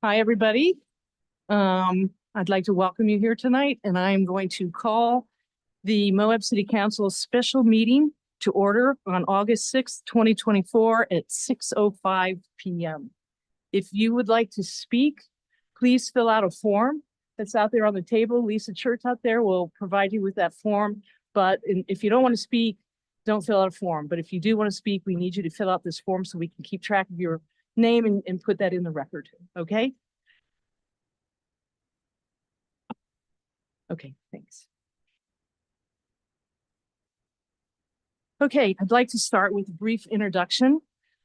Hi, everybody. I'd like to welcome you here tonight, and I'm going to call the Moab City Council special meeting to order on August 6th, 2024 at 6:05 p.m. If you would like to speak, please fill out a form that's out there on the table. Lisa Church out there will provide you with that form. But if you don't want to speak, don't fill out a form. But if you do want to speak, we need you to fill out this form so we can keep track of your name and put that in the record. Okay? Okay, thanks. Okay, I'd like to start with a brief introduction.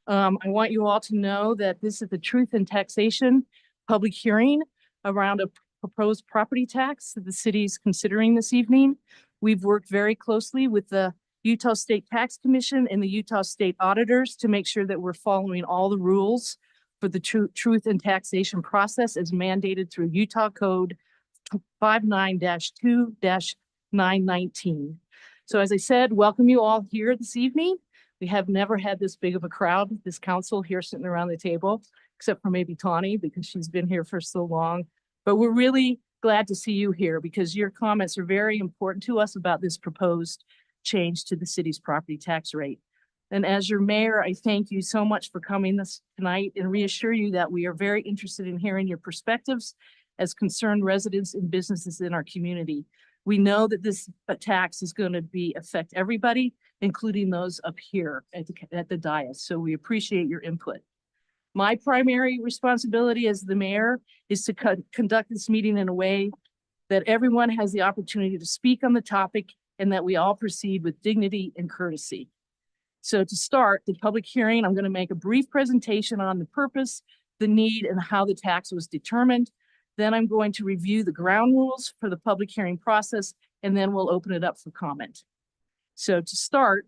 I want you all to know that this is the Truth in Taxation public hearing around a proposed property tax that the city is considering this evening. We've worked very closely with the Utah State Tax Commission and the Utah State auditors to make sure that we're following all the rules for the Truth in Taxation process as mandated through Utah Code 59-2-919. So as I said, welcome you all here this evening. We have never had this big of a crowd, this council here sitting around the table, except for maybe Tawny because she's been here for so long. But we're really glad to see you here because your comments are very important to us about this proposed change to the city's property tax rate. And as your mayor, I thank you so much for coming this tonight and reassure you that we are very interested in hearing your perspectives as concerned residents and businesses in our community. We know that this tax is going to affect everybody, including those up here at the dais. So we appreciate your input. My primary responsibility as the mayor is to conduct this meeting in a way that everyone has the opportunity to speak on the topic and that we all proceed with dignity and courtesy. So to start the public hearing, I'm going to make a brief presentation on the purpose, the need, and how the tax was determined. Then I'm going to review the ground rules for the public hearing process, and then we'll open it up for comment. So to start,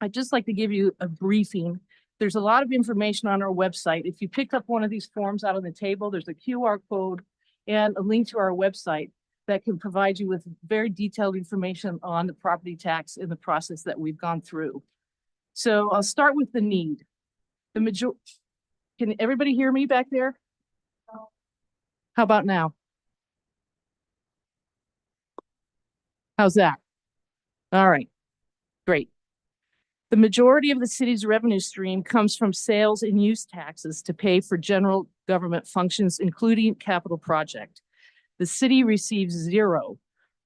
I'd just like to give you a briefing. There's a lot of information on our website. If you picked up one of these forms out on the table, there's a QR code and a link to our website that can provide you with very detailed information on the property tax and the process that we've gone through. So I'll start with the need. Can everybody hear me back there? How about now? How's that? All right, great. The majority of the city's revenue stream comes from sales and use taxes to pay for general government functions, including capital project. The city receives zero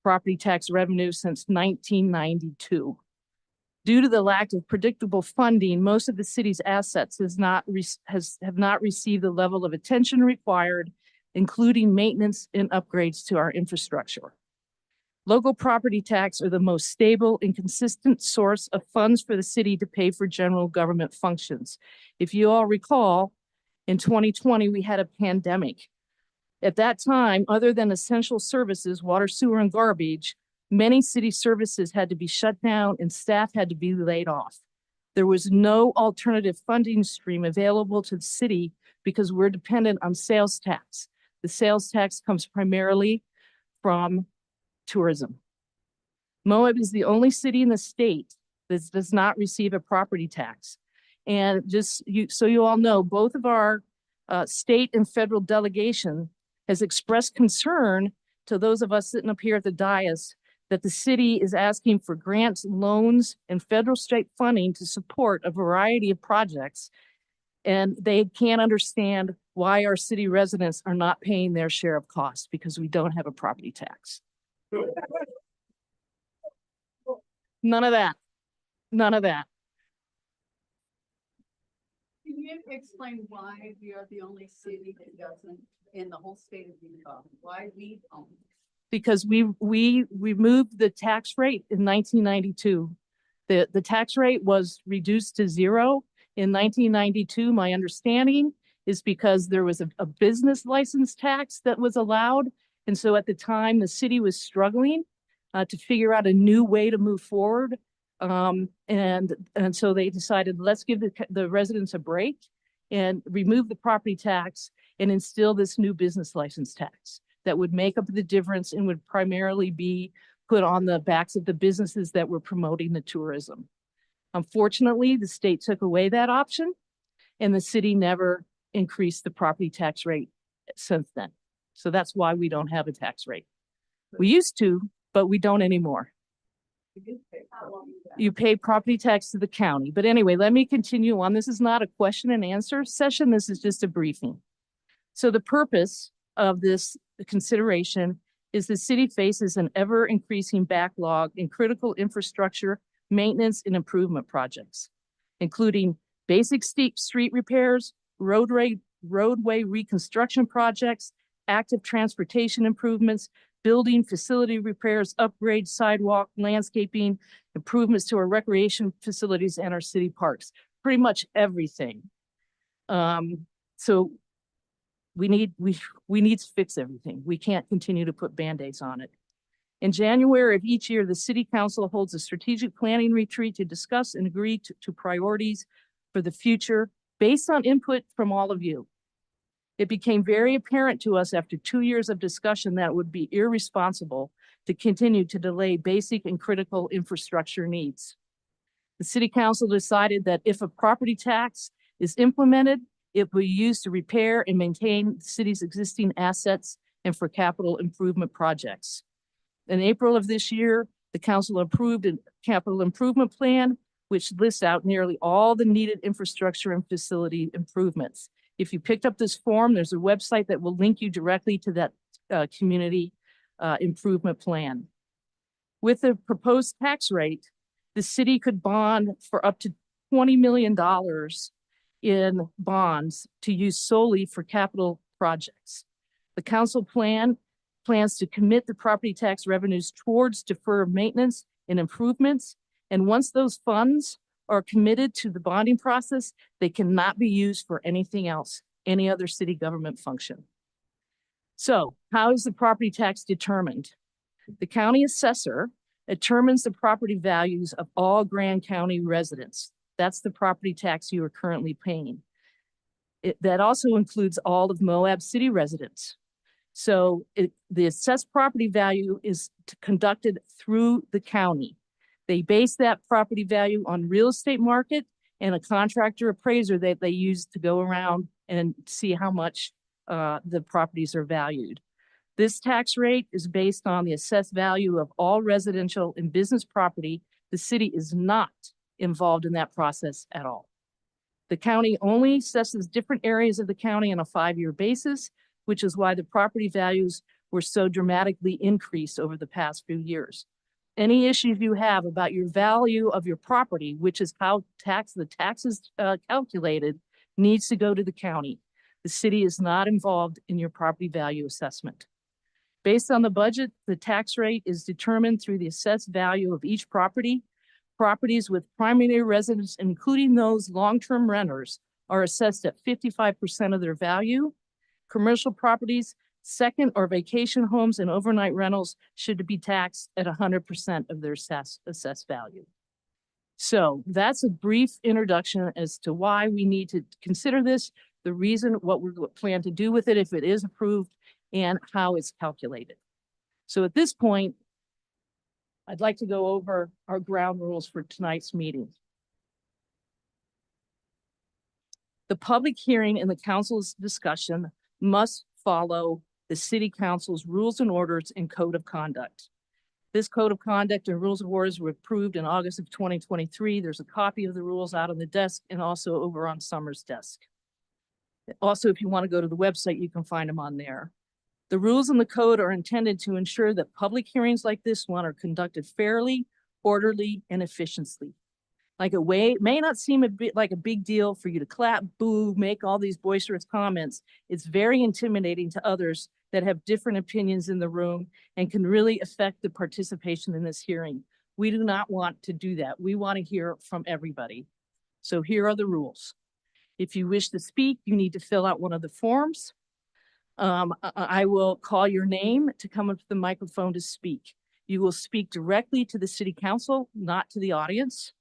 property tax revenue since 1992. Due to the lack of predictable funding, most of the city's assets have not received the level of attention required, including maintenance and upgrades to our infrastructure. Local property tax are the most stable and consistent source of funds for the city to pay for general government functions. If you all recall, in 2020, we had a pandemic. At that time, other than essential services, water, sewer, and garbage, many city services had to be shut down and staff had to be laid off. There was no alternative funding stream available to the city because we're dependent on sales tax. The sales tax comes primarily from tourism. Moab is the only city in the state that does not receive a property tax. And just so you all know, both of our state and federal delegation has expressed concern to those of us sitting up here at the dais that the city is asking for grants, loans, and federal state funding to support a variety of projects. And they can't understand why our city residents are not paying their share of costs because we don't have a property tax. None of that. None of that. Can you explain why we are the only city that doesn't in the whole state of Utah? Why we don't? Because we removed the tax rate in 1992. The tax rate was reduced to zero in 1992. My understanding is because there was a business license tax that was allowed. And so at the time, the city was struggling to figure out a new way to move forward. And so they decided, let's give the residents a break and remove the property tax and instill this new business license tax that would make up the difference and would primarily be put on the backs of the businesses that were promoting the tourism. Unfortunately, the state took away that option and the city never increased the property tax rate since then. So that's why we don't have a tax rate. We used to, but we don't anymore. You pay property tax to the county. But anyway, let me continue on. This is not a question and answer session. This is just a briefing. So the purpose of this consideration is the city faces an ever increasing backlog in critical infrastructure, maintenance, and improvement projects, including basic street repairs, roadway reconstruction projects, active transportation improvements, building facility repairs, upgrades, sidewalk, landscaping, improvements to our recreation facilities and our city parks, pretty much everything. So we need to fix everything. We can't continue to put Band-Aids on it. In January of each year, the City Council holds a strategic planning retreat to discuss and agree to priorities for the future based on input from all of you. It became very apparent to us after 2 years of discussion that it would be irresponsible to continue to delay basic and critical infrastructure needs. The City Council decided that if a property tax is implemented, it will be used to repair and maintain the city's existing assets and for capital improvement projects. In April of this year, the council approved a capital improvement plan, which lists out nearly all the needed infrastructure and facility improvements. If you picked up this form, there's a website that will link you directly to that community improvement plan. With the proposed tax rate, the city could bond for up to $20 million in bonds to use solely for capital projects. The council plans to commit the property tax revenues towards deferred maintenance and improvements. And once those funds are committed to the bonding process, they cannot be used for anything else, any other city government function. So how is the property tax determined? The county assessor determines the property values of all Grand County residents. That's the property tax you are currently paying. That also includes all of Moab City residents. So the assessed property value is conducted through the county. They base that property value on real estate market and a contractor appraiser that they use to go around and see how much the properties are valued. This tax rate is based on the assessed value of all residential and business property. The city is not involved in that process at all. The county only assesses different areas of the county on a 5-year basis, which is why the property values were so dramatically increased over the past few years. Any issues you have about your value of your property, which is how the tax is calculated, needs to go to the county. The city is not involved in your property value assessment. Based on the budget, the tax rate is determined through the assessed value of each property. Properties with primary residents, including those long-term renters, are assessed at 55% of their value. Commercial properties, second or vacation homes, and overnight rentals should be taxed at 100% of their assessed value. So that's a brief introduction as to why we need to consider this, the reason, what we plan to do with it if it is approved, and how it's calculated. So at this point, I'd like to go over our ground rules for tonight's meeting. The public hearing and the council's discussion must follow the city council's rules and orders and code of conduct. This code of conduct and rules of orders were approved in August of 2023. There's a copy of the rules out on the desk and also over on Summer's desk. Also, if you want to go to the website, you can find them on there. The rules and the code are intended to ensure that public hearings like this one are conducted fairly, orderly, and efficiently. Like it may not seem a bit like a big deal for you to clap, boo, make all these boisterous comments. It's very intimidating to others that have different opinions in the room and can really affect the participation in this hearing. We do not want to do that. We want to hear from everybody. So here are the rules. If you wish to speak, you need to fill out one of the forms. I will call your name to come up to the microphone to speak. You will speak directly to the city council, not to the audience.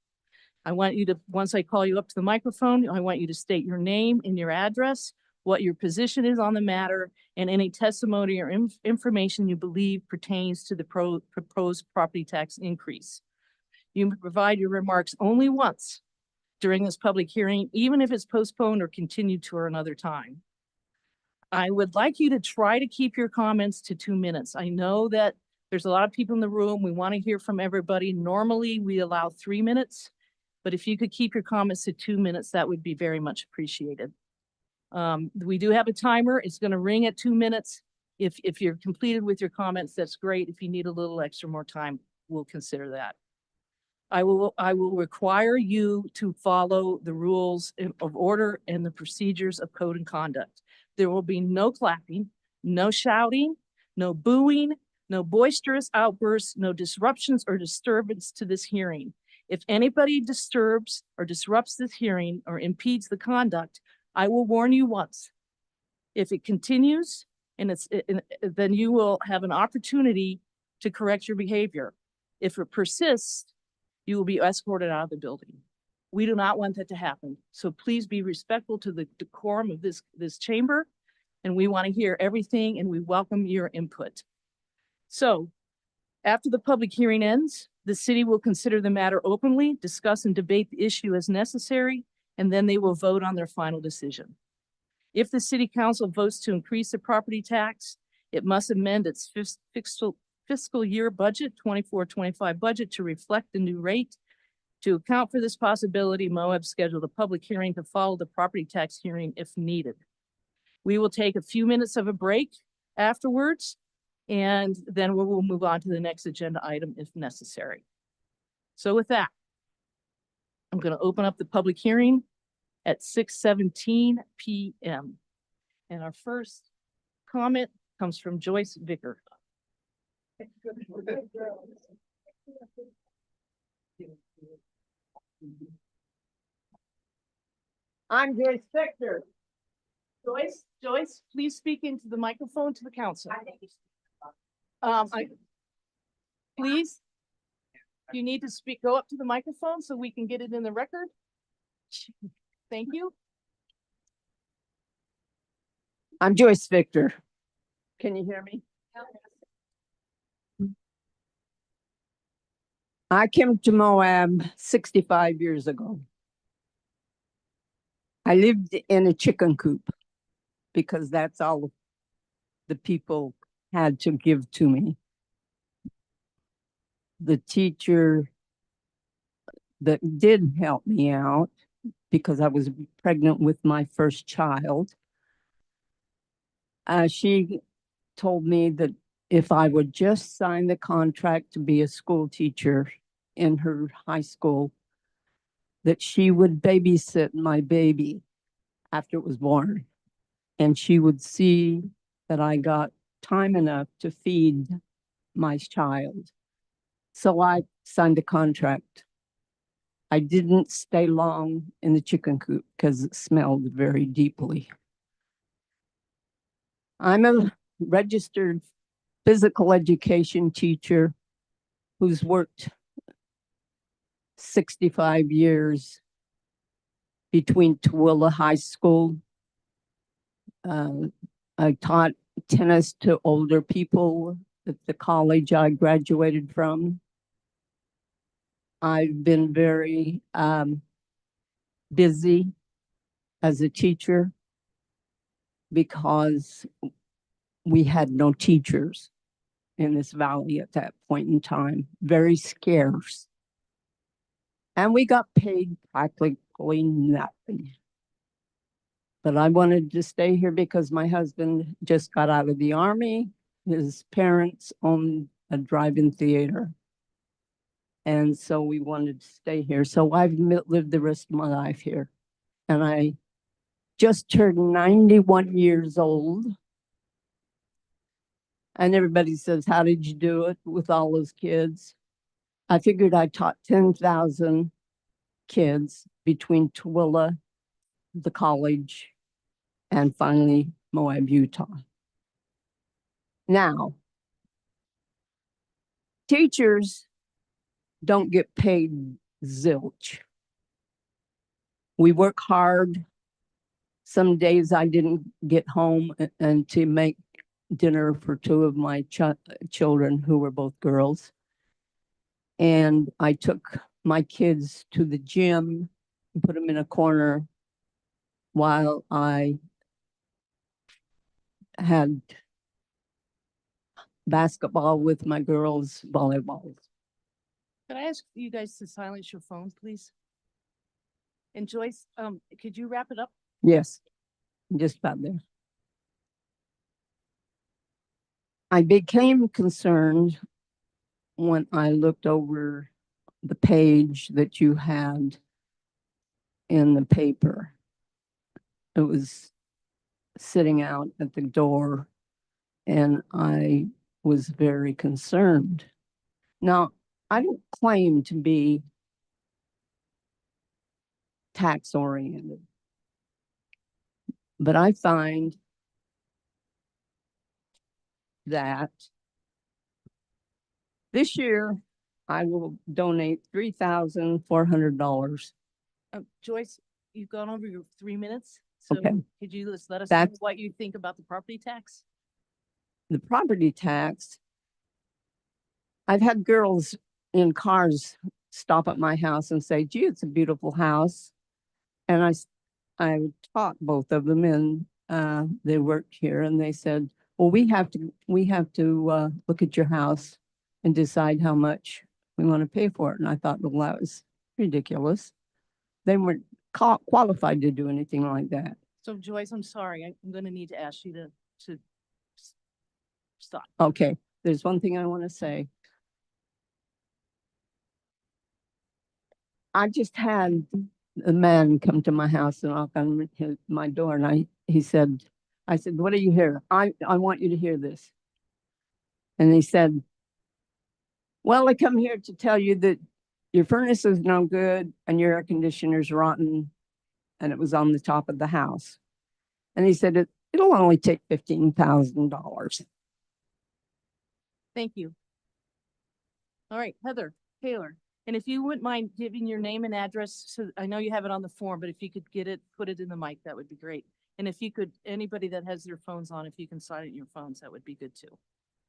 I want you to, once I call you up to the microphone, I want you to state your name and your address, what your position is on the matter, and any testimony or information you believe pertains to the proposed property tax increase. You provide your remarks only once. during this public hearing, even if it's postponed or continued to another time. I would like you to try to keep your comments to 2 minutes. I know that there's a lot of people in the room. We want to hear from everybody. Normally, we allow 3 minutes, but if you could keep your comments to 2 minutes, that would be very much appreciated. We do have a timer. It's going to ring at 2 minutes. If you're completed with your comments, that's great. If you need a little extra more time, we'll consider that. I will require you to follow the rules of order and the procedures of code and conduct. There will be no clapping, no shouting, no booing, no boisterous outbursts, no disruptions or disturbance to this hearing. If anybody disturbs or disrupts this hearing or impedes the conduct, I will warn you once. If it continues, then you will have an opportunity to correct your behavior. If it persists, you will be escorted out of the building. We do not want that to happen. So please be respectful to the decorum of this chamber. And we want to hear everything and we welcome your input. So after the public hearing ends, the city will consider the matter openly, discuss and debate the issue as necessary, and then they will vote on their final decision. If the city council votes to increase the property tax, it must amend its fiscal year budget, 24-25 budget, to reflect the new rate. To account for this possibility, Moab scheduled a public hearing to follow the property tax hearing if needed. We will take a few minutes of a break afterwards, and then we will move on to the next agenda item if necessary. So with that, I'm going to open up the public hearing at 6:17 p.m. And our first comment comes from Joyce Vicker. I'm Joyce Victor. Joyce, please speak into the microphone to the council. Please, you need to go up to the microphone so we can get it in the record. Thank you. I'm Joyce Victor. Can you hear me? I came to Moab 65 years ago. I lived in a chicken coop because that's all the people had to give to me. The teacher that did help me out, because I was pregnant with my first child, she told me that if I would just sign the contract to be a school teacher in her high school, that she would babysit my baby after it was born. And she would see that I got time enough to feed my child. So I signed a contract. I didn't stay long in the chicken coop because it smelled very deeply. I'm a registered physical education teacher who's worked 65 years between Tooele High School. I taught tennis to older people at the college I graduated from. I've been very busy as a teacher because we had no teachers in this valley at that point in time, very scarce. And we got paid practically nothing. But I wanted to stay here because my husband just got out of the Army. His parents owned a drive-in theater. And so we wanted to stay here. So I've lived the rest of my life here. And I just turned 91 years old. And everybody says, how did you do it with all those kids? I figured I taught 10,000 kids between Tooele, the college, and finally Moab, Utah. Now, teachers don't get paid zilch. We work hard. Some days I didn't get home and to make dinner for two of my children who were both girls. And I took my kids to the gym and put them in a corner while I had basketball with my girls' volleyballs. Could I ask you guys to silence your phones, please? And Joyce, could you wrap it up? Yes, just about there. I became concerned when I looked over the page that you had in the paper. It was sitting out at the door, and I was very concerned. Now, I don't claim to be tax oriented, but I find that this year I will donate $3,400. Joyce, you've gone over your 3 minutes. So Okay. could you just let us know That's- what you think about the property tax? The property tax, I've had girls in cars stop at my house and say, gee, it's a beautiful house. And I taught both of them, and they worked here, and they said, well, we have to look at your house and decide how much we want to pay for it. And I thought, well, that was ridiculous. They weren't qualified to do anything like that. So Joyce, I'm sorry, I'm gonna need to ask you to stop. Okay, there's one thing I want to say. I just had a man come to my house and knock on my door, and I said, what are you here? I want you to hear this. And he said, well, I come here to tell you that your furnace is no good and your air conditioner's rotten, and it was on the top of the house. And he said, it'll only take $15,000. Thank you. All right, Heather Taylor, and if you wouldn't mind giving your name and address, so I know you have it on the form, but if you could put it in the mic, that would be great. And if you could, anybody that has their phones on, if you can silent your phones, that would be good too.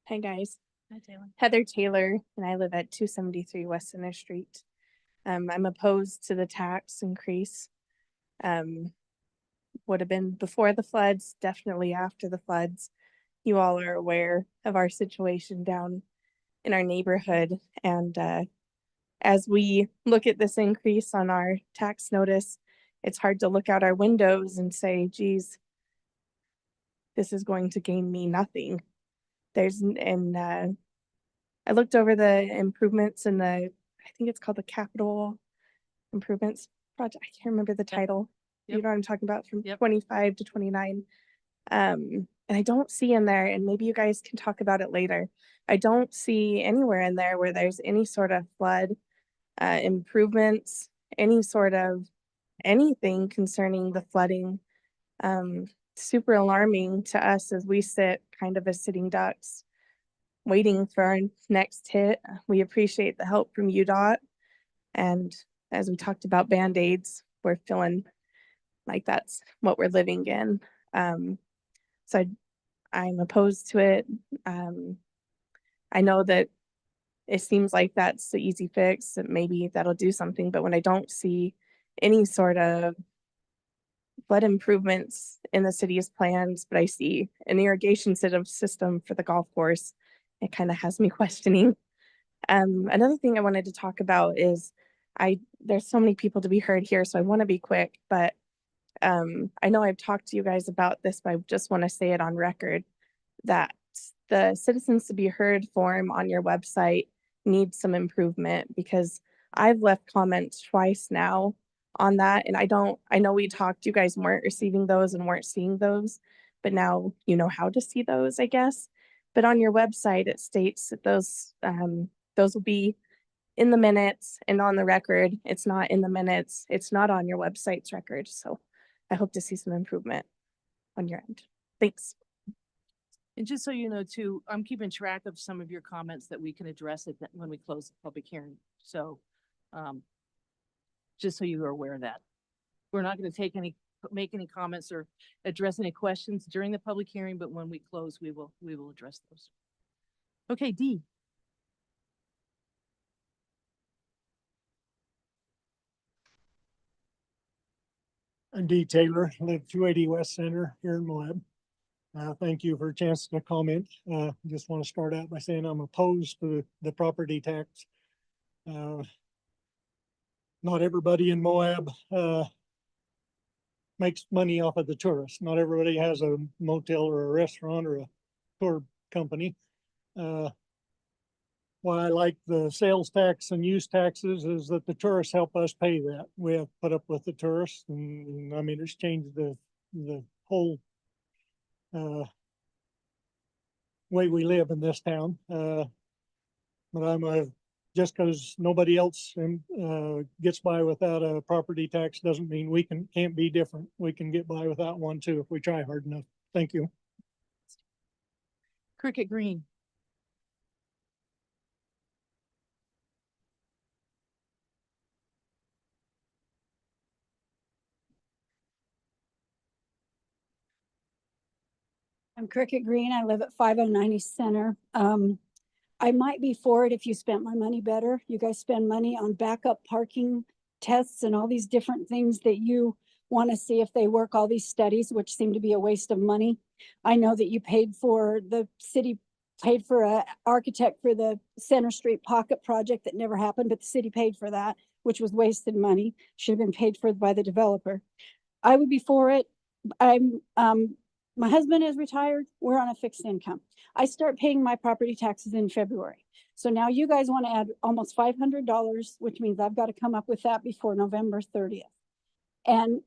Hi guys, Hi, Taylor. Heather Taylor, and I live at 273 West Center Street. I'm opposed to the tax increase. Would have been before the floods, definitely after the floods. You all are aware of our situation down in our neighborhood, and as we look at this increase on our tax notice, it's hard to look out our windows and say, geez, this is going to gain me nothing. I looked over the improvements in I think it's called the Capital Improvements Project. I can't remember the title. You Yep. know what I'm talking about, from Yep. 25 to 29. And I don't see in there, and maybe you guys can talk about it later. I don't see anywhere in there where there's any sort of flood improvements, any sort of anything concerning the flooding. Super alarming to us as we sit kind of as sitting ducks waiting for our next hit. We appreciate the help from UDOT. And as we talked about Band-Aids, we're feeling like that's what we're living in. So I'm opposed to it. I know that it seems like that's the easy fix, that maybe that'll do something, but when I don't see any sort of flood improvements in the city's plans, but I see an irrigation system for the golf course, it kind of has me questioning. Another thing I wanted to talk about is there's so many people to be heard here, so I want to be quick, but I know I've talked to you guys about this, but I just want to say it on record that the citizens to be heard form on your website needs some improvement, because I've left comments twice now on that. And I know we talked, you guys weren't receiving those and weren't seeing those, but now you know how to see those, I guess. But on your website, it states that those will be in the minutes and on the record. It's not in the minutes. It's not on your website's record. So I hope to see some improvement on your end. Thanks. And just so you know too, I'm keeping track of some of your comments that we can address when we close the public hearing. So, just so you are aware of that. We're not going to make any comments or address any questions during the public hearing, but when we close, we will address those. Okay, D. I'm D. Taylor, live 280 West Center here in Moab. Thank you for a chance to comment. Just want to start out by saying I'm opposed to the property tax. Not everybody in Moab makes money off of the tourists. Not everybody has a motel or a restaurant or a tour company. Why I like the sales tax and use taxes is that the tourists help us pay that. We have to put up with the tourists, and I mean, it's changed the whole way we live in this town. But I'm just because nobody else gets by without a property tax doesn't mean we can't be different. We can get by without one too if we try hard enough. Thank you. Cricket Green. I'm Cricket Green. I live at 509 East Center. I might be for it if you spent my money better. You guys spend money on backup parking tests and all these different things that you want to see if they work, all these studies, which seem to be a waste of money. I know that you the city paid for an architect for the Center Street Pocket project that never happened, but the city paid for that, which was wasted money. Should have been paid for by the developer. I would be for it. My husband is retired. We're on a fixed income. I start paying my property taxes in February. So now you guys want to add almost $500, which means I've got to come up with that before November 30th. And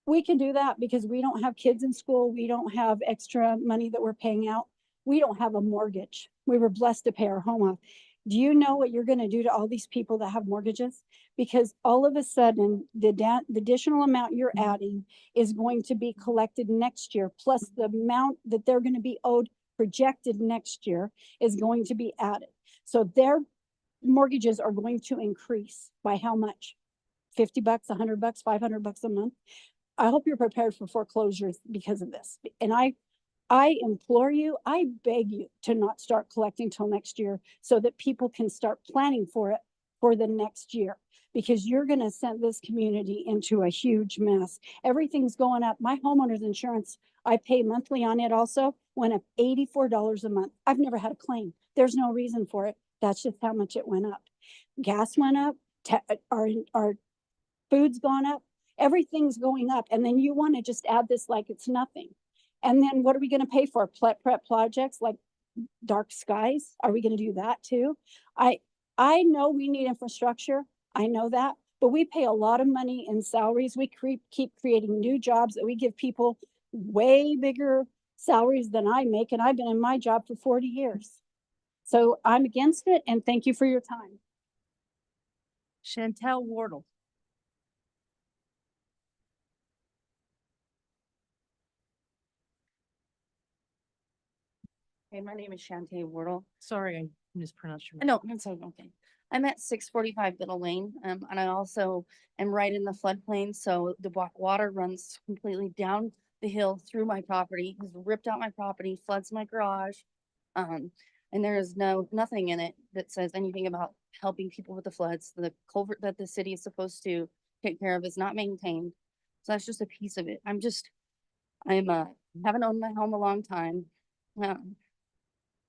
we can do that because we don't have kids in school. We don't have extra money that we're paying out. We don't have a mortgage. We were blessed to pay our home off. Do you know what you're going to do to all these people that have mortgages? Because all of a sudden, the additional amount you're adding is going to be collected next year, plus the amount that they're going to be owed projected next year is going to be added. So their mortgages are going to increase by how much? 50 bucks, 100 bucks, 500 bucks a month. I hope you're prepared for foreclosures because of this. And I implore you, I beg you to not start collecting till next year so that people can start planning for it for the next year, because you're going to send this community into a huge mess. Everything's going up. My homeowner's insurance, I pay monthly on it also, went up $84 a month. I've never had a claim. There's no reason for it. That's just how much it went up. Gas went up. Our food's gone up. Everything's going up. And then you want to just add this like it's nothing. And then what are we going to pay for? Prep projects like dark skies? Are we going to do that too? I know we need infrastructure. I know that, but we pay a lot of money in salaries. We keep creating new jobs that we give people way bigger salaries than I make. And I've been in my job for 40 years. So I'm against it. And thank you for your time. Chantel Wardle. Hey, my name is Shantae Wardle. Sorry, I mispronounced your name. No, it's okay. I'm at 645 Biddle Lane, and I also am right in the floodplain, so the water runs completely down the hill through my property, has ripped out my property, floods my garage. And there is nothing in it that says anything about helping people with the floods. The culvert that the city is supposed to take care of is not maintained. So that's just a piece of it. Haven't owned my home a long time.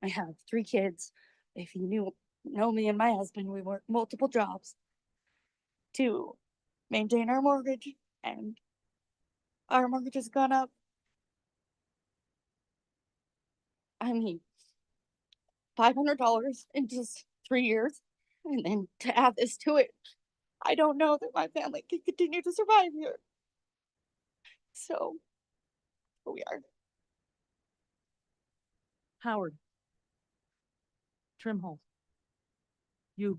I have 3 kids. If you know me and my husband, we work multiple jobs to maintain our mortgage, and our mortgage has gone up. I mean, $500 in just 3 years. And then to add this to it, I don't know that my family can continue to survive here. So here we are. Howard. Trimhall. You.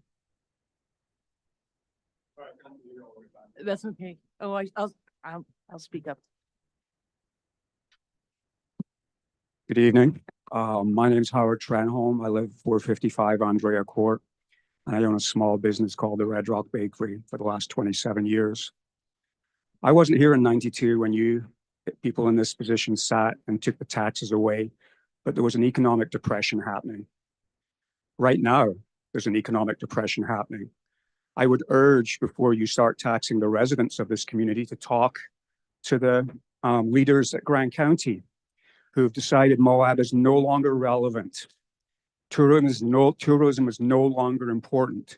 That's okay. Oh, I'll speak up. Good evening. My name is Howard Tranholm. I live 455 Andrea Court, and I own a small business called the Red Rock Bakery for the last 27 years. I wasn't here in 92 when you people in this position sat and took the taxes away, but there was an economic depression happening. Right now, there's an economic depression happening. I would urge, before you start taxing the residents of this community, to talk to the leaders at Grand County who've decided Moab is no longer relevant. Tourism is no longer important.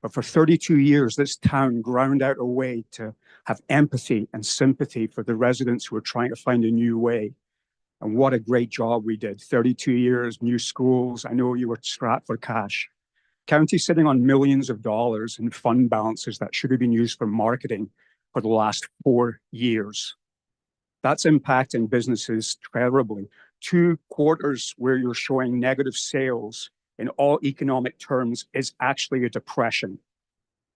But for 32 years, this town ground out a way to have empathy and sympathy for the residents who are trying to find a new way. And what a great job we did. 32 years, new schools. I know you were strapped for cash. County sitting on millions of dollars in fund balances that should have been used for marketing for the last 4 years. That's impacting businesses terribly. 2 quarters where you're showing negative sales in all economic terms is actually a depression.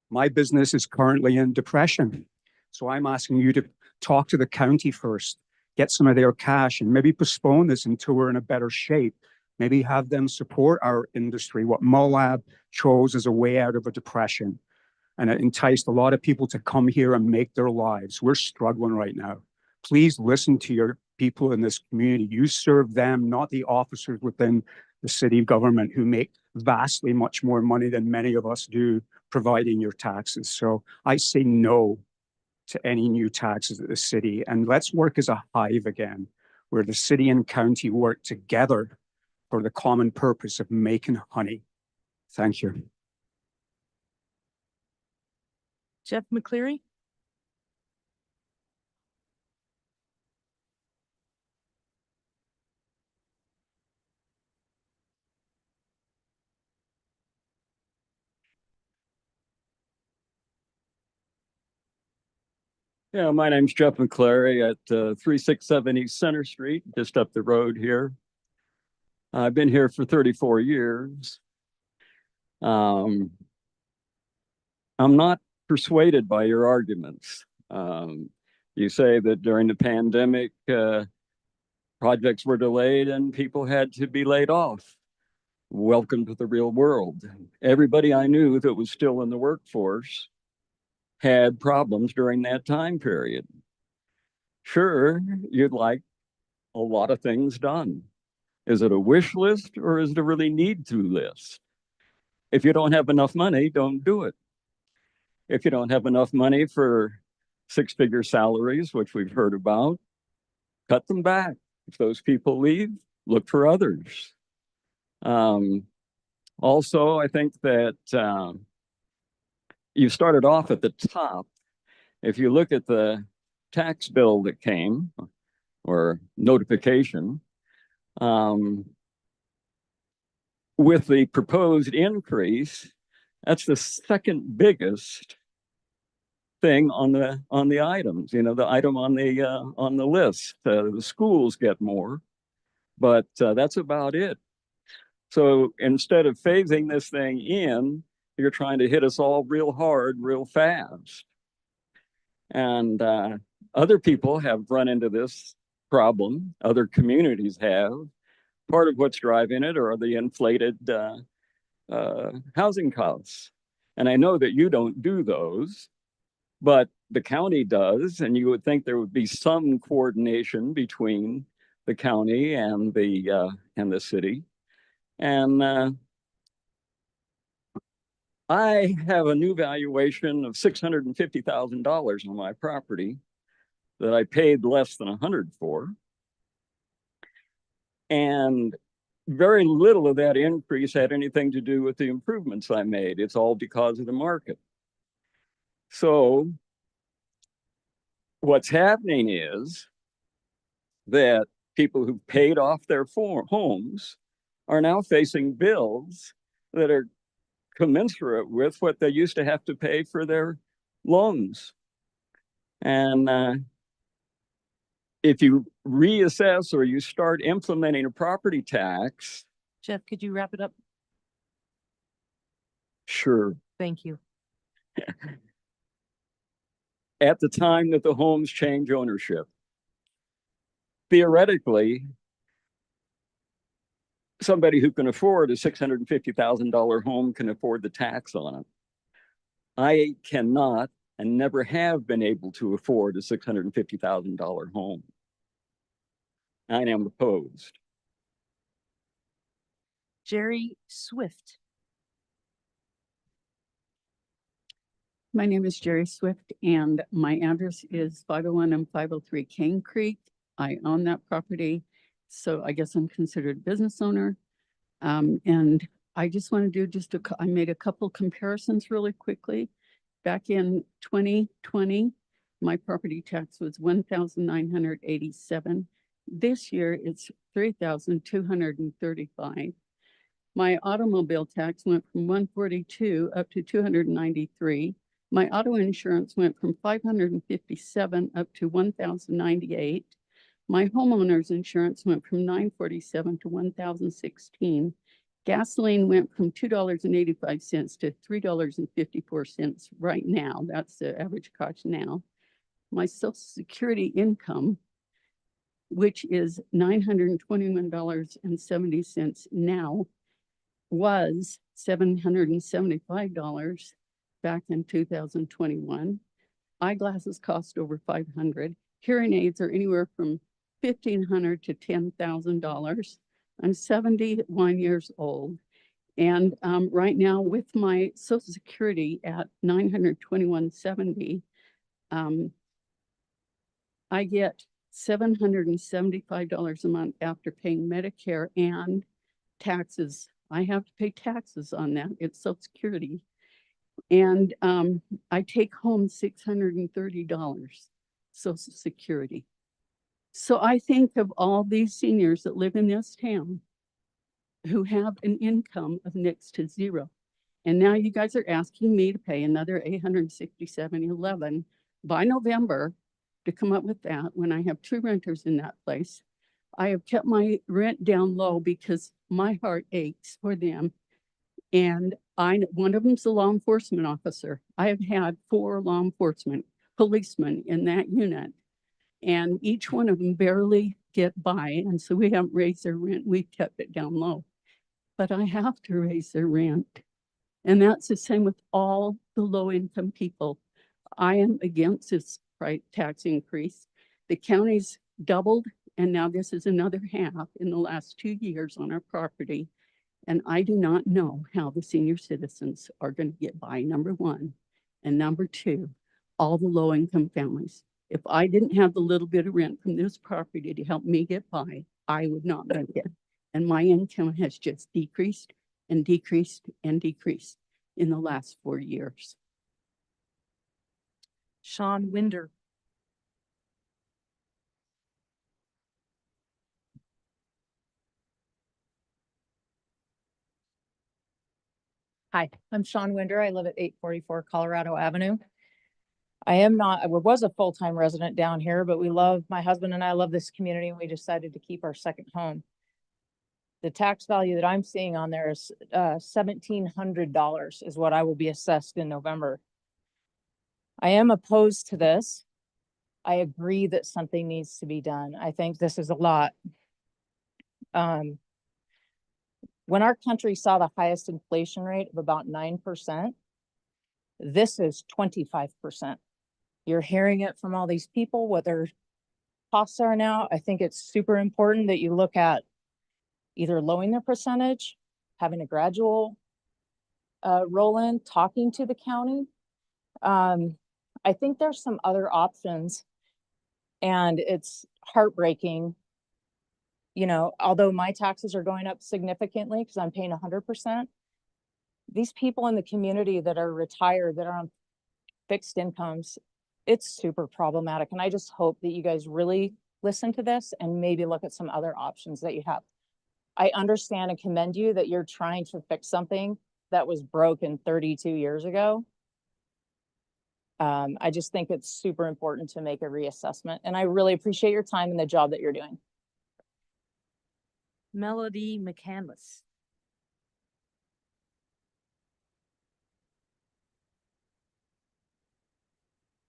My business is currently in depression. So I'm asking you to talk to the county first, get some of their cash, and maybe postpone this until we're in a better shape. Maybe have them support our industry, what Moab chose as a way out of a depression. And it enticed a lot of people to come here and make their lives. We're struggling right now. Please listen to your people in this community. You serve them, not the officers within the city government who make vastly much more money than many of us do providing your taxes. So I say no to any new taxes at the city, and let's work as a hive again, where the city and county work together for the common purpose of making honey. Thank you. Jeff McCleary? Yeah, my name's Jeff McClary at 367 East Center Street, just up the road here. I've been here for 34 years. I'm not persuaded by your arguments. You say that during the pandemic, projects were delayed and people had to be laid off. Welcome to the real world. Everybody I knew that was still in the workforce had problems during that time period. Sure, you'd like a lot of things done. Is it a wish list or is it a really need to list? If you don't have enough money, don't do it. If you don't have enough money for 6-figure salaries, which we've heard about, cut them back. If those people leave, look for others. Also, I think that you started off at the top. If you look at the tax bill that came, or notification, with the proposed increase, that's the second biggest thing on the items. You know, the item on the list. The schools get more, but that's about it. So instead of phasing this thing in, you're trying to hit us all real hard, real fast. And other people have run into this problem. Other communities have. Part of what's driving it are the inflated housing costs. And I know that you don't do those, but the county does. And you would think there would be some coordination between the county and the city. And I have a new valuation of $650,000 on my property that I paid less than $100 for. And very little of that increase had anything to do with the improvements I made. It's all because of the market. So what's happening is that people who paid off their homes are now facing bills that are commensurate with what they used to have to pay for their loans. And if you reassess or you start implementing a property tax. Jeff, could you wrap it up? Sure. Thank you. At the time that the homes change ownership, theoretically, somebody who can afford a $650,000 home can afford the tax on it. I cannot and never have been able to afford a $650,000 home. I am opposed. Jerry Swift. My name is Jerry Swift and my address is 501 and 503 Cane Creek. I own that property, so I guess I'm considered a business owner. And I just want to do I made a couple comparisons really quickly. Back in 2020, my property tax was 1,987. This year it's 3,235. My automobile tax went from 142 up to 293. My auto insurance went from 557 up to 1,098. My homeowner's insurance went from 947 to 1,016. Gasoline went from $2.85 to $3.54 right now. That's the average cost now. My Social Security income, which is $921.70 now, was $775 back in 2021. Eyeglasses cost over $500. Hearing aids are anywhere from $1,500 to $10,000. I'm 71 years old. And right now with my Social Security at $921.70, I get $775 a month after paying Medicare and taxes. I have to pay taxes on that. It's Social Security. And I take home $630 Social Security. So I think of all these seniors that live in this town who have an income of next to zero. And now you guys are asking me to pay another $867.11 by November to come up with that when I have 2 renters in that place. I have kept my rent down low because my heart aches for them. And one of them's a law enforcement officer. I have had 4 law enforcement policemen in that unit, and each one of them barely get by. And so we haven't raised their rent. We've kept it down low, but I have to raise their rent. And that's the same with all the low income people. I am against this tax increase. The county's doubled, and now this is another half in the last 2 years on our property. And I do not know how the senior citizens are going to get by, number one. And number two, all the low income families. If I didn't have the little bit of rent from this property to help me get by, I would not make it. And my income has just decreased and decreased and decreased in the last 4 years. Sean Winder. Hi, I'm Sean Winder. I live at 844 Colorado Avenue. I was a full-time resident down here, but my husband and I love this community, and we decided to keep our second home. The tax value that I'm seeing on there is $1,700 is what I will be assessed in November. I am opposed to this. I agree that something needs to be done. I think this is a lot. When our country saw the highest inflation rate of about 9%, this is 25%. You're hearing it from all these people, what their costs are now. I think it's super important that you look at either lowering the percentage, having a gradual roll in, talking to the county. I think there's some other options, and it's heartbreaking. You know, although my taxes are going up significantly because I'm paying 100%, these people in the community that are retired, that are on fixed incomes, it's super problematic. And I just hope that you guys really listen to this and maybe look at some other options that you have. I understand and commend you that you're trying to fix something that was broken 32 years ago. I just think it's super important to make a reassessment, and I really appreciate your time and the job that you're doing. Melody McCandless.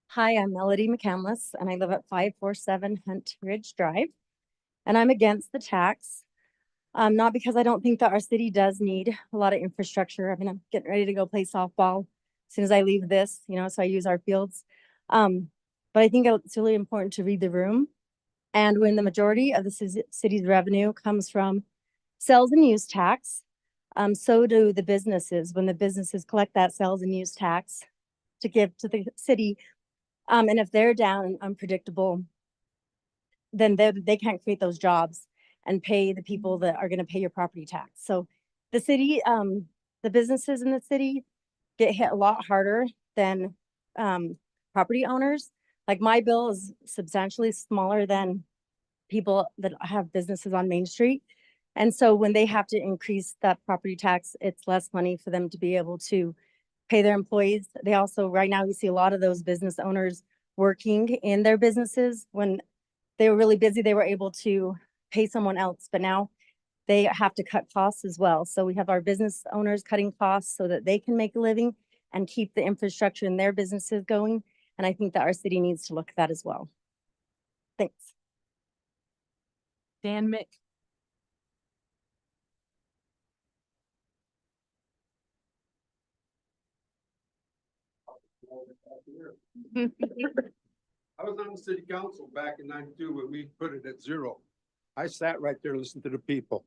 Hi, I'm Melody McCandless, and I live at 547 Hunt Ridge Drive. And I'm against the tax, not because I don't think that our city does need a lot of infrastructure. I mean, I'm getting ready to go play softball as soon as I leave this, so I use our fields. But I think it's really important to read the room. And when the majority of the city's revenue comes from sales and use tax, so do the businesses. When the businesses collect that sales and use tax, to give to the city. And if they're down and unpredictable, then they can't create those jobs and pay the people that are going to pay your property tax. So the city, the businesses in the city get hit a lot harder than property owners. Like my bill is substantially smaller than people that have businesses on Main Street. And so when they have to increase that property tax, it's less money for them to be able to pay their employees. They also, right now, you see a lot of those business owners working in their businesses. When they were really busy, they were able to pay someone else, but now they have to cut costs as well. So we have our business owners cutting costs so that they can make a living and keep the infrastructure in their businesses going. And I think that our city needs to look at that as well. Thanks. Dan Mick. I was on the city council back in '92 when we put it at 0. I sat right there and listened to the people.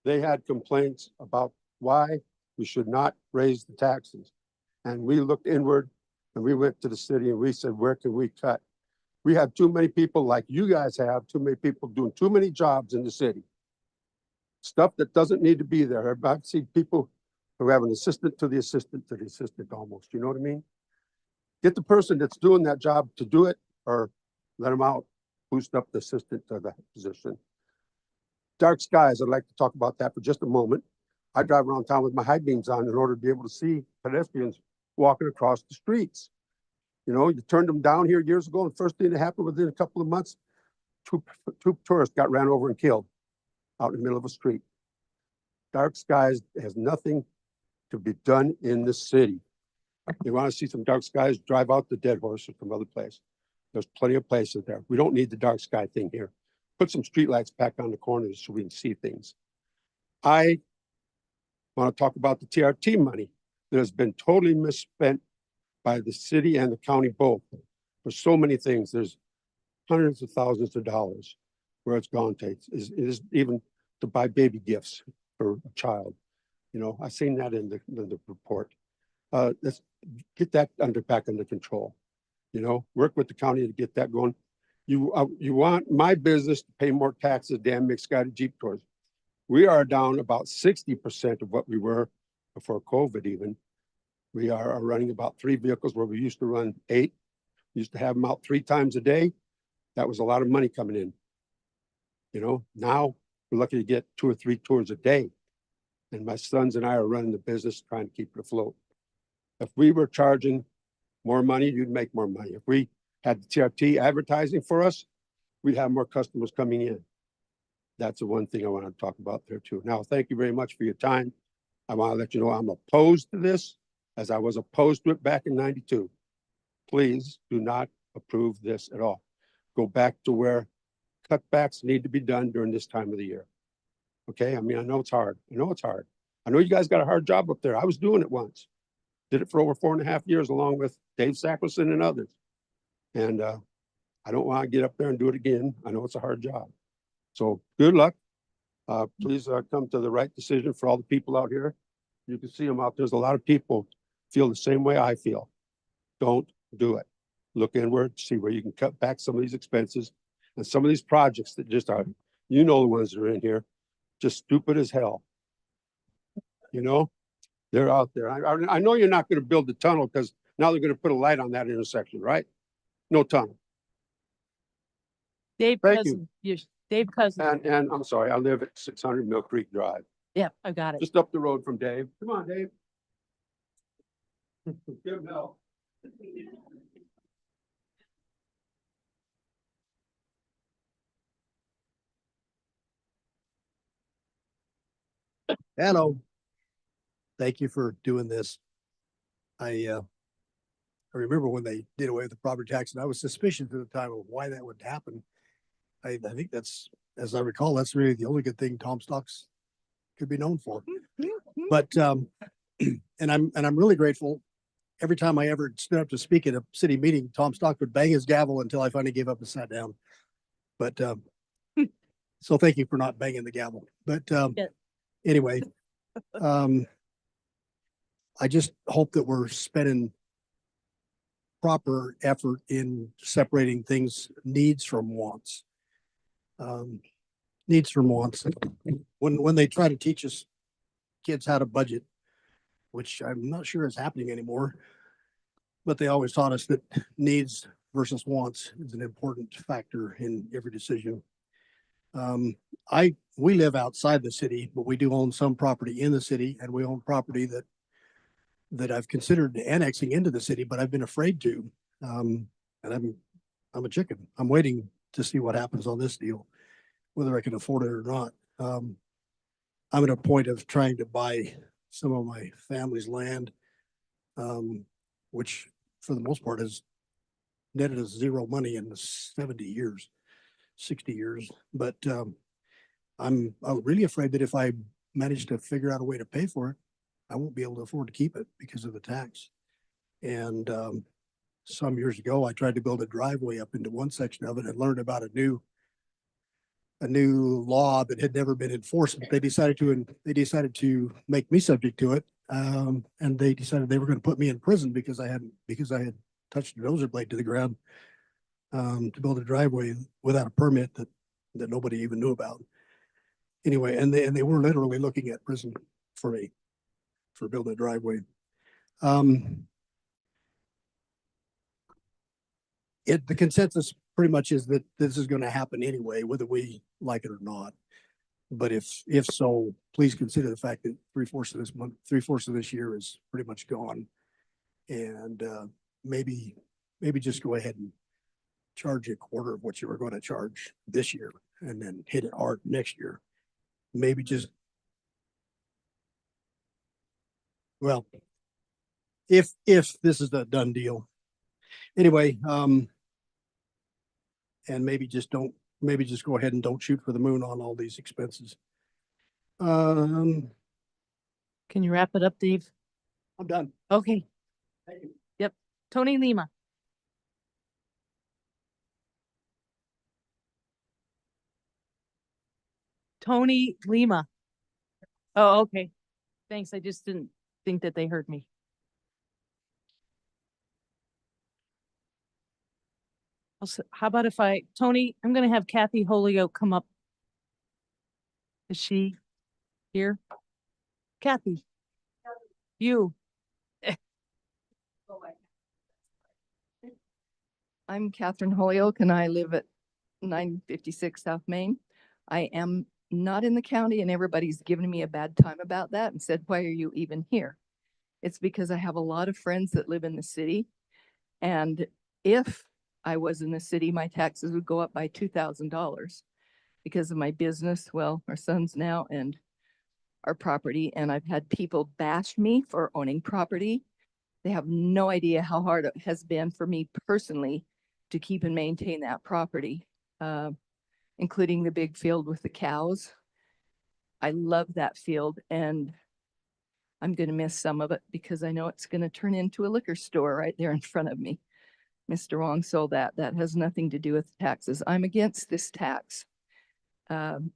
They had complaints about why we should not raise the taxes. And we looked inward and we went to the city and we said, where can we cut? We have too many people like you guys have, too many people doing too many jobs in the city. Stuff that doesn't need to be there. I've seen people who have an assistant to the assistant to the assistant almost, you know what I mean? Get the person that's doing that job to do it or let them out, boost up the assistant to the position. Dark skies, I'd like to talk about that for just a moment. I drive around town with my high beams on in order to be able to see pedestrians walking across the streets. You know, you turned them down here years ago, and the first thing that happened within a couple of months, two tourists got ran over and killed out in the middle of a street. Dark skies has nothing to be done in the city. You want to see some dark skies, drive out the Dead Horse or some other place. There's plenty of places there. We don't need the dark sky thing here. Put some streetlights back on the corners so we can see things. I want to talk about the TRT money that has been totally misspent by the city and the county both for so many things. There's hundreds of thousands of dollars where it's gone to. It is even to buy baby gifts for a child. You know, I've seen that in the report. Let's get that back under control. You know, work with the county to get that going. You want my business to pay more taxes, Dan Mixguided Jeep Tours. We are down about 60% of what we were before COVID even. We are running about 3 vehicles where we used to run 8. We used to have them out 3 times a day. That was a lot of money coming in. You know, now we're lucky to get 2 or 3 tours a day. And my sons and I are running the business trying to keep it afloat. If we were charging more money, you'd make more money. If we had the TRT advertising for us, we'd have more customers coming in. That's the one thing I want to talk about there too. Now, thank you very much for your time. I want to let you know I'm opposed to this as I was opposed to it back in '92. Please do not approve this at all. Go back to where cutbacks need to be done during this time of the year. Okay, I mean, I know it's hard. I know it's hard. I know you guys got a hard job up there. I was doing it once. Did it for over 4.5 years along with Dave Sacrison and others. And I don't want to get up there and do it again. I know it's a hard job. So good luck. Please come to the right decision for all the people out here. You can see them out there. There's a lot of people feel the same way I feel. Don't do it. Look inward, see where you can cut back some of these expenses and some of these projects that just are, you know, the ones that are in here, just stupid as hell. You know, they're out there. I know you're not going to build the tunnel because now they're going to put a light on that intersection, right? No tunnel. Dave Thank Cousin. Dave Cousin. And I'm sorry, I live at 600 Mill Creek Drive, Yeah, I got it. just up the road from Dave. Come on, Dave. Give him help. Hello. Thank you for doing this. I remember when they did away with the property tax, and I was suspicious at the time of why that would happen. I think that's, as I recall, that's really the only good thing Tom Stocks could be known for. But and I'm really grateful. Every time I ever stood up to speak at a city meeting, Tom Stock would bang his gavel until I finally gave up and sat down. But so thank you for not banging the gavel. But anyway, I just hope that we're spending proper effort in separating things, needs from wants. Needs from wants. When they try to teach us kids how to budget, which I'm not sure is happening anymore, but they always taught us that needs versus wants is an important factor in every decision. We live outside the city, but we do own some property in the city, and we own property that I've considered annexing into the city, but I've been afraid to. And I'm a chicken. I'm waiting to see what happens on this deal, whether I can afford it or not. I'm at a point of trying to buy some of my family's land, which for the most part has netted us zero money in 70 years, 60 years. But I'm really afraid that if I manage to figure out a way to pay for it, I won't be able to afford to keep it because of the tax. And some years ago, I tried to build a driveway up into one section of it and learned about a new law that had never been enforced. They decided to make me subject to it. And they decided they were going to put me in prison because I had touched a dozer blade to the ground to build a driveway without a permit that nobody even knew about. Anyway, and they were literally looking at prison for me for building a driveway. The consensus pretty much is that this is going to happen anyway, whether we like it or not. But if so, please consider the fact that 3/4 of this month, 3/4 of this year is pretty much gone. And maybe just go ahead and charge a quarter of what you were going to charge this year and then hit it hard next year. Maybe just, well, if this is a done deal. Anyway, and maybe just go ahead and don't shoot for the moon on all these expenses. Can you wrap it up, Dave? I'm done. Okay. Thank you. Yep. Tony Lima. Tony Lima. Oh, okay. Thanks. I just didn't think that they heard me. Also, how about if Tony, I'm going to have Kathy Holyoke come up. Is she here? Kathy, you. I'm Catherine Holyoke and I live at 956 South Main. I am not in the county and everybody's given me a bad time about that and said, why are you even here? It's because I have a lot of friends that live in the city. And if I was in the city, my taxes would go up by $2,000 because of my business. Well, our sons now and our property. And I've had people bash me for owning property. They have no idea how hard it has been for me personally to keep and maintain that property, including the big field with the cows. I love that field and I'm going to miss some of it because I know it's going to turn into a liquor store right there in front of me. Mr. Wong sold that. That has nothing to do with taxes. I'm against this tax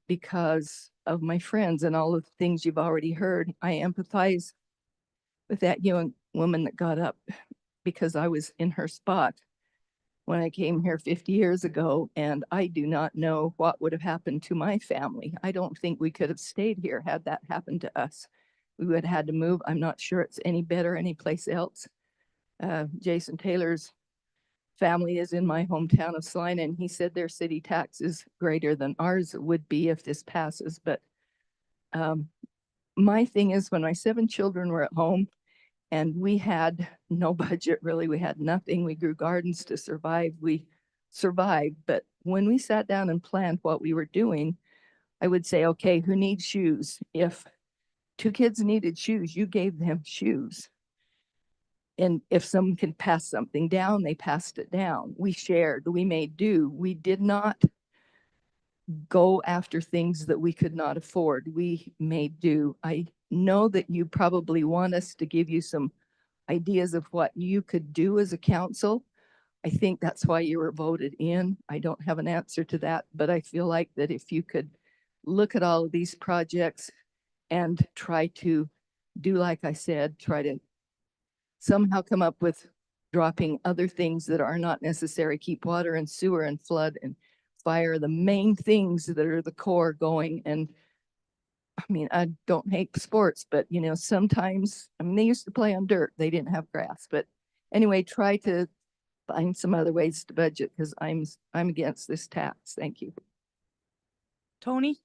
because of my friends and all of the things you've already heard. I empathize with that young woman that got up because I was in her spot when I came here 50 years ago, and I do not know what would have happened to my family. I don't think we could have stayed here had that happened to us. We would have had to move. I'm not sure it's any better anyplace else. Jason Taylor's family is in my hometown of Salina, and he said their city tax is greater than ours would be if this passes. But my thing is when my 7 children were at home and we had no budget, really, we had nothing. We grew gardens to survive. We survived. But when we sat down and planned what we were doing, I would say, okay, who needs shoes? If 2 kids needed shoes, you gave them shoes. And if someone can pass something down, they passed it down. We shared, we made do. We did not go after things that we could not afford. We made do. I know that you probably want us to give you some ideas of what you could do as a council. I think that's why you were voted in. I don't have an answer to that, but I feel like that if you could look at all of these projects and try to do, like I said, try to somehow come up with dropping other things that are not necessary, keep water and sewer and flood and fire, the main things that are the core going. And I mean, I don't hate sports, but you know, sometimes, I mean, they used to play on dirt. They didn't have grass, but anyway, try to find some other ways to budget because I'm against this tax. Thank you. Tony?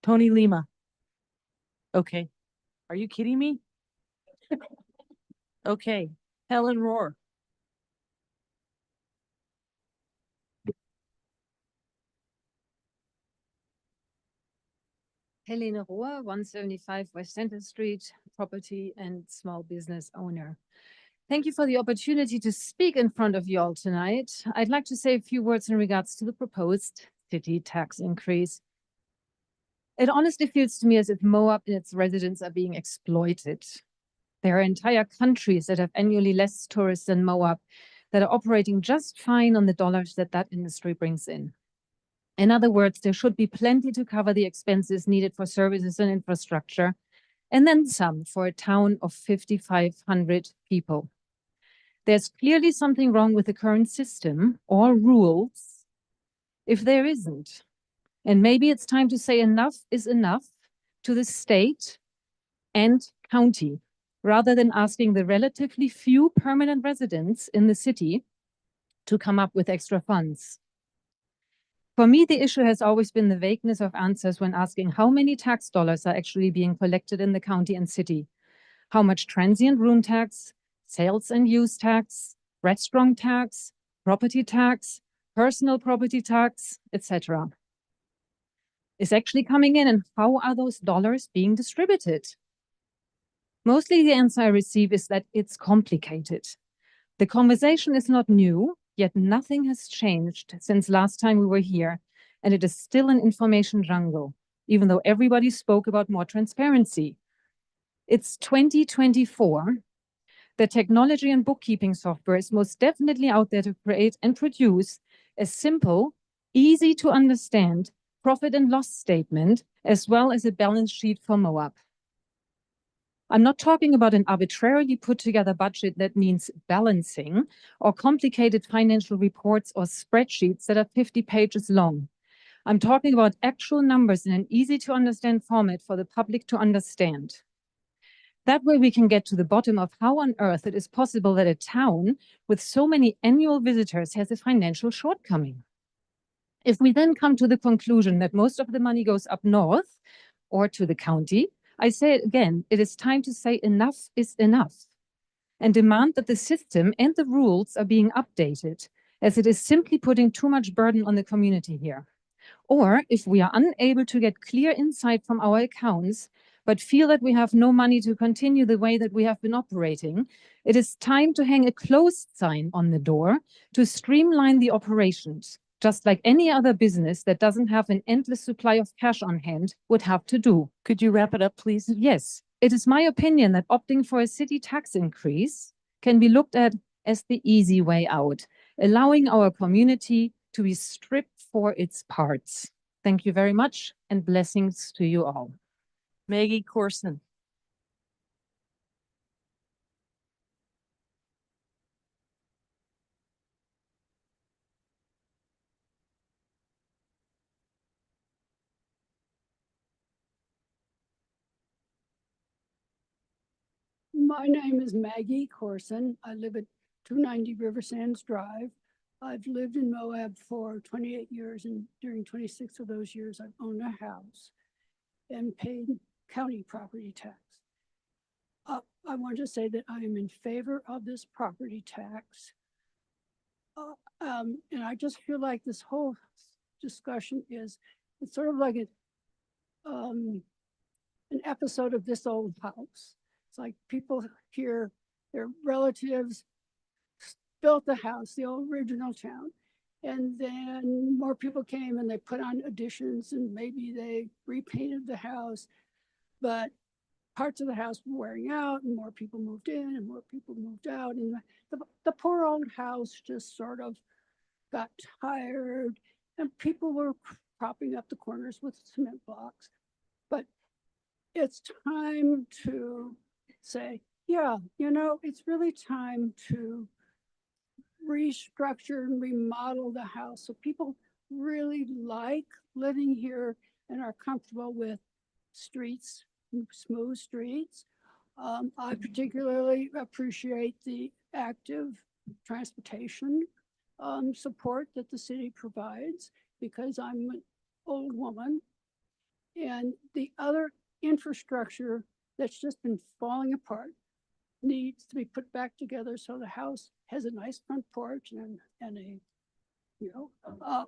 Tony Lima. Okay. Are you kidding me? Okay. Helen Rohr. Helene Rohr, 175 West Center Street, property and small business owner. Thank you for the opportunity to speak in front of you all tonight. I'd like to say a few words in regards to the proposed city tax increase. It honestly feels to me as if Moab and its residents are being exploited. There are entire countries that have annually less tourists than Moab that are operating just fine on the dollars that that industry brings in. In other words, there should be plenty to cover the expenses needed for services and infrastructure, and then some for a town of 5,500 people. There's clearly something wrong with the current system or rules if there isn't. And maybe it's time to say enough is enough to the state and county, rather than asking the relatively few permanent residents in the city to come up with extra funds. For me, the issue has always been the vagueness of answers when asking how many tax dollars are actually being collected in the county and city, how much transient room tax, sales and use tax, restaurant tax, property tax, personal property tax, etc. is actually coming in, and how are those dollars being distributed? Mostly the answer I receive is that it's complicated. The conversation is not new, yet nothing has changed since last time we were here, and it is still an information jungle, even though everybody spoke about more transparency. It's 2024. The technology and bookkeeping software is most definitely out there to create and produce a simple, easy to understand profit and loss statement, as well as a balance sheet for Moab. I'm not talking about an arbitrarily put together budget that means balancing or complicated financial reports or spreadsheets that are 50 pages long. I'm talking about actual numbers in an easy to understand format for the public to understand. That way we can get to the bottom of how on earth it is possible that a town with so many annual visitors has a financial shortcoming. If we then come to the conclusion that most of the money goes up north or to the county, I say it again, it is time to say enough is enough and demand that the system and the rules are being updated, as it is simply putting too much burden on the community here. Or if we are unable to get clear insight from our accounts, but feel that we have no money to continue the way that we have been operating, it is time to hang a closed sign on the door to streamline the operations, just like any other business that doesn't have an endless supply of cash on hand would have to do. Could you wrap it up, please? Yes, it is my opinion that opting for a city tax increase can be looked at as the easy way out, allowing our community to be stripped for its parts. Thank you very much, and blessings to you all. Maggie Corson. My name is Maggie Corson. I live at 290 River Sands Drive. I've lived in Moab for 28 years, and during 26 of those years, I've owned a house and paid county property tax. I want to say that I am in favor of this property tax. And I just feel like this whole discussion it's sort of like an episode of This Old House. It's like people here, their relatives built the house, the original town. And then more people came and they put on additions and maybe they repainted the house, but parts of the house were wearing out and more people moved in and more people moved out. And the poor old house just sort of got tired and people were propping up the corners with cement blocks. But it's time to say, Yeah, it's really time to restructure and remodel the house. So people really like living here and are comfortable with streets, smooth streets. I particularly appreciate the active transportation support that the city provides because I'm an old woman. And the other infrastructure that's just been falling apart needs to be put back together so the house has a nice front porch and a a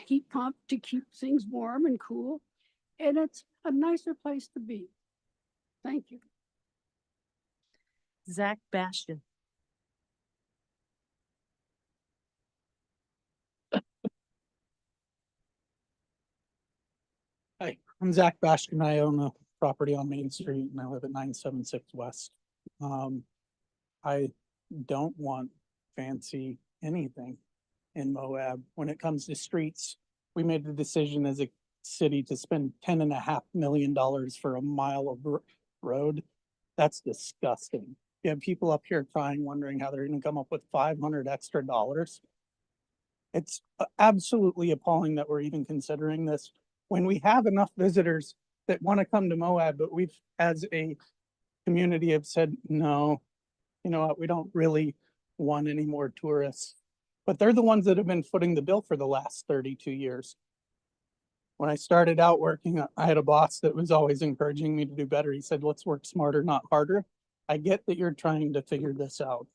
heat pump to keep things warm and cool, and it's a nicer place to be. Thank you. Zach Bastian. Hi, I'm Zach Bashkin. I own a property on Main Street and I live at 976 West. I don't want fancy anything in Moab. When it comes to streets, we made the decision as a city to spend $10.5 million for a mile of road. That's disgusting. You have people up here crying, wondering how they're gonna come up with 500 extra dollars. It's absolutely appalling that we're even considering this when we have enough visitors that want to come to Moab, but we've, as a community, have said, no, you know what, we don't really want any more tourists. But they're the ones that have been footing the bill for the last 32 years. When I started out working, I had a boss that was always encouraging me to do better. He said, let's work smarter, not harder. I get that you're trying to figure this out.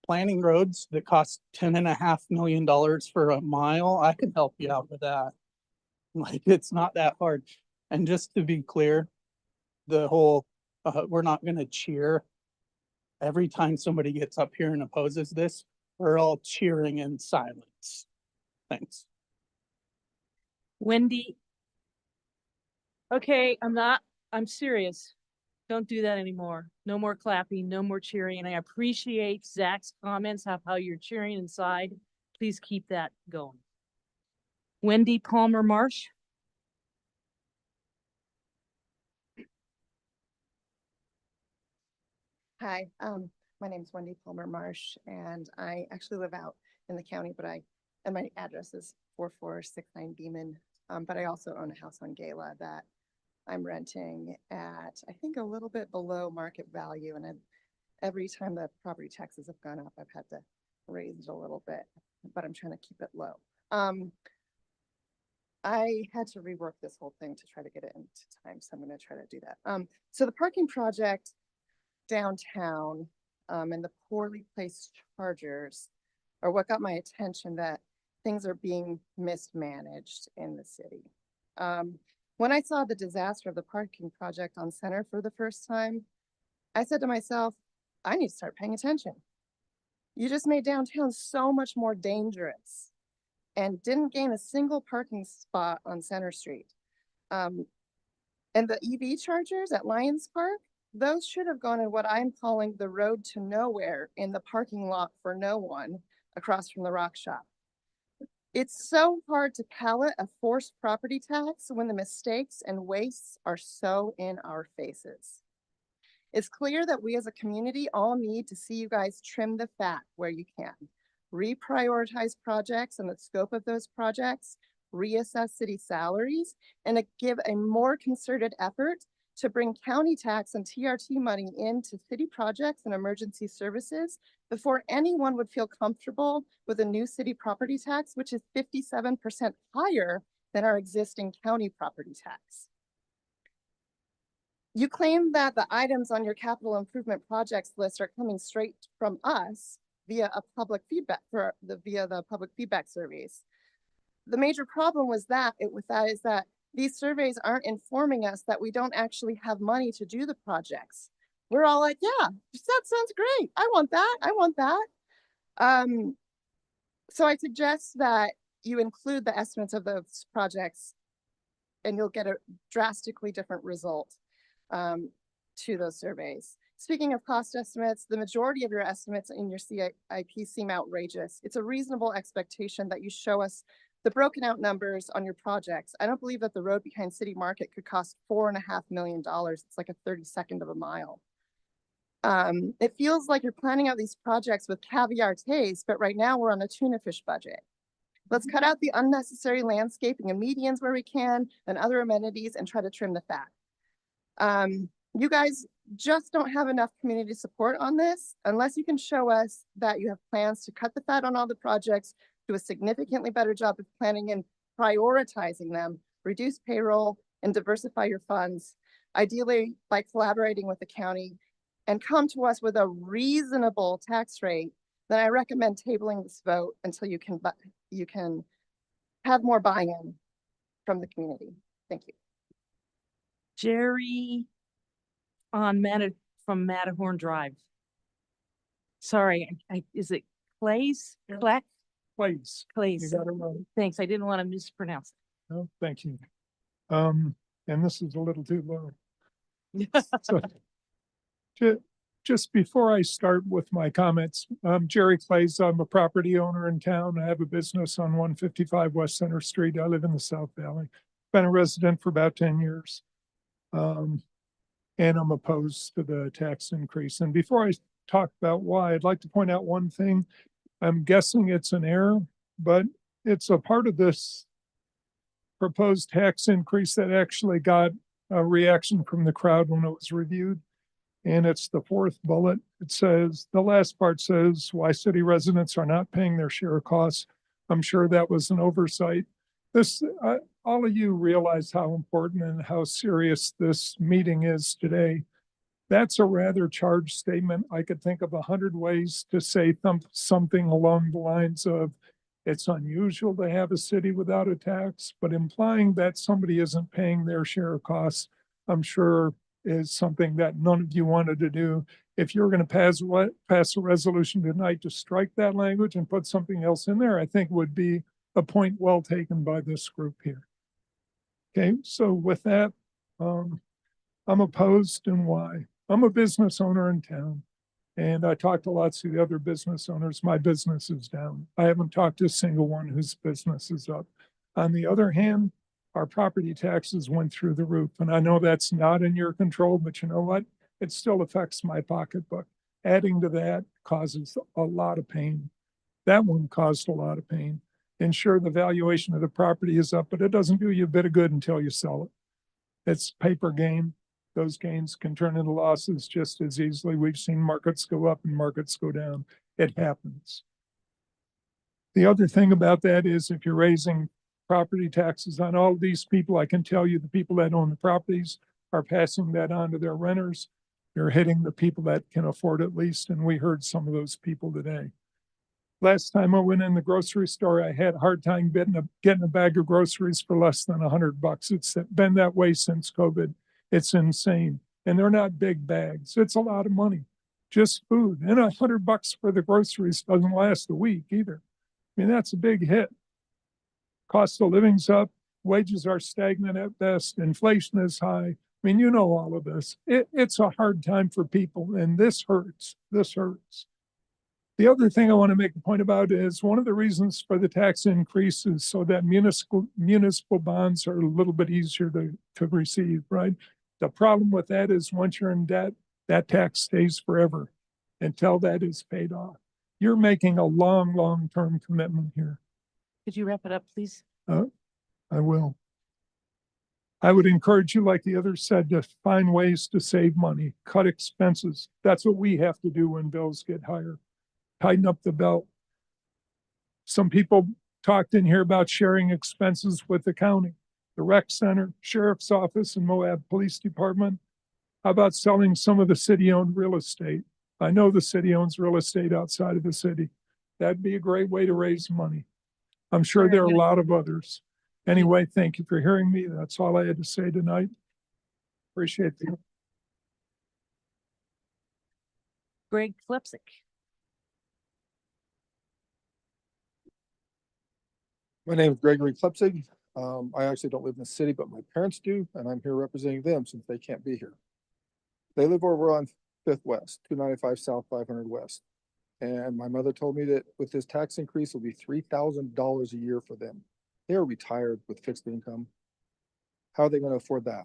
Planning roads that cost $10.5 million for a mile, I can help you out with that. Like, it's not that hard. And just to be clear, the whole, we're not going to cheer. Every time somebody gets up here and opposes this, we're all cheering in silence. Thanks. Wendy. Okay, I'm serious. Don't do that anymore. No more clapping, no more cheering. And I appreciate Zach's comments of how you're cheering inside. Please keep that going. Wendy Palmer Marsh. Hi, my name is Wendy Palmer Marsh, and I actually live out in the county, and my address is 4469 Beeman. But I also own a house on Gala that I'm renting at, I think, a little bit below market value. And every time the property taxes have gone up, I've had to raise it a little bit, but I'm trying to keep it low. I had to rework this whole thing to try to get it into time, so I'm going to try to do that. So the parking project downtown and the poorly placed chargers are what got my attention that things are being mismanaged in the city. When I saw the disaster of the parking project on Center for the first time, I said to myself, I need to start paying attention. You just made downtown so much more dangerous and didn't gain a single parking spot on Center Street. And the EV chargers at Lions Park, those should have gone in what I'm calling the road to nowhere in the parking lot for no one across from the rock shop. It's so hard to pallet a forced property tax when the mistakes and wastes are so in our faces. It's clear that we as a community all need to see you guys trim the fat where you can, reprioritize projects and the scope of those projects, reassess city salaries, and give a more concerted effort to bring county tax and TRT money into city projects and emergency services before anyone would feel comfortable with a new city property tax, which is 57% higher than our existing county property tax. You claim that the items on your capital improvement projects list are coming straight from us via the public feedback surveys. The major problem with that is that these surveys aren't informing us that we don't actually have money to do the projects. We're all like, yeah, that sounds great. I want that. I want that. So I suggest that you include the estimates of those projects and you'll get a drastically different result to those surveys. Speaking of cost estimates, the majority of your estimates in your CIP seem outrageous. It's a reasonable expectation that you show us the broken out numbers on your projects. I don't believe that the road behind City Market could cost $4.5 million. It's like a 32nd of a mile. It feels like you're planning out these projects with caviar taste, but right now we're on a tuna fish budget. Let's cut out the unnecessary landscaping and medians where we can and other amenities and try to trim the fat. You guys just don't have enough community support on this unless you can show us that you have plans to cut the fat on all the projects, do a significantly better job of planning and prioritizing them, reduce payroll, and diversify your funds, ideally by collaborating with the county, and come to us with a reasonable tax rate, then I recommend tabling this vote until you can have more buy-in from the community. Thank you. Jerry from Matterhorn Drive. Sorry, is it Clay's? Clack? Place. Clay's. You got it right. Thanks. I didn't want to mispronounce No, thank you. And this is a little too low. it. So, just before I start with my comments, I'm Jerry Clays. I'm a property owner in town. I have a business on 155 West Center Street. I live in the South Valley. Been a resident for about 10 years. And I'm opposed to the tax increase. And before I talk about why, I'd like to point out one thing. I'm guessing it's an error, but it's a part of this proposed tax increase that actually got a reaction from the crowd when it was reviewed. And it's the fourth bullet. It says, the last part says, why city residents are not paying their share of costs. I'm sure that was an oversight. All of you realize how important and how serious this meeting is today. That's a rather charged statement. I could think of 100 ways to say something along the lines of, it's unusual to have a city without a tax, but implying that somebody isn't paying their share of costs, I'm sure is something that none of you wanted to do. If you're going to pass a resolution tonight to strike that language and put something else in there, I think would be a point well taken by this group here. Okay, so with that, I'm opposed, and why? I'm a business owner in town, and I talked to lots of the other business owners. My business is down. I haven't talked to a single one whose business is up. On the other hand, our property taxes went through the roof, and I know that's not in your control, but you know what? It still affects my pocketbook. Adding to that causes a lot of pain. That one caused a lot of pain. And sure, the valuation of the property is up, but it doesn't do you a bit of good until you sell it. It's paper gain. Those gains can turn into losses just as easily. We've seen markets go up and markets go down. It happens. The other thing about that is if you're raising property taxes on all of these people, I can tell you the people that own the properties are passing that on to their renters. They're hitting the people that can afford it least, and we heard some of those people today. Last time I went in the grocery store, I had a hard time getting a bag of groceries for less than $100. It's been that way since COVID. It's insane. And they're not big bags. It's a lot of money. Just food. And $100 for the groceries doesn't last a week either. I mean, that's a big hit. Cost of living's up. Wages are stagnant at best. Inflation is high. I mean, you know all of this. It's a hard time for people, and this hurts. This hurts. The other thing I want to make a point about is one of the reasons for the tax increase is so that municipal bonds are a little bit easier to receive, right? The problem with that is once you're in debt, that tax stays forever until that is paid off. You're making a long-term commitment here. Could you wrap it up, please? I will. I would encourage you, like the others said, to find ways to save money, cut expenses. That's what we have to do when bills get higher. Tighten up the belt. Some people talked in here about sharing expenses with the county, the rec center, sheriff's office, and Moab Police Department. How about selling some of the city-owned real estate? I know the city owns real estate outside of the city. That'd be a great way to raise money. I'm sure there are a lot of others. Anyway, thank you for hearing me. That's all I had to say tonight. Appreciate it. Greg Klepsik. My name is Gregory Klepsig. I actually don't live in the city, but my parents do, and I'm here representing them since they can't be here. They live over on 5th West, 295 South, 500 West. And my mother told me that with this tax increase, it'll be $3,000 a year for them. They are retired with fixed income. How are they going to afford that?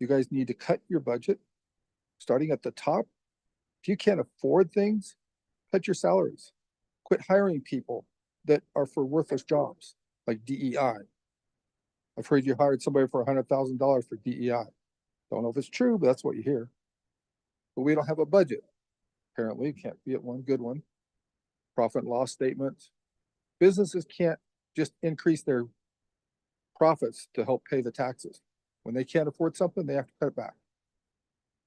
You guys need to cut your budget, starting at the top If you can't afford things, cut your salaries. Quit hiring people that are for worthless jobs, like DEI. I've heard you hired somebody for $100,000 for DEI. Don't know if it's true, but that's what you hear. But we don't have a budget. Apparently, can't get one good one. Profit and loss statements. Businesses can't just increase their profits to help pay the taxes. When they can't afford something, they have to cut it back.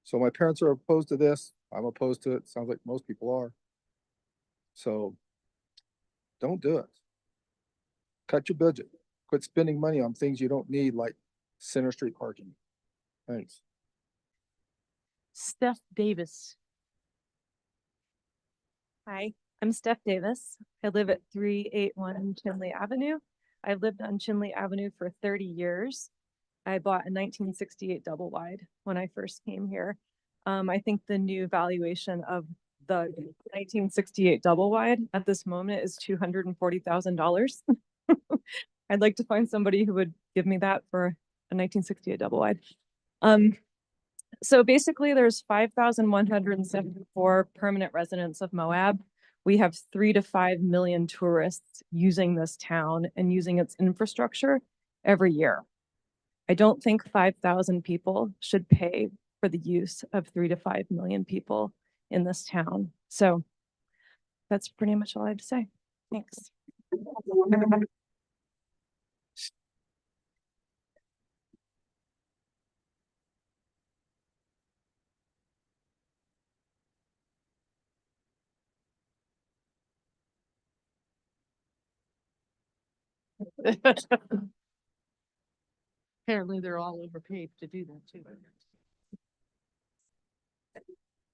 So my parents are opposed to this. I'm opposed to it. Sounds like most people are. So don't do it. Cut your budget. Quit spending money on things you don't need, like Center Street parking. Thanks. Steph Davis. Hi, I'm Steph Davis. I live at 381 Chinley Avenue. I've lived on Chinley Avenue for 30 years. I bought a 1968 double wide when I first came here. I think the new valuation of the 1968 double wide at this moment is $240,000. I'd like to find somebody who would give me that for a 1968 double wide. So basically there's 5,174 permanent residents of Moab. We have 3 to 5 million tourists using this town and using its infrastructure every year. I don't think 5,000 people should pay for the use of 3 to 5 million people in this town. So that's pretty much all I have to say. Thanks. Apparently they're all overpaid to do that too.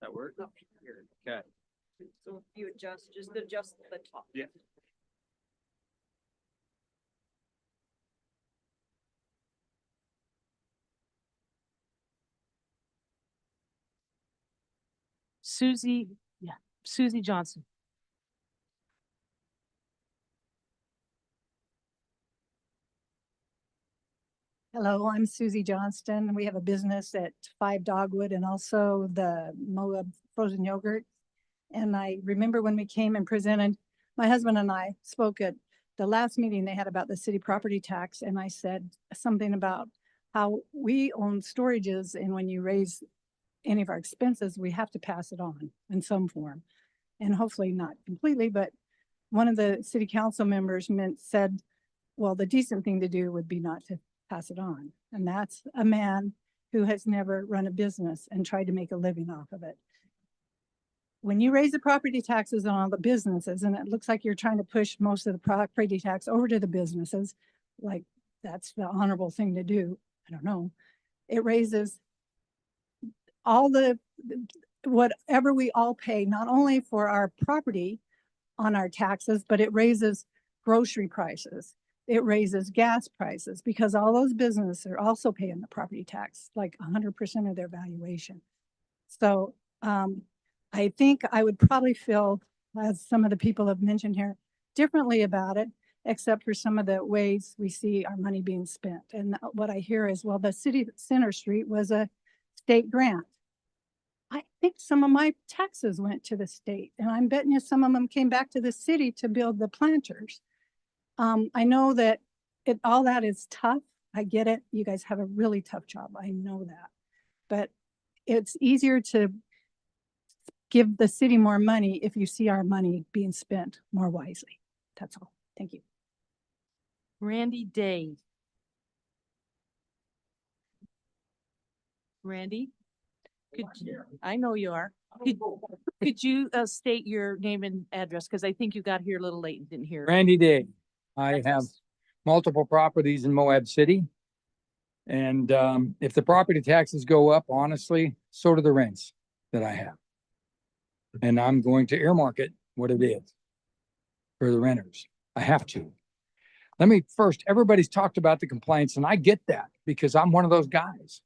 That work? Okay. So if you just adjust the top. Yeah. Susie Johnson. Hello, I'm Susie Johnston. We have a business at 5 Dogwood and also the Moab frozen yogurt. And I remember when we came and presented, my husband and I spoke at the last meeting they had about the city property tax. And I said something about how we own storages, and when you raise any of our expenses, we have to pass it on in some form. And hopefully not completely, but one of the city council members said, well, the decent thing to do would be not to pass it on. And that's a man who has never run a business and tried to make a living off of it. When you raise the property taxes on all the businesses, and it looks like you're trying to push most of the property tax over to the businesses, like that's the honorable thing to do. I don't know. It raises all whatever we all pay, not only for our property on our taxes, but it raises grocery prices. It raises gas prices because all those businesses are also paying the property tax, like 100% of their valuation. So I think I would probably feel, as some of the people have mentioned here, differently about it, except for some of the ways we see our money being spent. And what I hear is, well, the city Center Street was a state grant. I think some of my taxes went to the state, and I'm betting you some of them came back to the city to build the planters. I know that all that is tough. I get it. You guys have a really tough job. I know that. But it's easier to give the city more money if you see our money being spent more wisely. That's all. Thank you. Randy Day. Randy? I know you are. Could you state your name and address? Because I think you got here a little late and didn't hear. Randy Day. I have multiple properties in Moab City. And if the property taxes go up, honestly, so do the rents that I have. And I'm going to earmark it what it is for the renters. I have to. Let me first, everybody's talked about the complaints, and I get that because I'm one of those guys.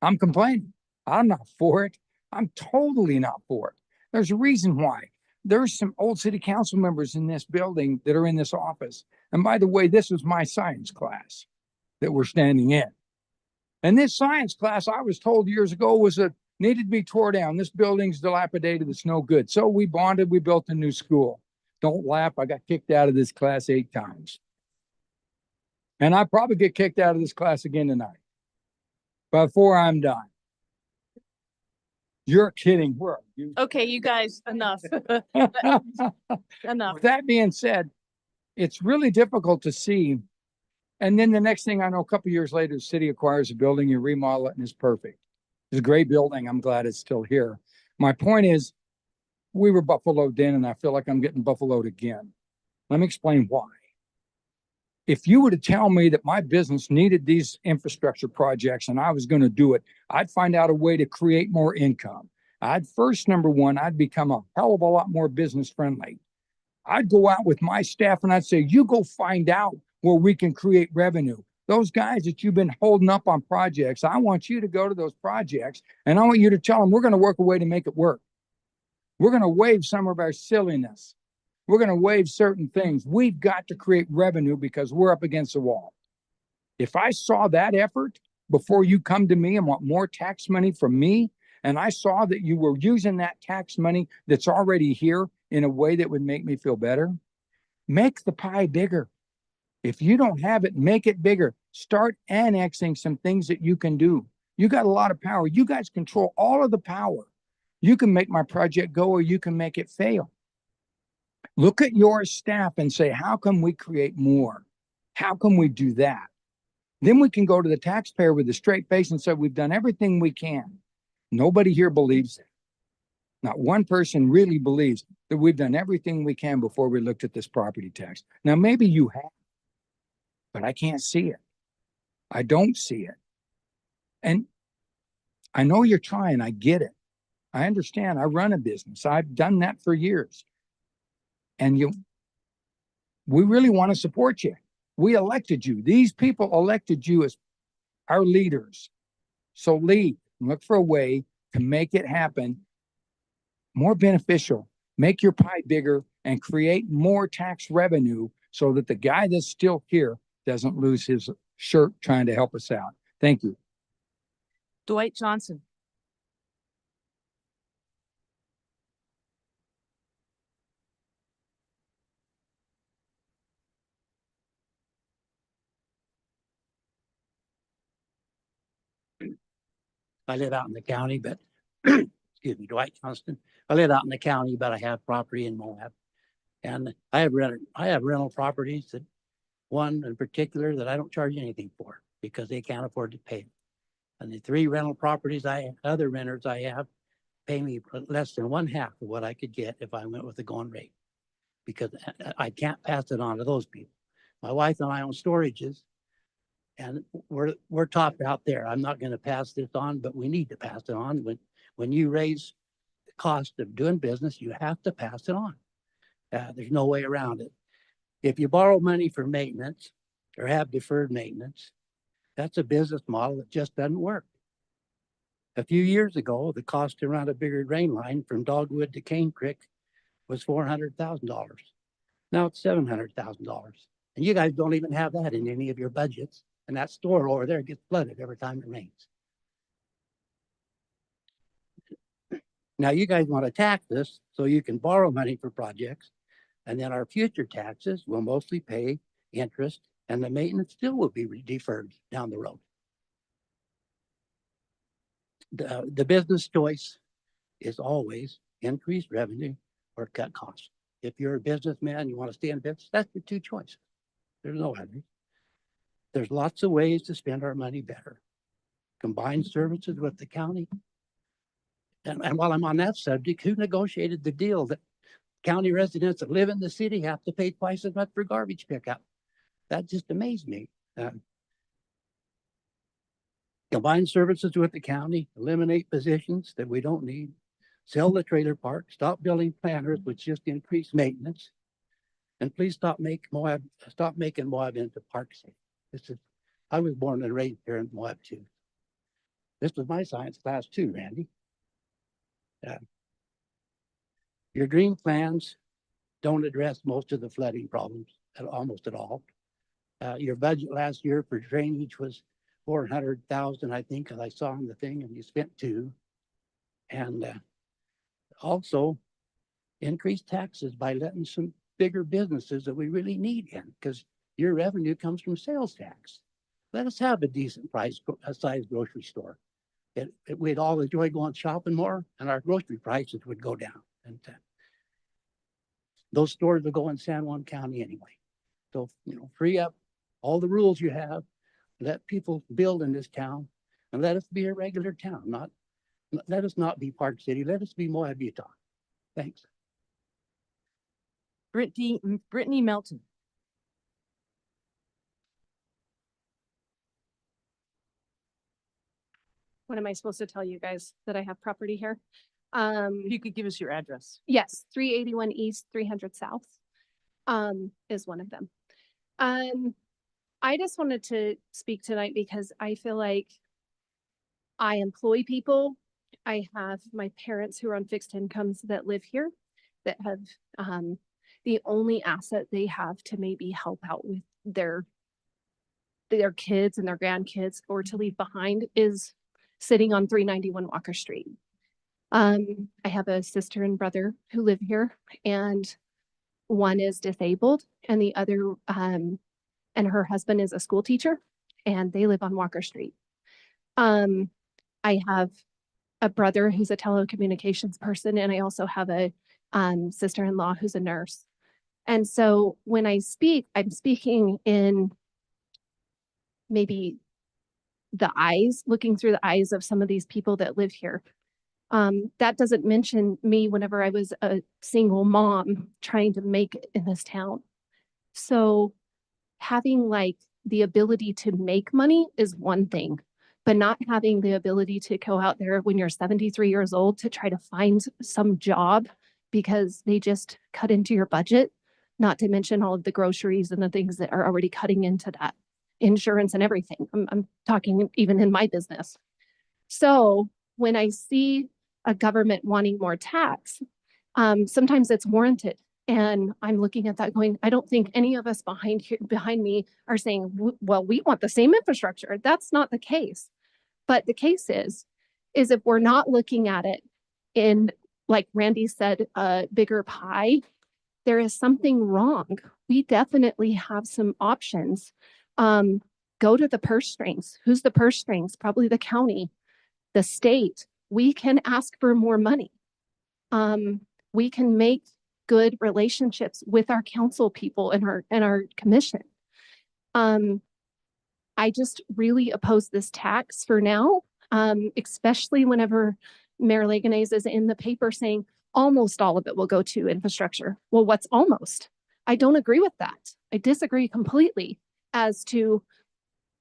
I'm complaining. I'm not for it. I'm totally not for it. There's a reason why. There's some old city council members in this building that are in this office. And by the way, this was my science class that we're standing in. And this science class, I was told years ago, was a needed to be tore down. This building's dilapidated. It's no good. So we bonded, we built a new school. Don't laugh. I got kicked out of this class 8 times. And I probably get kicked out of this class again tonight before I'm done. You're kidding. Where are you? Okay, you guys, enough. Enough. With that being said, it's really difficult to see. And then the next thing I know, a couple years later, the city acquires a building, you remodel it, and it's perfect. It's a great building. I'm glad it's still here. My point is, we were buffaloed then, and I feel like I'm getting buffaloed again. Let me explain why. If you were to tell me that my business needed these infrastructure projects and I was going to do it, I'd find out a way to create more income. Number one, I'd become a hell of a lot more business friendly. I'd go out with my staff and I'd say, you go find out where we can create revenue. Those guys that you've been holding up on projects, I want you to go to those projects and I want you to tell them we're going to work a way to make it work. We're going to waive some of our silliness. We're going to waive certain things. We've got to create revenue because we're up against the wall. If I saw that effort before you come to me and want more tax money from me, and I saw that you were using that tax money that's already here in a way that would make me feel better, make the pie bigger. If you don't have it, make it bigger. Start annexing some things that you can do. You got a lot of power. You guys control all of the power. You can make my project go or you can make it fail. Look at your staff and say, how can we create more? How can we do that? Then we can go to the taxpayer with a straight face and say, we've done everything we can. Nobody here believes it. Not one person really believes that we've done everything we can before we looked at this property tax. Now, maybe you have, but I can't see it. I don't see it. And I know you're trying. I get it. I understand. I run a business. I've done that for years. And we really want to support you. We elected you. These people elected you as our leaders. So lead and look for a way to make it happen more beneficial. Make your pie bigger and create more tax revenue so that the guy that's still here doesn't lose his shirt trying to help us out. Thank you. Dwight Johnson. I live out in the county, but excuse me, Dwight Johnston. I live out in the county, but I have property in Moab. And I have rental properties that one in particular that I don't charge anything for because they can't afford to pay. And the 3 rental properties other renters I have pay me less than 1/2 of what I could get if I went with the going rate because I can't pass it on to those people. My wife and I own storages and we're topped out there. I'm not going to pass this on, but we need to pass it on. When you raise the cost of doing business, you have to pass it on. There's no way around it. If you borrow money for maintenance or have deferred maintenance, that's a business model that just doesn't work. A few years ago, the cost to run a bigger drain line from Dogwood to Cane Creek was $400,000. Now it's $700,000. And you guys don't even have that in any of your budgets. And that store over there gets flooded every time it rains. Now you guys want to tax this so you can borrow money for projects. And then our future taxes will mostly pay interest and the maintenance still will be deferred down the road. The business choice is always increase revenue or cut costs. If you're a businessman, you want to stay in business, that's your 2 choices. There's no other. There's lots of ways to spend our money better. Combine services with the county. And while I'm on that subject, who negotiated the deal that county residents that live in the city have to pay twice as much for garbage pickup? That just amazed me. Combine services with the county, eliminate positions that we don't need, sell the trailer park, stop building planners, which just increase maintenance, and please stop making Moab into Park City. I was born and raised here in Moab too. This was my science class too, Randy. Your green plans don't address most of the flooding problems almost at all. Your budget last year for drainage was 400,000, I think, as I saw in the thing, and you spent 2. And also increase taxes by letting some bigger businesses that we really need in, because your revenue comes from sales tax. Let us have a decent price, a size grocery store. We'd all enjoy going shopping more, and our grocery prices would go down. And those stores will go in San Juan County anyway. So, free up all the rules you have, let people build in this town, and let us be a regular town. Let us not be Park City. Let us be Moab, Utah. Thanks. Brittany Melton. When am I supposed to tell you guys that I have property here? You could give us your address. Yes, 381 East, 300 South, is one of them. I just wanted to speak tonight because I feel like I employ people. I have my parents who are on fixed incomes that live here that have, the only asset they have to maybe help out with their kids and their grandkids or to leave behind is sitting on 391 Walker Street. I have a sister and brother who live here, and one is disabled and the other, and her husband is a school teacher, and they live on Walker Street. I have a brother who's a telecommunications person, and I also have a sister-in-law who's a nurse. And so when I speak, I'm speaking in maybe looking through the eyes of some of these people that live here. That doesn't mention me whenever I was a single mom trying to make it in this town. So having like the ability to make money is one thing, but not having the ability to go out there when you're 73 years old to try to find some job because they just cut into your budget, not to mention all of the groceries and the things that are already cutting into that, insurance and everything. I'm talking even in my business. So when I see a government wanting more tax, sometimes it's warranted. And I'm looking at that going, I don't think any of us behind me are saying, well, we want the same infrastructure. That's not the case. But the case is if we're not looking at it in, like Randy said, a bigger pie, there is something wrong. We definitely have some options. Go to the purse strings. Who's the purse strings? Probably the county, the state. We can ask for more money. We can make good relationships with our council people and our commission. I just really oppose this tax for now, especially whenever Mayor Leganese is in the paper saying almost all of it will go to infrastructure. Well, what's almost? I don't agree with that. I disagree completely as to,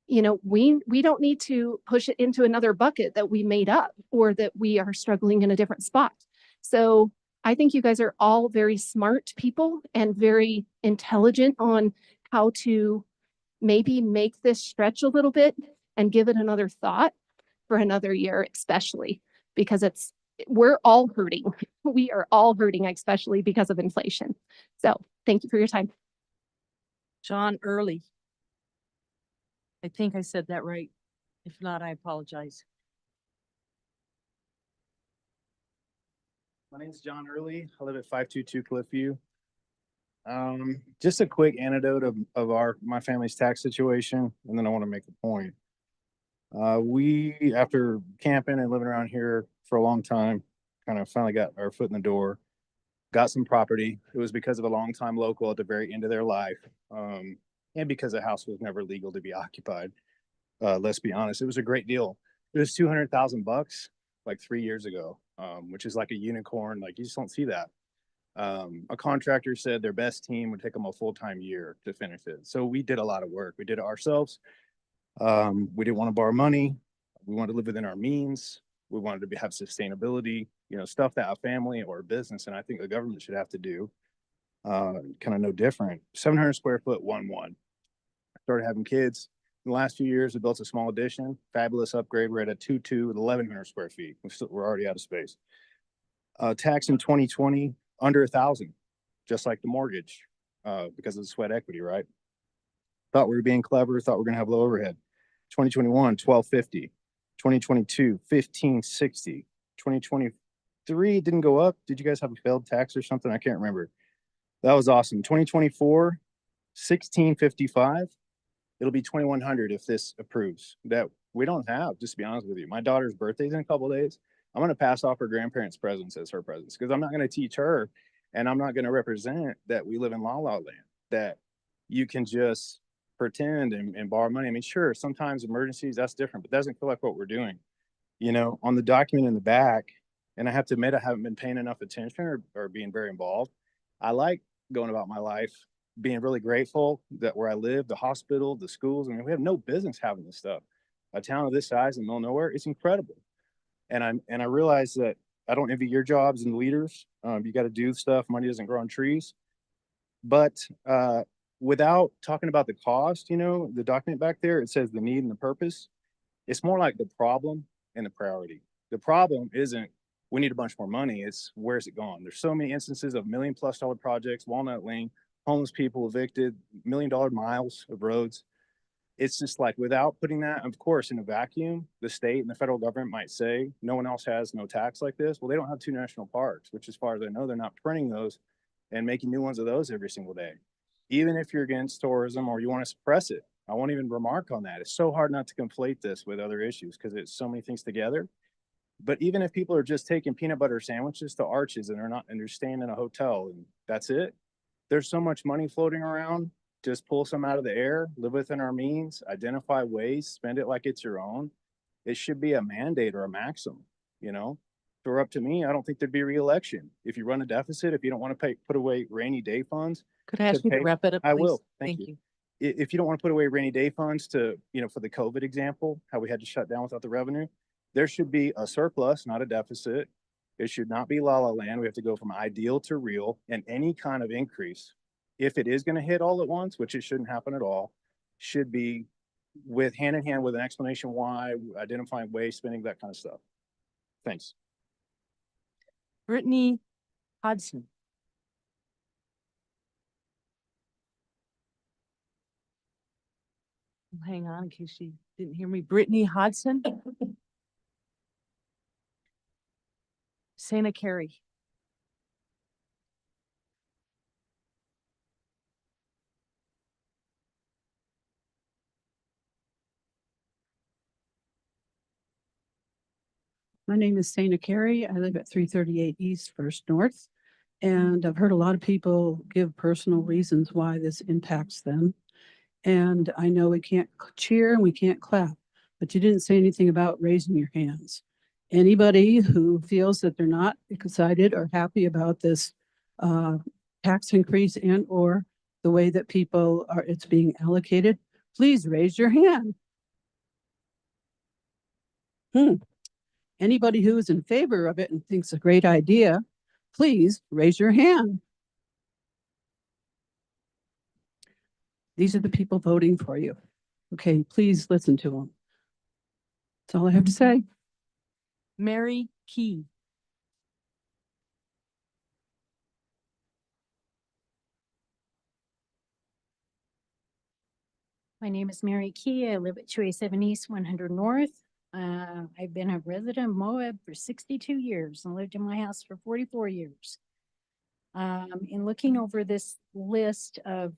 we don't need to push it into another bucket that we made up or that we are struggling in a different spot. So I think you guys are all very smart people and very intelligent on how to maybe make this stretch a little bit and give it another thought for another year, especially because we're all hurting. We are all hurting, especially because of inflation. So thank you for your time. John Early. I think I said that right. If not, I apologize. My name's John Early. I live at 522 Cliffview. Just a quick anecdote of my family's tax situation, and then I want to make a point. We, after camping and living around here for a long time, kind of finally got our foot in the door, got some property. It was because of a longtime local at the very end of their life, and because the house was never legal to be occupied. Let's be honest, it was a great deal. It was $200,000 like 3 years ago, which is like a unicorn. Like, you just don't see that. A contractor said their best team would take them a full-time year to finish it. So we did a lot of work. We did it ourselves. We didn't want to borrow money. We wanted to live within our means. We wanted to have sustainability, stuff that a family or a business, and I think the government should have to do, kind of no different. 700 square foot, 1-1. I started having kids. In the last few years, we built a small addition, fabulous upgrade. We're at a 2-2 with 1,100 square feet. We're already out of space. Tax in 2020, under 1,000, just like the mortgage, because of the sweat equity, right? Thought we were being clever, thought we were going to have low overhead. 2021, 1,250. 2022, 1,560. 2023 didn't go up. Did you guys have a failed tax or something? I can't remember. That was awesome. 2024, 1655. It'll be 2100 if this approves. That we don't have, just to be honest with you. My daughter's birthday's in a couple of days. I'm going to pass off her grandparents' presents as her presents because I'm not going to teach her, and I'm not going to represent that we live in la la land, that you can just pretend and borrow money. I mean, sure, sometimes emergencies, that's different, but doesn't feel like what we're doing. You know, on the document in the back, and I have to admit, I haven't been paying enough attention or being very involved. I like going about my life, being really grateful that where I live, the hospital, the schools, I mean, we have no business having this stuff. A town of this size in the middle of nowhere, it's incredible. And I realize that I don't envy your jobs and leaders. You got to do stuff. Money doesn't grow on trees. But without talking about the cost, you know, the document back there, it says the need and the purpose. It's more like the problem and the priority. The problem isn't we need a bunch more money. It's where's it gone? There's so many instances of $1 million+ projects, Walnut Lane, homeless people evicted, $1 million miles of roads. It's just like without putting that, of course, in a vacuum, the state and the federal government might say no one else has no tax like this. Well, they don't have 2 national parks, which as far as I know, they're not printing those and making new ones of those every single day. Even if you're against tourism or you want to suppress it, I won't even remark on that. It's so hard not to conflate this with other issues because it's so many things together. But even if people are just taking peanut butter sandwiches to Arches and they're staying in a hotel and that's it, there's so much money floating around. Just pull some out of the air, live within our means, identify ways, spend it like it's your own. It should be a mandate or a maxim, you know? If it were up to me, I don't think there'd be re-election. If you run a deficit, if you don't want to put away rainy day funds. Could I ask you to wrap it up, please? I will. Thank Thank you. If you don't want to put away rainy day funds to, you know, for the COVID example, how we had to shut down without the revenue, there should be a surplus, not a deficit. It should not be la la land. We have to go from ideal to real, and any kind of increase, if it is going to hit all at once, which it shouldn't happen at all, should be with hand in hand with an explanation why, identifying ways, spending, that kind of stuff. Thanks. Brittany Hodson. Hang on in case she didn't hear me. Brittany Hodson. Santa Carey. My name is Sana Carey. I live at 338 East First North. And I've heard a lot of people give personal reasons why this impacts them. And I know we can't cheer and we can't clap, but you didn't say anything about raising your hands. Anybody who feels that they're not excited or happy about this tax increase and or the way that it's being allocated, please raise your hand. Anybody who is in favor of it and thinks a great idea, please raise your hand. These are the people voting for you. Okay, please listen to them. That's all I have to say. Mary Key. My name is Mary Key. I live at 287 East, 100 North. I've been a resident of Moab for 62 years and lived in my house for 44 years. In looking over this list of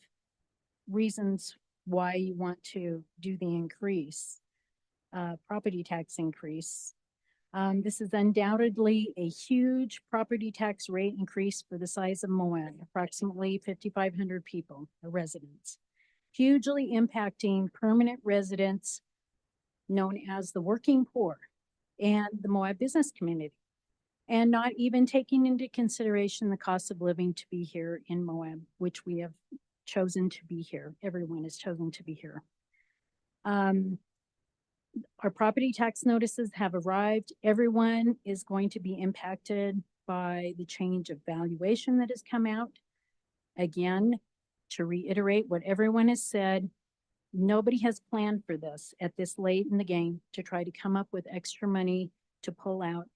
reasons why you want to do the increase, property tax increase, this is undoubtedly a huge property tax rate increase for the size of Moab, approximately 5,500 people or residents, hugely impacting permanent residents known as the working poor and the Moab business community, and not even taking into consideration the cost of living to be here in Moab, which we have chosen to be here. Everyone has chosen to be here. Our property tax notices have arrived. Everyone is going to be impacted by the change of valuation that has come out. Again, to reiterate what everyone has said, nobody has planned for this at this late in the game to try to come up with extra money to pull out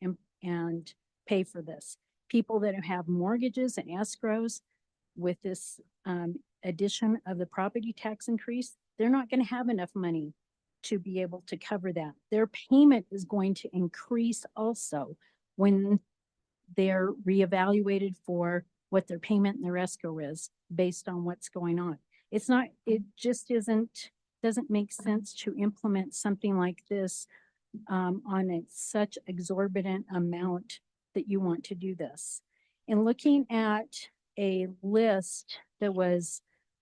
and pay for this. People that have mortgages and escrows with this addition of the property tax increase, they're not going to have enough money to be able to cover that. Their payment is going to increase also when they're reevaluated for what their payment and their escrow is based on what's going on. It's not, it just doesn't make sense to implement something like this on such exorbitant amount that you want to do this. In looking at a list that was,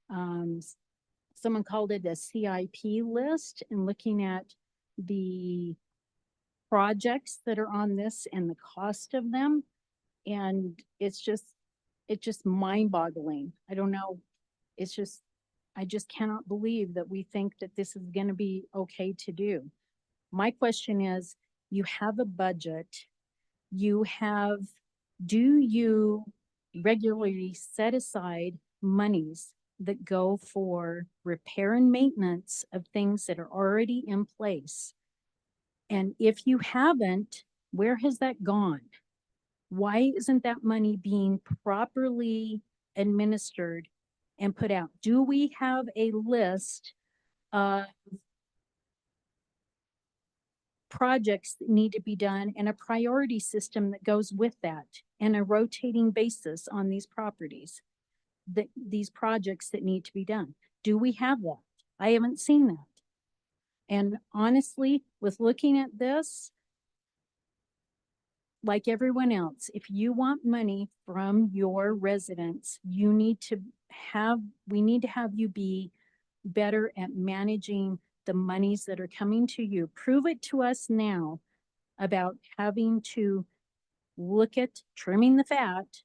someone called it a CIP list, and looking at the projects that are on this and the cost of them, and it's just mind-boggling. I don't know. I just cannot believe that we think that this is going to be okay to do. My question is, you have a budget, do you regularly set aside monies that go for repair and maintenance of things that are already in place? And if you haven't, where has that gone? Why isn't that money being properly administered and put out? Do we have a list of projects that need to be done and a priority system that goes with that, and a rotating basis on these properties, these projects that need to be done? Do we have that? I haven't seen that. And honestly, with looking at this, like everyone else, if you want money from your residents, we need to have you be better at managing the monies that are coming to you. Prove it to us now about having to look at trimming the fat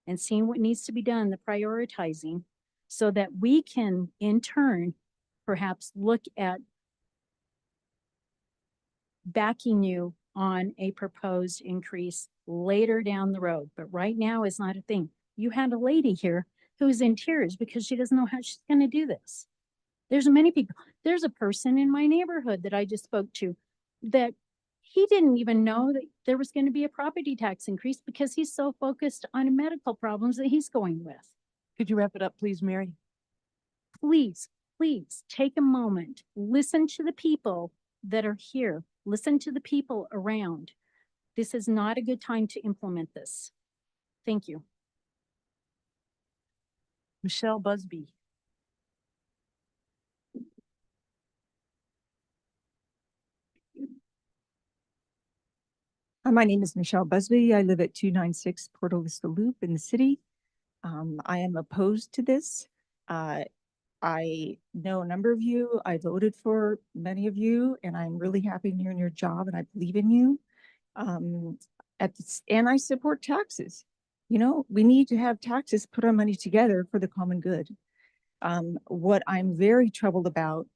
and seeing what needs to be done, the prioritizing, so that we can in turn perhaps look at backing you on a proposed increase later down the road. But right now is not a thing. You had a lady here who's in tears because she doesn't know how she's going to do this. There's many people. There's a person in my neighborhood that I just spoke to that he didn't even know that there was going to be a property tax increase because he's so focused on medical problems that he's going with. Could you wrap it up, please, Mary? Please, please take a moment. Listen to the people that are here. Listen to the people around. This is not a good time to implement this. Thank you. Michelle Busby. My name is Michelle Busby. I live at 296 Porto Vista Loop in the city. I am opposed to this. I know a number of you. I voted for many of you, and I'm really happy you're in your job, and I believe in you. And I support taxes. You know, we need to have taxes, put our money together for the common good. What I'm very troubled about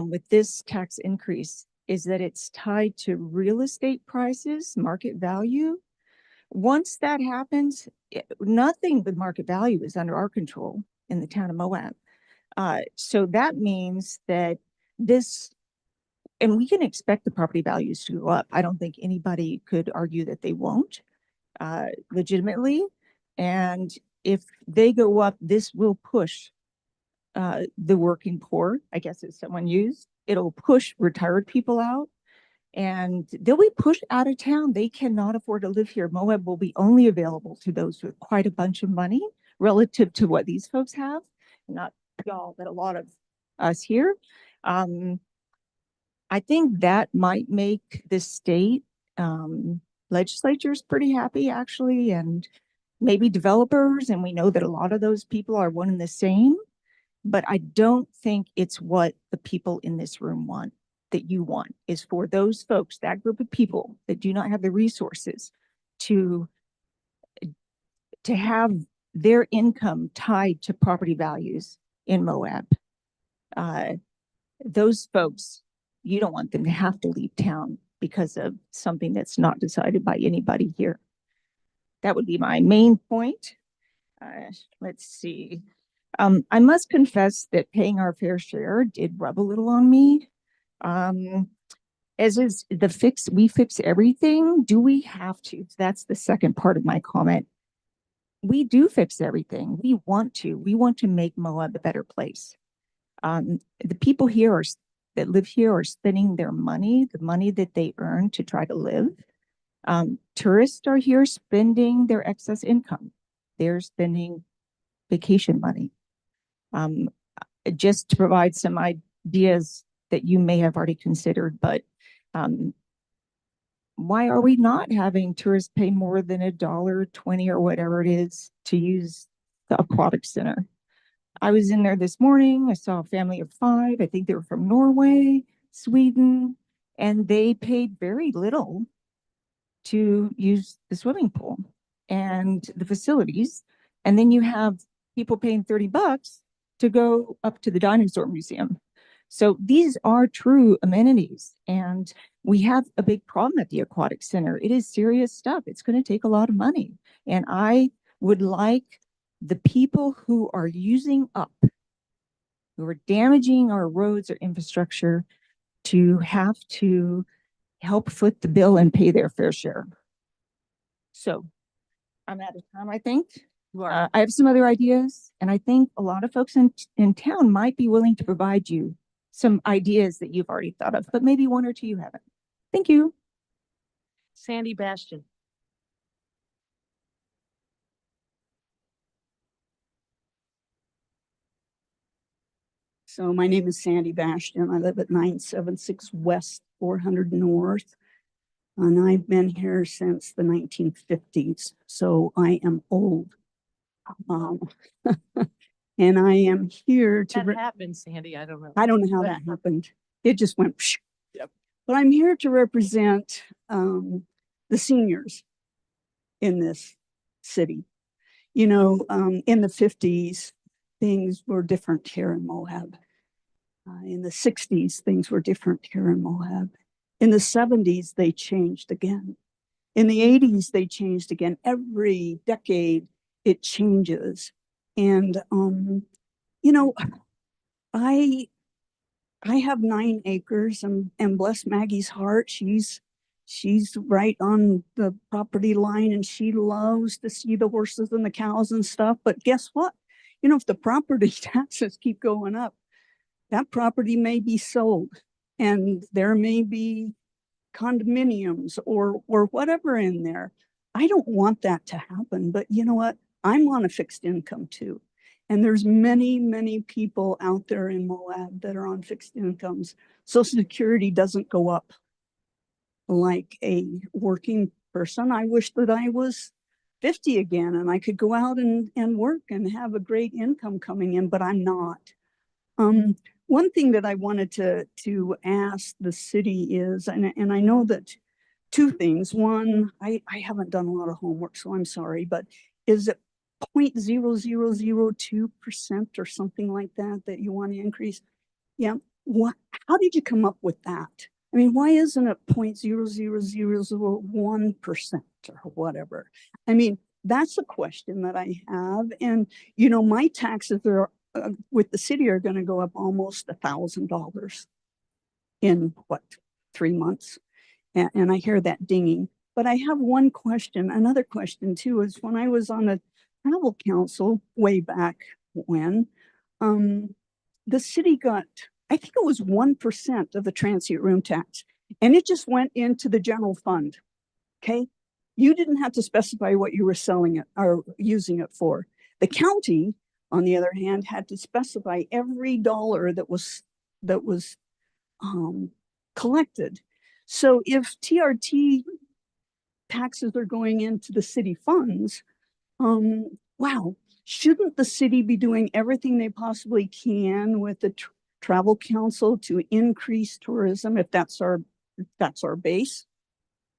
with this tax increase is that it's tied to real estate prices, market value. Once that happens, nothing but market value is under our control in the town of Moab. So that means that and we can expect the property values to go up. I don't think anybody could argue that they won't legitimately. And if they go up, this will push the working poor, I guess as someone used. It'll push retired people out, and they'll be pushed out of town. They cannot afford to live here. Moab will be only available to those with quite a bunch of money relative to what these folks have. Not y'all, but a lot of us here. I think that might make the state legislatures pretty happy, actually, and maybe developers. And we know that a lot of those people are one and the same. But I don't think it's what the people in this room want. That you want is for those folks, that group of people that do not have the resources to have their income tied to property values in Moab. Those folks, you don't want them to have to leave town because of something that's not decided by anybody here. That would be my main point. Let's see. I must confess that paying our fair share did rub a little on me. As is the fix, we fix everything. Do we have to? That's the second part of my comment. We do fix everything. We want to make Moab a better place. The people that live here are spending their money, the money that they earn to try to live. Tourists are here spending their excess income. They're spending vacation money. Just to provide some ideas that you may have already considered, but why are we not having tourists pay more than $1.20 or whatever it is to use the aquatic center? I was in there this morning. I saw a family of 5. I think they were from Norway, Sweden, and they paid very little to use the swimming pool and the facilities. And then you have people paying $30 to go up to the dinosaur museum. So these are true amenities, and we have a big problem at the aquatic center. It is serious stuff. It's going to take a lot of money. And I would like the people who are using up, who are damaging our roads or infrastructure, to have to help foot the bill and pay their fair share. So I'm out of time, I think. I have some other ideas, and I think a lot of folks in town might be willing to provide you some ideas that you've already thought of, but maybe 1 or 2 you haven't. Thank you. Sandy Bastion. So my name is Sandy Bastion. I live at 976 West 400 North. And I've been here since the 1950s. So I am old. And I am here to. That happened, Sandy. I don't know. I don't know how that happened. It just went. Psh. Yep. But I'm here to represent the seniors in this city. You know, in the 50s, things were different here in Moab. In the 60s, things were different here in Moab. In the 70s, they changed again. In the 80s, they changed again. Every decade, it changes. And, you know, I have 9 acres and bless Maggie's heart. She's right on the property line, and she loves to see the horses and the cows and stuff. But guess what? You know, if the property taxes keep going up, that property may be sold, and there may be condominiums or whatever in there. I don't want that to happen, but you know what? I'm on a fixed income too. And there's many people out there in Moab that are on fixed incomes. Social Security doesn't go up like a working person. I wish that I was 50 again and I could go out and work and have a great income coming in, but I'm not. One thing that I wanted to ask the city is, and I know that 2 things. One, I haven't done a lot of homework, so I'm sorry, but is it 0.0002% or something like that you want to increase? Yeah. How did you come up with that? I mean, why isn't it 0.00001% or whatever? I mean, that's a question that I have. And, you know, my taxes are with the city are going to go up almost $1,000 in 3 months. And I hear that dinging. But I have one question. Another question too is when I was on the travel council way back when, the city got, I think it was 1% of the transient room tax, and it just went into the general fund. Okay. You didn't have to specify what you were selling it or using it for. The county, on the other hand, had to specify every dollar that was collected. So if TRT taxes are going into the city funds, wow, shouldn't the city be doing everything they possibly can with the travel council to increase tourism if that's our base?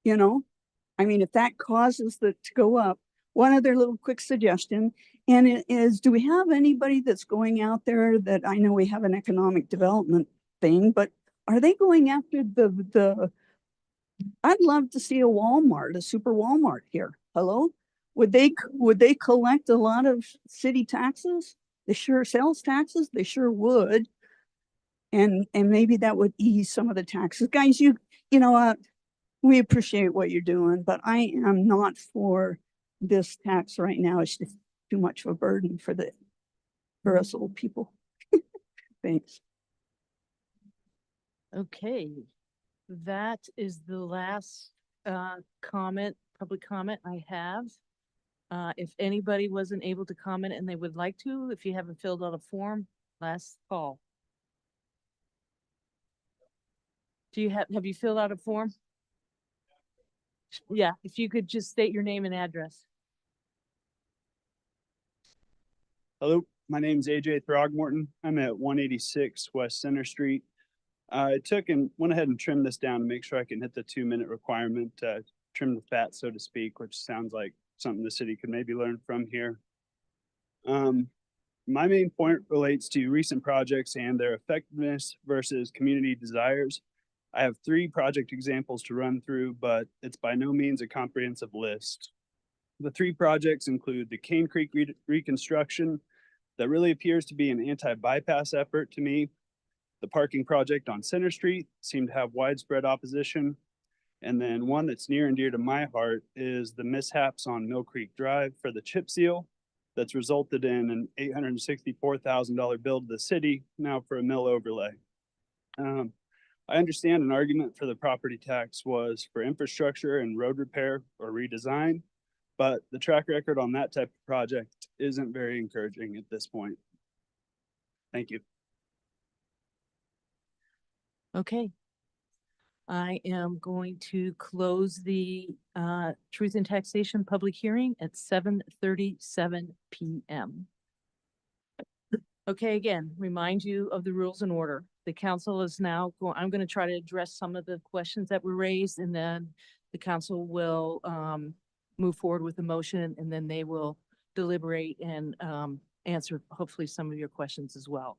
You know, I mean, if that causes it to go up. One other little quick suggestion, and it is, do we have anybody that's going out there that I know we have an economic development thing, but are they going after I'd love to see a Walmart, a super Walmart here. Hello? Would they collect a lot of city taxes? They sure sales taxes, they sure would. And maybe that would ease some of the taxes. Guys, you know, we appreciate what you're doing, but I am not for this tax right now. It's just too much of a burden for us old people. Thanks. Okay, that is the last public comment I have. If anybody wasn't able to comment and they would like to, if you haven't filled out a form, last call. Have you filled out a form? Yeah, if you could just state your name and address. Hello, my name is AJ Throgmorton. I'm at 186 West Center Street. I took and went ahead and trimmed this down to make sure I can hit the 2-minute requirement, trim the fat, so to speak, which sounds like something the city could maybe learn from here. My main point relates to recent projects and their effectiveness versus community desires. I have 3 project examples to run through, but it's by no means a comprehensive list. The 3 projects include the Cane Creek reconstruction that really appears to be an anti-bypass effort to me. The parking project on Center Street seemed to have widespread opposition. And then one that's near and dear to my heart is the mishaps on Mill Creek Drive for the chip seal that's resulted in an $864,000 bill to the city, now for a mill overlay. I understand an argument for the property tax was for infrastructure and road repair or redesign, but the track record on that type of project isn't very encouraging at this point. Thank you. Okay. I am going to close the Truth in Taxation public hearing at 7:37 p.m. Okay, again, remind you of the rules and order. The council is now going, I'm going to try to address some of the questions that were raised, and then the council will move forward with the motion, and then they will deliberate and answer hopefully some of your questions as well.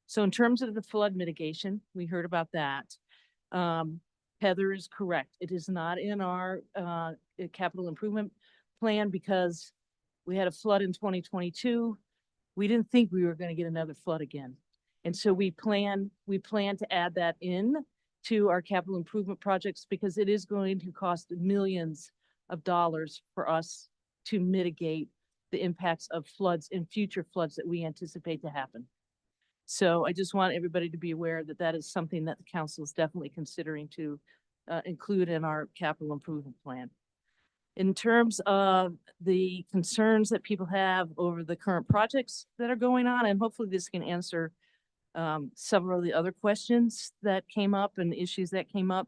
So in terms of the flood mitigation, we heard about that. Heather is correct. It is not in our capital improvement plan because we had a flood in 2022. We didn't think we were going to get another flood again. And so we plan to add that in to our capital improvement projects because it is going to cost millions of dollars for us to mitigate the impacts of floods and future floods that we anticipate to happen. So I just want everybody to be aware that that is something that the council is definitely considering to include in our capital improvement plan. In terms of the concerns that people have over the current projects that are going on, and hopefully this can answer several of the other questions that came up and issues that came up.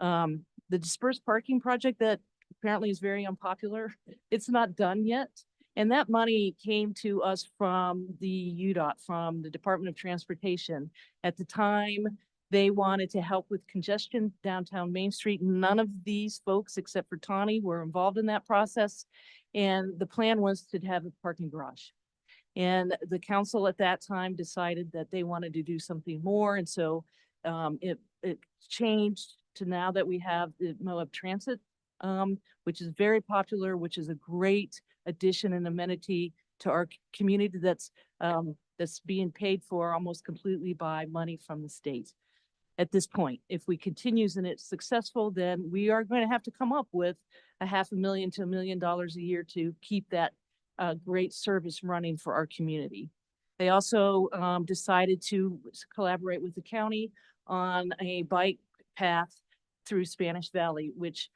The dispersed parking project that apparently is very unpopular, it's not done yet. And that money came to us from the UDOT, from the Department of Transportation. At the time, they wanted to help with congestion downtown Main Street. None of these folks, except for Tawny, were involved in that process. And the plan was to have a parking garage. And the council at that time decided that they wanted to do something more. And so it changed to now that we have the Moab Transit, which is very popular, which is a great addition and amenity to our community that's being paid for almost completely by money from the state. At this point, if we continues and it's successful, then we are going to have to come up with $500,000 to $1 million a year to keep that great service running for our community. They also decided to collaborate with the county on a bike path through Spanish Valley, which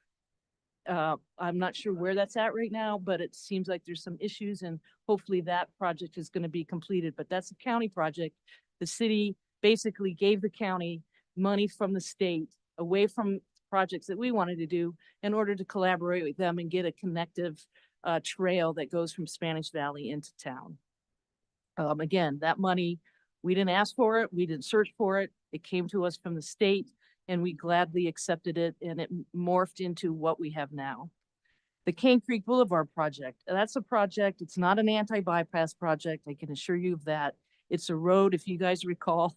I'm not sure where that's at right now, but it seems like there's some issues, and hopefully that project is going to be completed. But that's a county project. The city basically gave the county money from the state away from projects that we wanted to do in order to collaborate with them and get a connective trail that goes from Spanish Valley into town. Again, that money, we didn't ask for it. We didn't search for it. It came to us from the state, and we gladly accepted it, and it morphed into what we have now. The Cane Creek Boulevard project, that's a project, it's not an anti-bypass project, I can assure you of that. It's a road, if you guys recall,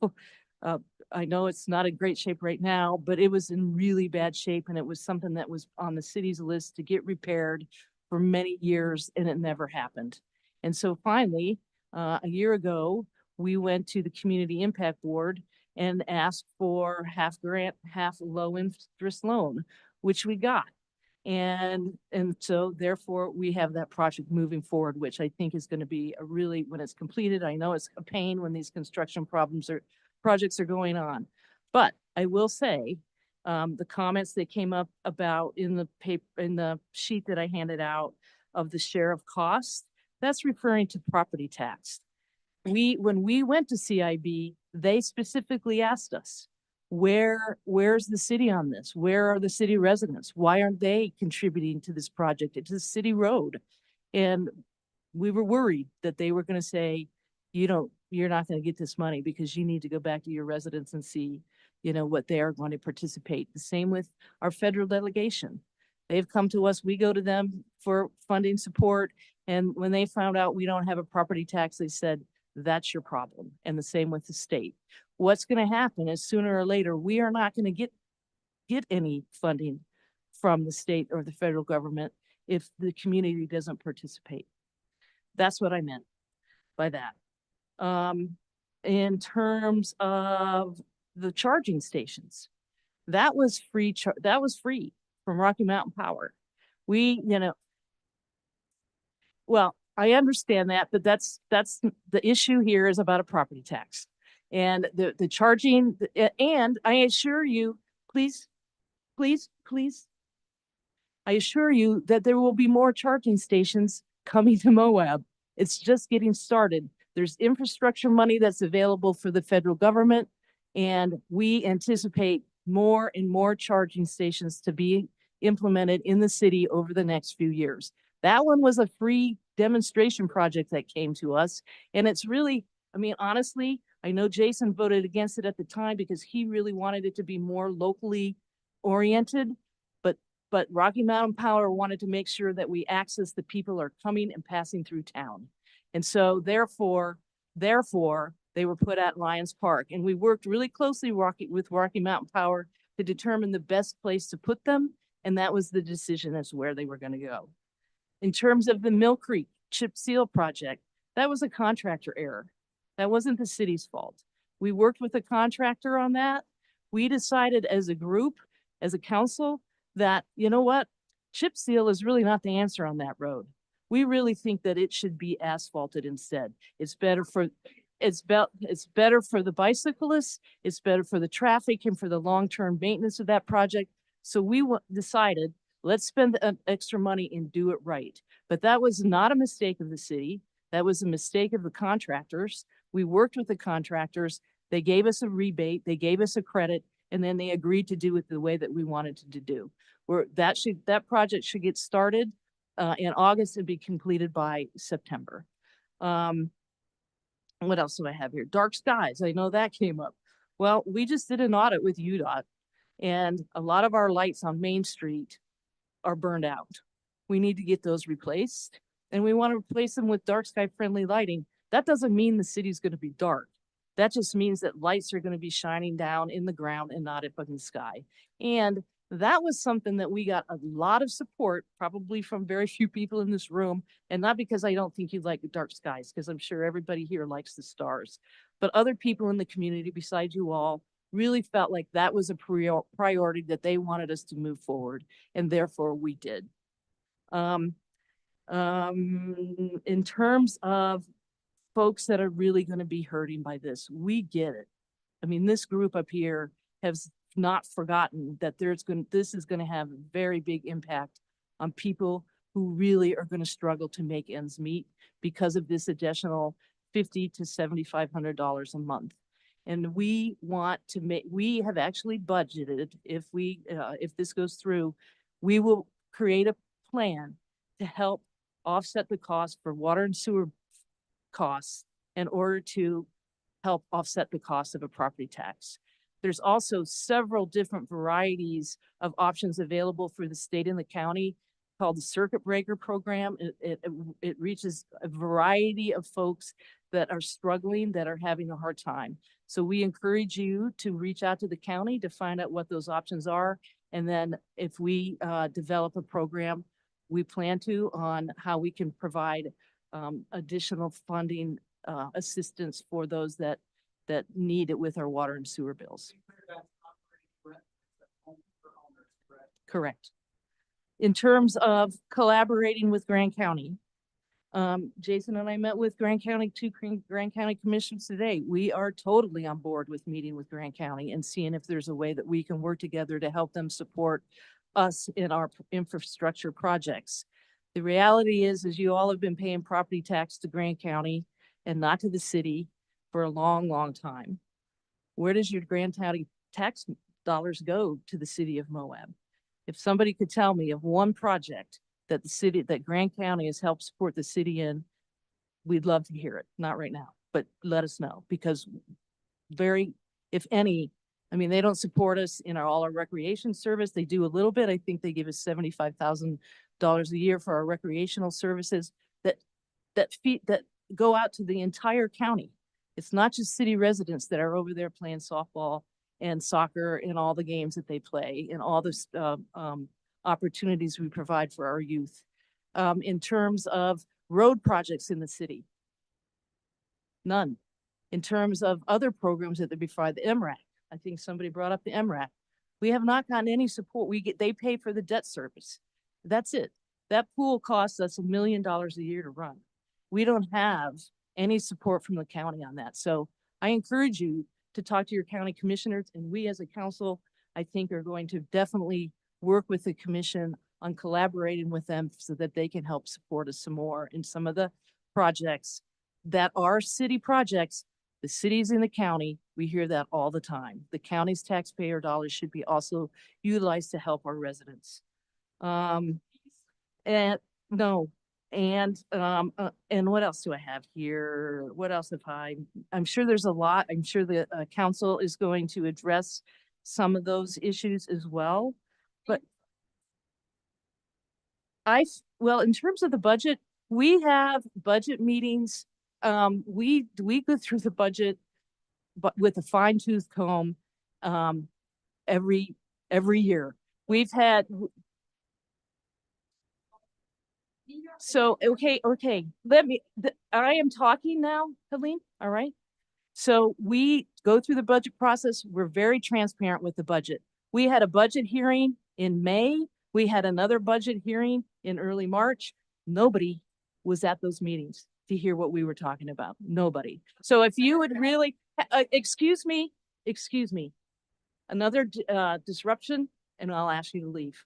I know it's not in great shape right now, but it was in really bad shape, and it was something that was on the city's list to get repaired for many years, and it never happened. And so finally, a year ago, we went to the Community Impact Board and asked for half grant, half low interest loan, which we got. And so therefore we have that project moving forward, which I think is going to be a really, when it's completed, I know it's a pain when these construction projects are going on. But I will say The comments that came up about in the paper, in the sheet that I handed out of the share of cost, that's referring to property tax. When we went to CIB, they specifically asked us, where's the city on this? Where are the city residents? Why aren't they contributing to this project? It's a city road. And we were worried that they were going to say, you're not going to get this money because you need to go back to your residents and see, what they are going to participate. The same with our federal delegation. They've come to us, we go to them for funding support. And when they found out we don't have a property tax, they said, that's your problem. And the same with the state. What's going to happen is sooner or later, we are not going to get any funding from the state or the federal government if the community doesn't participate. That's what I meant by that. In terms of the charging stations, that was free. That was free from Rocky Mountain Power. Well, I understand that, but that's the issue here is about a property tax and the charging. And I assure you, please, I assure you that there will be more charging stations coming to Moab. It's just getting started. There's infrastructure money that's available for the federal government, and we anticipate more and more charging stations to be implemented in the city over the next few years. That one was a free demonstration project that came to us. And it's really, honestly, I know Jason voted against it at the time because he really wanted it to be more locally oriented. But Rocky Mountain Power wanted to make sure that we access the people are coming and passing through town. And so therefore, they were put at Lions Park. And we worked really closely with Rocky Mountain Power to determine the best place to put them. And that was the decision as to where they were going to go. In terms of the Mill Creek chip seal project, that was a contractor error. That wasn't the city's fault. We worked with a contractor on that. We decided as a group, as a council, that, chip seal is really not the answer on that road. We really think that it should be asphalted instead. It's better for the bicyclists, it's better for the traffic and for the long-term maintenance of that project. So we decided, let's spend the extra money and do it right. But that was not a mistake of the city. That was a mistake of the contractors. We worked with the contractors. They gave us a rebate, they gave us a credit, and then they agreed to do it the way that we wanted to do. That project should get started in August and be completed by September. What else do I have here? Dark skies. I know that came up. Well, we just did an audit with UDOT, and a lot of our lights on Main Street are burned out. We need to get those replaced, and we want to replace them with dark sky friendly lighting. That doesn't mean the city's going to be dark. That just means that lights are going to be shining down in the ground and not up in the sky. And that was something that we got a lot of support, probably from very few people in this room. And not because I don't think you like dark skies, because I'm sure everybody here likes the stars. But other people in the community besides you all really felt like that was a priority that they wanted us to move forward. And therefore we did. In terms of folks that are really going to be hurting by this, we get it. This group up here has not forgotten that this is going to have a very big impact on people who really are going to struggle to make ends meet because of this additional $500 to $7,500 a month. And we have actually budgeted, if this goes through, we will create a plan to help offset the cost for water and sewer costs in order to help offset the cost of a property tax. There's also several different varieties of options available for the state and the county called the Circuit Breaker Program. It reaches a variety of folks that are struggling, that are having a hard time. So we encourage you to reach out to the county to find out what those options are. And then if we develop a program, we plan to on how we can provide additional funding assistance for those that need it with our water and sewer bills. Correct. In terms of collaborating with Grand County, Jason and I met with Grand County commissioners today. We are totally on board with meeting with Grand County and seeing if there's a way that we can work together to help them support us in our infrastructure projects. The reality is you all have been paying property tax to Grand County and not to the city for a long, long time. Where does your Grand County tax dollars go to the city of Moab? If somebody could tell me of one project that Grand County has helped support the city in, we'd love to hear it. Not right now, but let us know, because if any, I mean, they don't support us in all our recreation service. They do a little bit. I think they give us $75,000 a year for our recreational services that go out to the entire county. It's not just city residents that are over there playing softball and soccer and all the games that they play and all the opportunities we provide for our youth. In terms of road projects in the city, none. In terms of other programs that they provide, the MRAC, I think somebody brought up the MRAC. We have not gotten any support. They pay for the debt service. That's it. That pool costs us $1 million a year to run. We don't have any support from the county on that. So I encourage you to talk to your county commissioners, and we as a council, I think, are going to definitely work with the commission on collaborating with them so that they can help support us some more in some of the projects that are city projects. The cities in the county, we hear that all the time. The county's taxpayer dollars should be also utilized to help our residents. And what else do I have here? What else have I'm sure there's a lot. I'm sure the council is going to address some of those issues as well. But well, in terms of the budget, we have budget meetings. We go through the budget, but with a fine tooth comb, every year. We've had. So, okay. I am talking now, Helene. All right. So we go through the budget process. We're very transparent with the budget. We had a budget hearing in May. We had another budget hearing in early March. Nobody was at those meetings to hear what we were talking about. Nobody. So if you would really, excuse me, another disruption, and I'll ask you to leave.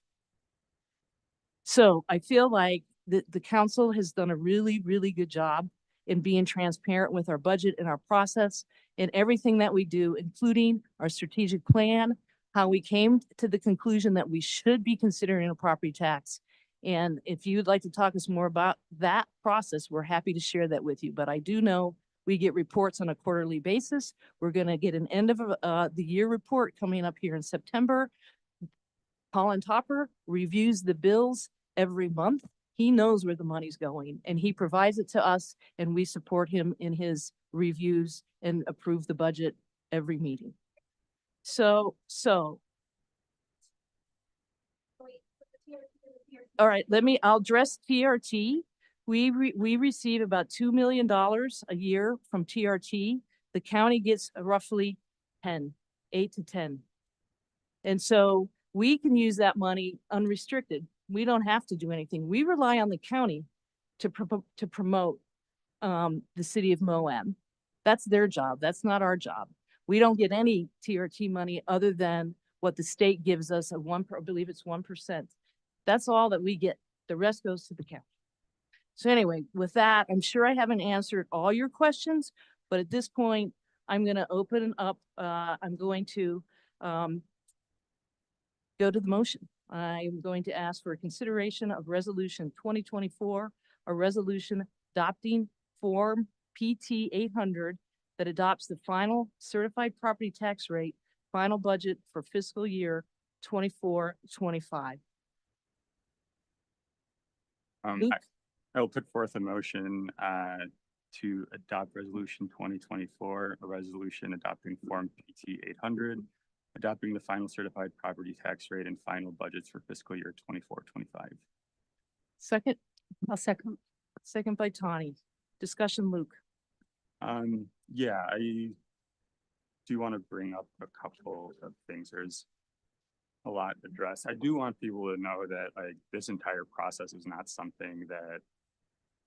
So I feel like the council has done a really, really good job in being transparent with our budget and our process and everything that we do, including our strategic plan, how we came to the conclusion that we should be considering a property tax. And if you'd like to talk us more about that process, we're happy to share that with you. But I do know we get reports on a quarterly basis. We're going to get an end of the year report coming up here in September. Colin Topper reviews the bills every month. He knows where the money's going and he provides it to us, and we support him in his reviews and approve the budget every meeting. So all right, I'll address TRT. We receive about $2 million a year from TRT. The county gets roughly 8 to 10. And so we can use that money unrestricted. We don't have to do anything. We rely on the county to promote the city of Moab. That's their job. That's not our job. We don't get any TRT money other than what the state gives us I believe it's 1%. That's all that we get. The rest goes to the county. So anyway, with that, I'm sure I haven't answered all your questions, but at this point, I'm going to open up. I'm going to go to the motion. I'm going to ask for a consideration of resolution 2024, a resolution adopting form PT 800 that adopts the final certified property tax rate, final budget for fiscal year 24-25. I will put forth a motion to adopt resolution 2024, a resolution adopting form PT 800, adopting the final certified property tax rate and final budgets for fiscal year 24-25. Second? I'll second. Second by Tawny. Discussion, Luke. Yeah, I do want to bring up a couple of things. There's a lot addressed. I do want people to know that like this entire process is not something that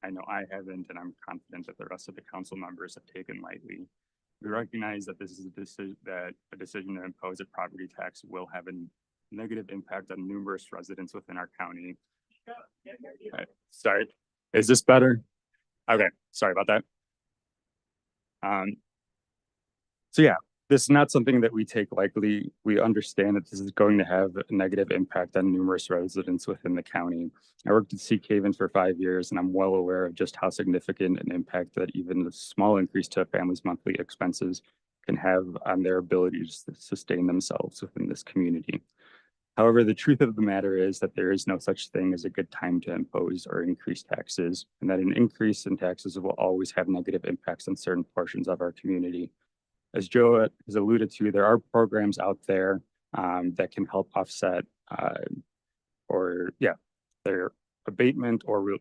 I know I haven't, and I'm confident that the rest of the council members have taken lightly. We recognize that this is a decision to impose a property tax will have a negative impact on numerous residents within our county. Sorry, is this better? Okay, sorry about that. So yeah, this is not something that we take lightly. We understand that this is going to have a negative impact on numerous residents within the county. I worked at Seahaven for 5 years, and I'm well aware of just how significant an impact that even a small increase to a family's monthly expenses can have on their ability to sustain themselves within this community. However, the truth of the matter is that there is no such thing as a good time to impose or increase taxes, and that an increase in taxes will always have negative impacts on certain portions of our community. As Joe has alluded to, there are programs out there that can help offset their abatement or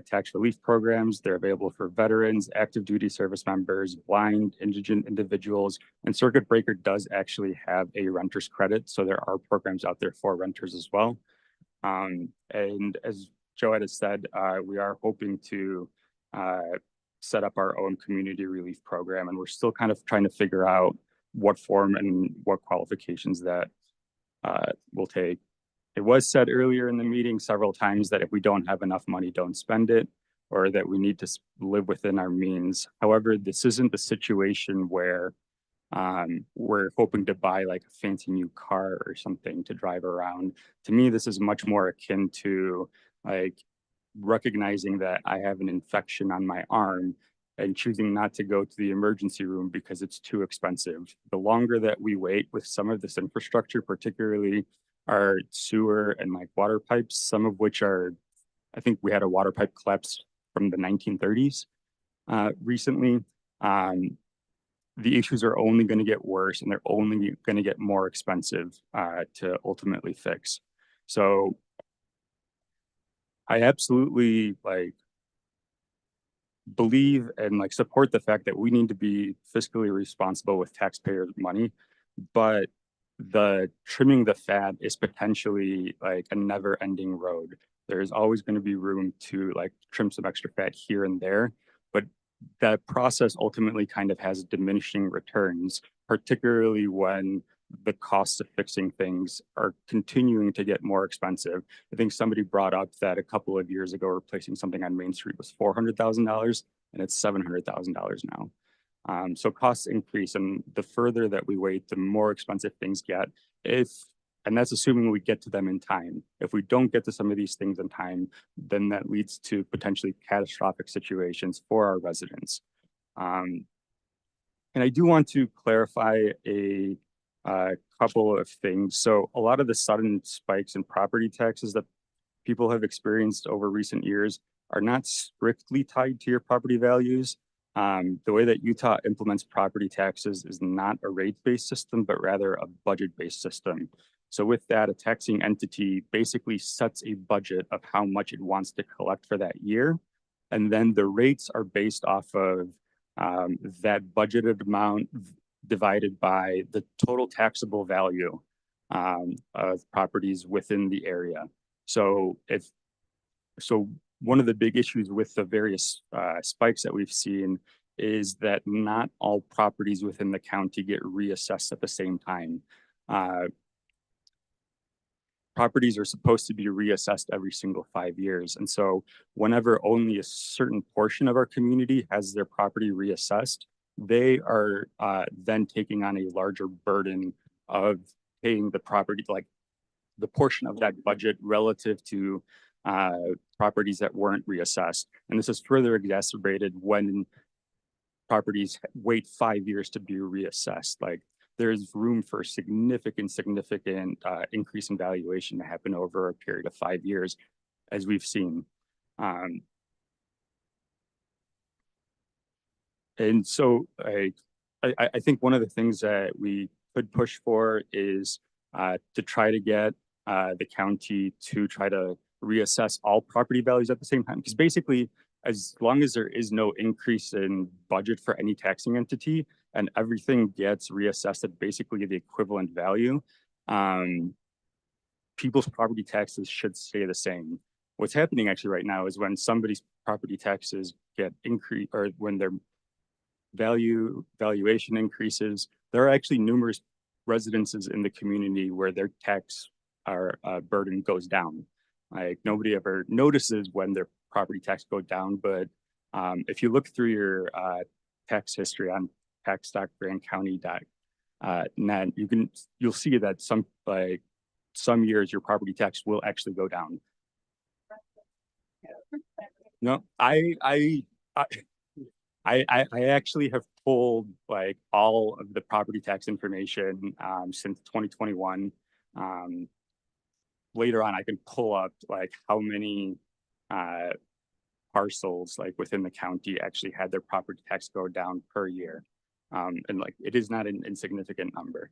tax relief programs. They're available for veterans, active duty service members, blind, indigent individuals, and Circuit Breaker does actually have a renter's credit. So there are programs out there for renters as well. And as Joe has said, we are hoping to set up our own community relief program, and we're still kind of trying to figure out what form and what qualifications that will take. It was said earlier in the meeting several times that if we don't have enough money, don't spend it, or that we need to live within our means. However, this isn't the situation where we're hoping to buy like a fancy new car or something to drive around. To me, this is much more akin to like recognizing that I have an infection on my arm and choosing not to go to the emergency room because it's too expensive. The longer that we wait with some of this infrastructure, particularly our sewer and like water pipes, some of which are, I think we had a water pipe collapse from the 1930s recently. The issues are only going to get worse, and they're only going to get more expensive to ultimately fix. So I absolutely believe and support the fact that we need to be fiscally responsible with taxpayer money, but the trimming the fat is potentially a never ending road. There's always going to be room to trim some extra fat here and there, but that process ultimately kind of has diminishing returns, particularly when the costs of fixing things are continuing to get more expensive. I think somebody brought up that a couple of years ago, replacing something on Main Street was $400,000 and it's $700,000 now. So costs increase, and the further that we wait, the more expensive things get. And that's assuming we get to them in time. If we don't get to some of these things in time, then that leads to potentially catastrophic situations for our residents. And I do want to clarify a couple of things. So a lot of the sudden spikes in property taxes that people have experienced over recent years are not strictly tied to your property values. The way that Utah implements property taxes is not a rate-based system, but rather a budget-based system. So with that, a taxing entity basically sets a budget of how much it wants to collect for that year. And then the rates are based off of that budgeted amount divided by the total taxable value of properties within the area. So one of the big issues with the various spikes that we've seen is that not all properties within the county get reassessed at the same time. Properties are supposed to be reassessed every single 5 years. And so whenever only a certain portion of our community has their property reassessed, they are then taking on a larger burden of paying the property, the portion of that budget relative to properties that weren't reassessed. And this is further exacerbated when properties wait 5 years to be reassessed. There's room for significant increase in valuation to happen over a period of 5 years, as we've seen. And so I think one of the things that we could push for is to try to get the county to try to reassess all property values at the same time. Because basically, as long as there is no increase in budget for any taxing entity and everything gets reassessed at basically the equivalent value, people's property taxes should stay the same. what's happening actually right now is when somebody's property taxes get increased, or when their valuation increases, there are actually numerous residences in the community where their tax burden goes down. Like nobody ever notices when their property tax go down, but if you look through your tax history on tax.grandcounty.net, you'll see that some years your property tax will actually go down. No, I actually have pulled like all of the property tax information since 2021. Later on, I can pull up like how many parcels like within the county actually had their property tax go down per year. And like it is not an insignificant number.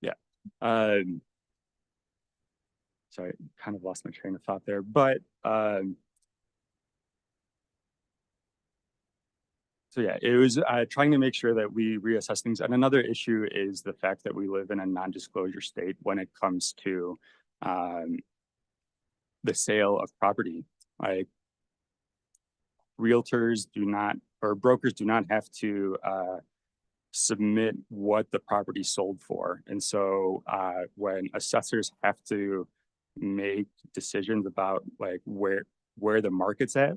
Yeah. Sorry, kind of lost my train of thought there, but so yeah, it was trying to make sure that we reassess things. And another issue is the fact that we live in a non-disclosure state when it comes to the sale of property. Like realtors do not, or brokers do not have to submit what the property sold for. And so when assessors have to make decisions about like where the market's at,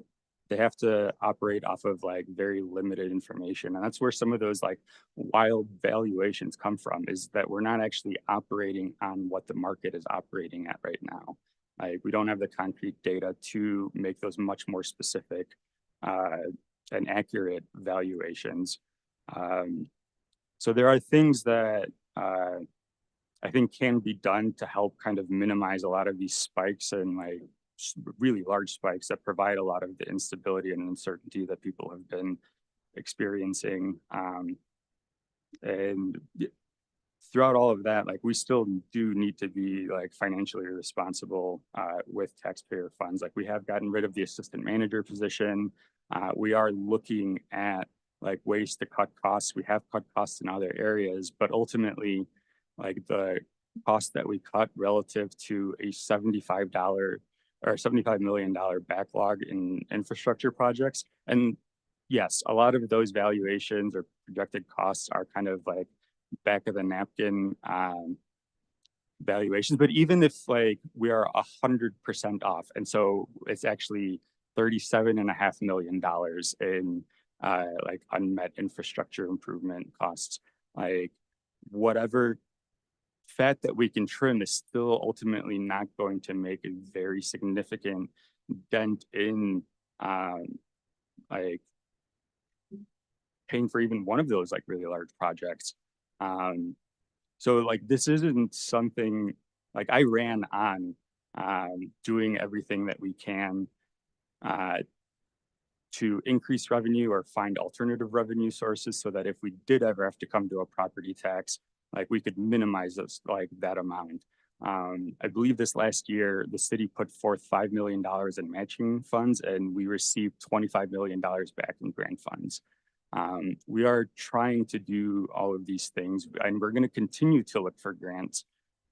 they have to operate off of like very limited information. And that's where some of those like wild valuations come from, is that we're not actually operating on what the market is operating at right now. Like we don't have the concrete data to make those much more specific and accurate valuations. So there are things that I think can be done to help kind of minimize a lot of these spikes and like really large spikes that provide a lot of the instability and uncertainty that people have been experiencing. And throughout all of that, like we still do need to be like financially responsible with taxpayer funds. Like we have gotten rid of the assistant manager position. We are looking at like ways to cut costs. We have cut costs in other areas, but ultimately like the cost that we cut relative to a $75 or $75 million backlog in infrastructure projects. And yes, a lot of those valuations or projected costs are kind of like back of the napkin valuations, but even if like we are 100% off, and so it's actually $37.5 million in like unmet infrastructure improvement costs, like whatever fat that we can trim is still ultimately not going to make a very significant dent in like paying for even one of those like really large projects. So like this isn't something like I ran on doing everything that we can to increase revenue or find alternative revenue sources so that if we did ever have to come to a property tax, like we could minimize those, like that amount. I believe this last year, the city put forth $5 million in matching funds and we received $25 million back in grant funds. We are trying to do all of these things and we're going to continue to look for grants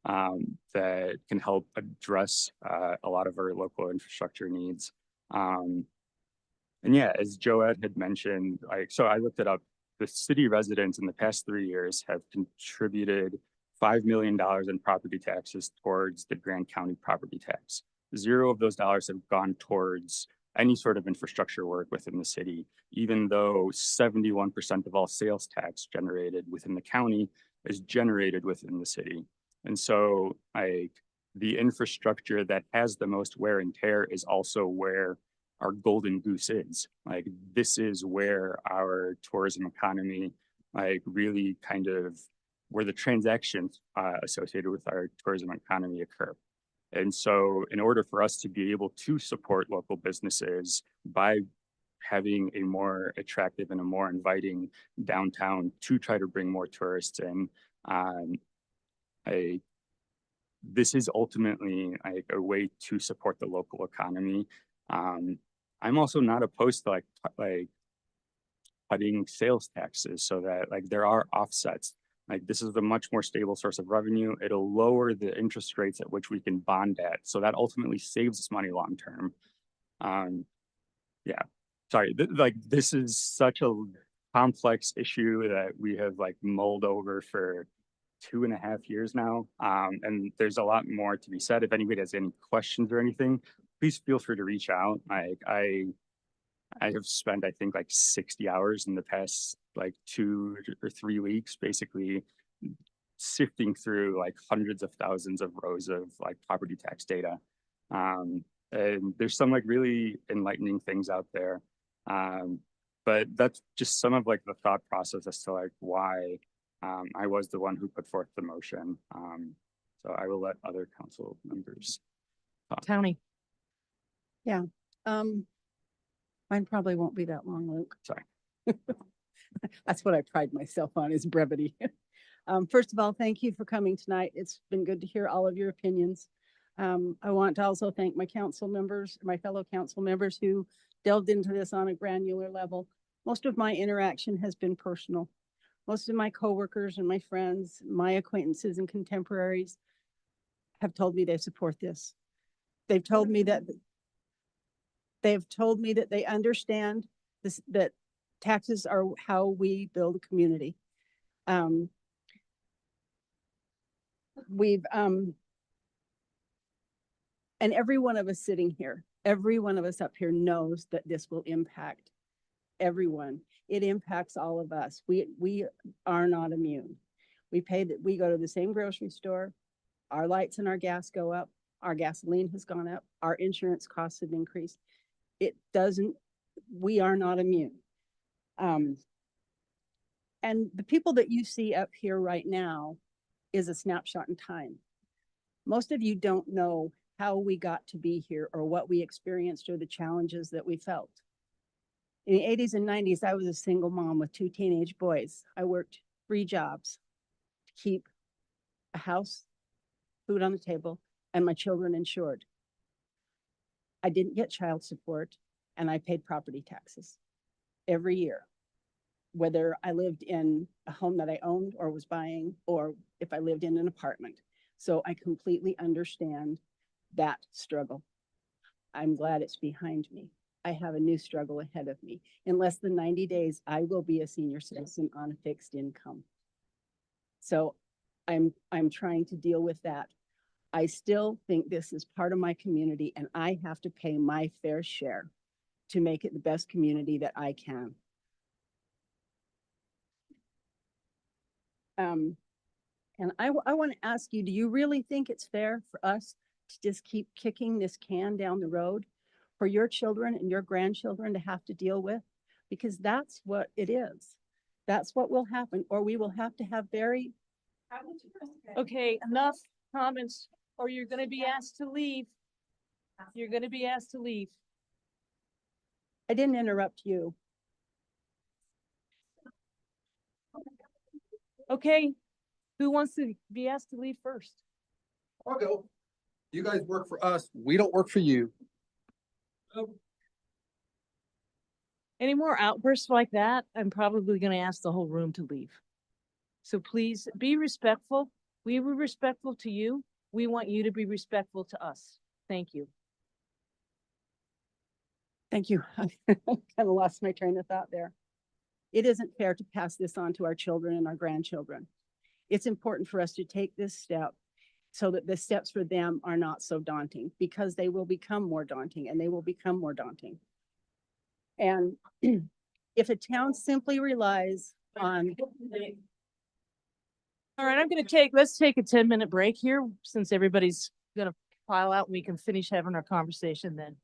that can help address a lot of our local infrastructure needs. And yeah, as Joette had mentioned, so I looked it up. The city residents in the past 3 years have contributed $5 million in property taxes towards the Grand County property tax. 0 of those dollars have gone towards any sort of infrastructure work within the city, even though 71% of all sales tax generated within the county is generated within the city. And so like the infrastructure that has the most wear and tear is also where our golden goose is. Like this is where our tourism economy, like really kind of where the transactions associated with our tourism economy occur. And so in order for us to be able to support local businesses by having a more attractive and a more inviting downtown to try to bring more tourists in, this is ultimately like a way to support the local economy. I'm also not opposed to like cutting sales taxes so that like there are offsets. Like this is a much more stable source of revenue. It'll lower the interest rates at which we can bond at. So that ultimately saves us money long term. Yeah, sorry, like this is such a complex issue that we have like mulled over for 2.5 years now. And there's a lot more to be said. If anybody has any questions or anything, please feel free to reach out. I have spent, I think, like 60 hours in the past like 2 or 3 weeks, basically sifting through like hundreds of thousands of rows of like property tax data. And there's some like really enlightening things out there. But that's just some of like the thought process as to like why I was the one who put forth the motion. So I will let other council members talk. Tony. Yeah. Mine probably won't be that long, Luke. Sorry. That's what I pride myself on, is brevity. First of all, thank you for coming tonight. It's been good to hear all of your opinions. I want to also thank my council members, my fellow council members who delved into this on a granular level. Most of my interaction has been personal. Most of my coworkers and my friends, my acquaintances and contemporaries have told me they support this. They've told me that they understand this, that taxes are how we build a community. And every one of us sitting here, every one of us up here knows that this will impact everyone. It impacts all of us. We are not immune. We go to the same grocery store. Our lights and our gas go up. Our gasoline has gone up. Our insurance costs have increased. We are not immune. And the people that you see up here right now is a snapshot in time. Most of you don't know how we got to be here or what we experienced or the challenges that we felt. In the 80s and 90s, I was a single mom with 2 teenage boys. I worked 3 jobs to keep a house, food on the table, and my children insured. I didn't get child support, and I paid property taxes every year, whether I lived in a home that I owned or was buying, or if I lived in an apartment. So I completely understand that struggle. I'm glad it's behind me. I have a new struggle ahead of me. In less than 90 days, I will be a senior citizen on a fixed income. So I'm trying to deal with that. I still think this is part of my community, and I have to pay my fair share to make it the best community that I can. And I want to ask you, do you really think it's fair for us to just keep kicking this can down the road for your children and your grandchildren to have to deal with? Because that's what it is. That's what will happen, or we will have to have very... Okay, enough comments, or you're going to be asked to leave. You're going to be asked to leave. I didn't interrupt you. Okay, who wants to be asked to leave first? I'll go. You guys work for us. We don't work for you. Any more outbursts like that, I'm probably going to ask the whole room to leave. So please be respectful. We were respectful to you. We want you to be respectful to us. Thank you. Thank you. I kind of lost my train of thought there. It isn't fair to pass this on to our children and our grandchildren. It's important for us to take this step so that the steps for them are not so daunting, because they will become more daunting, and they will become more daunting. And if a town simply relies on... All right, let's take a 10-minute break here, since everybody's going to file out. We can finish having our conversation then.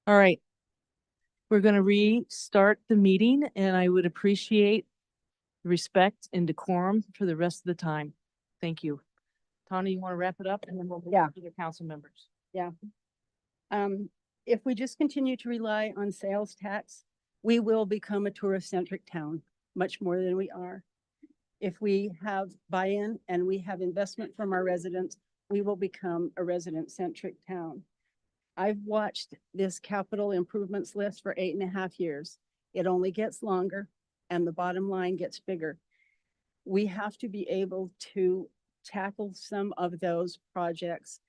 All right. We're going to restart the meeting, and I would appreciate respect and decorum for the rest of the time. Thank you. Tawny, you want to wrap it up, and then we'll move to the council members. Yeah. If we just continue to rely on sales tax, we will become a tourist-centric town, much more than we are. If we have buy-in and we have investment from our residents, we will become a resident-centric town. I've watched this capital improvements list for 8.5 years. It only gets longer and the bottom line gets bigger. We have to be able to tackle some of those projects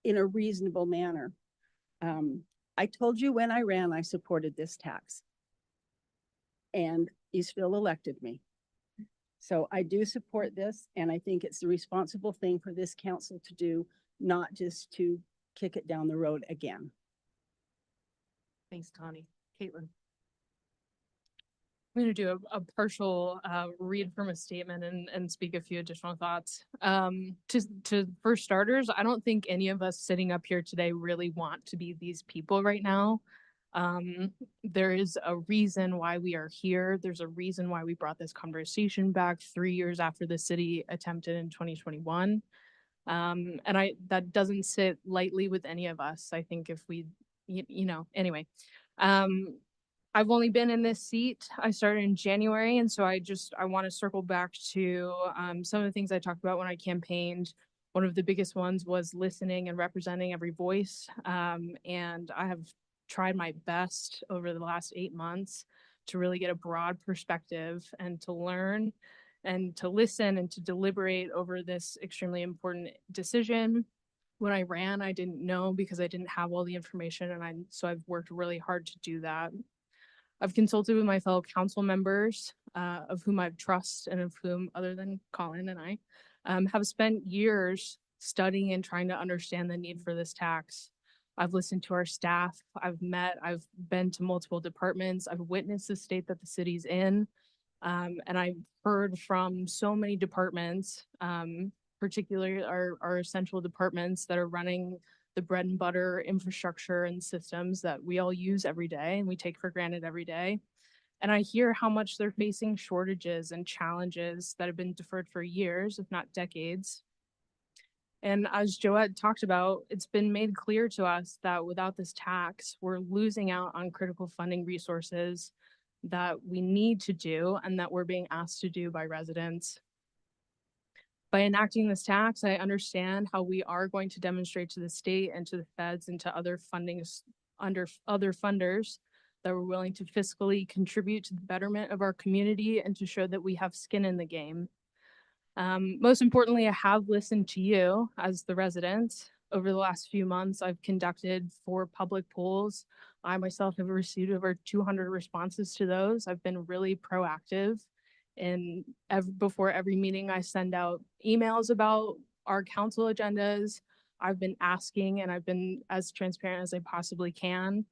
in a reasonable manner. I told you when I ran, I supported this tax. And you still elected me. So I do support this, and I think it's the responsible thing for this council to do, not just to kick it down the road again. Thanks, Tawny. Caitlin. I'm going to do a partial read from a statement and speak a few additional thoughts. For starters, I don't think any of us sitting up here today really want to be these people right now. There is a reason why we are here. There's a reason why we brought this conversation back 3 years after the city attempted in 2021. And that doesn't sit lightly with any of us. I think if we, anyway. I've only been in this seat. I started in January, and so I want to circle back to some of the things I talked about when I campaigned. One of the biggest ones was listening and representing every voice. And I have tried my best over the last 8 months to really get a broad perspective and to learn and to listen and to deliberate over this extremely important decision. When I ran, I didn't know because I didn't have all the information, and so I've worked really hard to do that. I've consulted with my fellow council members, of whom I trust and of whom, other than Colin and I, have spent years studying and trying to understand the need for this tax. I've listened to our staff. I've been to multiple departments. I've witnessed the state that the city's in. And I've heard from so many departments, particularly our essential departments that are running the bread and butter infrastructure and systems that we all use every day and we take for granted every day. And I hear how much they're facing shortages and challenges that have been deferred for years, if not decades. And as Joette talked about, it's been made clear to us that without this tax, we're losing out on critical funding resources that we need to do and that we're being asked to do by residents. By enacting this tax, I understand how we are going to demonstrate to the state and to the feds and to other funders that we're willing to fiscally contribute to the betterment of our community and to show that we have skin in the game. Most importantly, I have listened to you as the residents. Over the last few months, I've conducted 4 public polls. I myself have received over 200 responses to those. I've been really proactive. And before every meeting, I send out emails about our council agendas. I've been asking, and I've been as transparent as I possibly can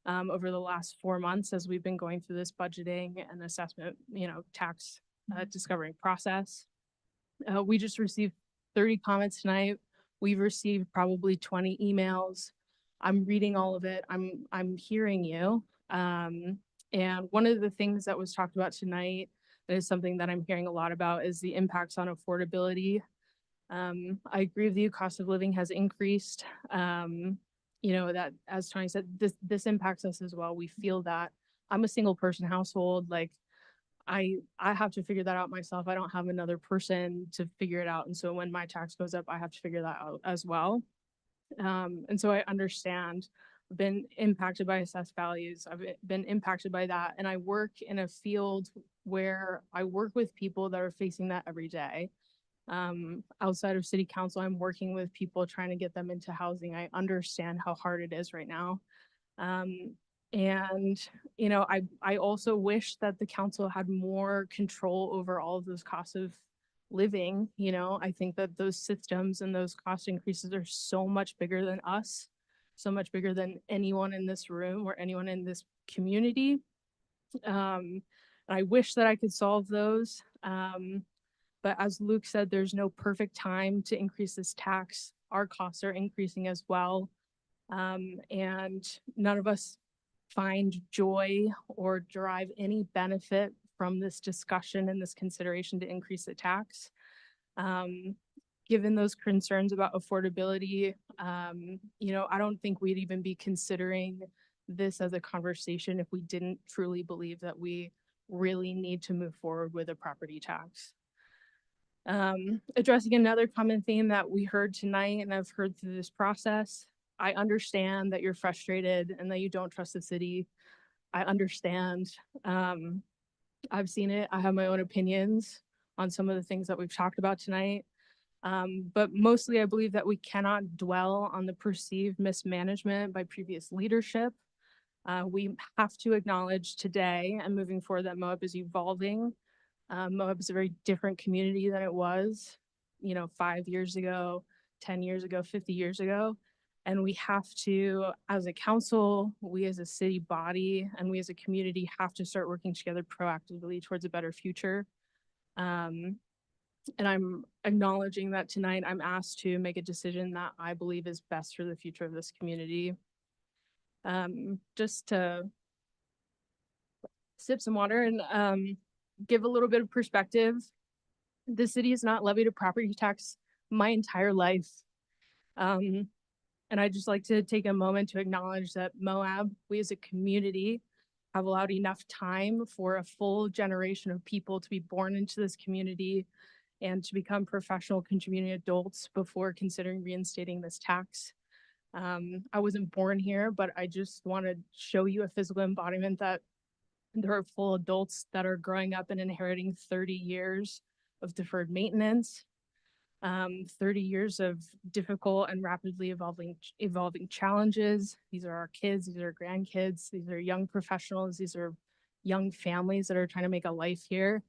over the last 4 months as we've been going through this budgeting and assessment, tax discovering process. We just received 30 comments tonight. We've received probably 20 emails. I'm reading all of it. I'm hearing you. And one of the things that was talked about tonight that is something that I'm hearing a lot about is the impacts on affordability. I agree with you, cost of living has increased. That, as Tony said, this impacts us as well. We feel that. I'm a single person household. Like I have to figure that out myself. I don't have another person to figure it out. And so when my tax goes up, I have to figure that out as well. And so I understand. I've been impacted by assessed values. I've been impacted by that. And I work in a field where I work with people that are facing that every day. Outside of city council, I'm working with people trying to get them into housing. I understand how hard it is right now. I also wish that the council had more control over all of those costs of living. I think that those systems and those cost increases are so much bigger than us, so much bigger than anyone in this room or anyone in this community. I wish that I could solve those. But as Luke said, there's no perfect time to increase this tax. Our costs are increasing as well. And none of us find joy or derive any benefit from this discussion and this consideration to increase the tax. Given those concerns about affordability, I don't think we'd even be considering this as a conversation if we didn't truly believe that we really need to move forward with a property tax. Addressing another common theme that we heard tonight and I've heard through this process, I understand that you're frustrated and that you don't trust the city. I understand. I've seen it. I have my own opinions on some of the things that we've talked about tonight. But mostly I believe that we cannot dwell on the perceived mismanagement by previous leadership. We have to acknowledge today and moving forward that Moab is evolving. Moab is a very different community than it was, 5 years ago, 10 years ago, 50 years ago. And we have to, as a council, we as a city body, and we as a community have to start working together proactively towards a better future. And I'm acknowledging that tonight I'm asked to make a decision that I believe is best for the future of this community. Just to sip some water and give a little bit of perspective. The city has not levied a property tax my entire life. And I'd just like to take a moment to acknowledge that Moab, we as a community, have allowed enough time for a full generation of people to be born into this community and to become professional contributing adults before considering reinstating this tax. I wasn't born here, but I just want to show you a physical embodiment that there are full adults that are growing up and inheriting 30 years of deferred maintenance, 30 years of difficult and rapidly evolving challenges. These are our kids, these are our grandkids, these are young professionals, these are young families that are trying to make a life here.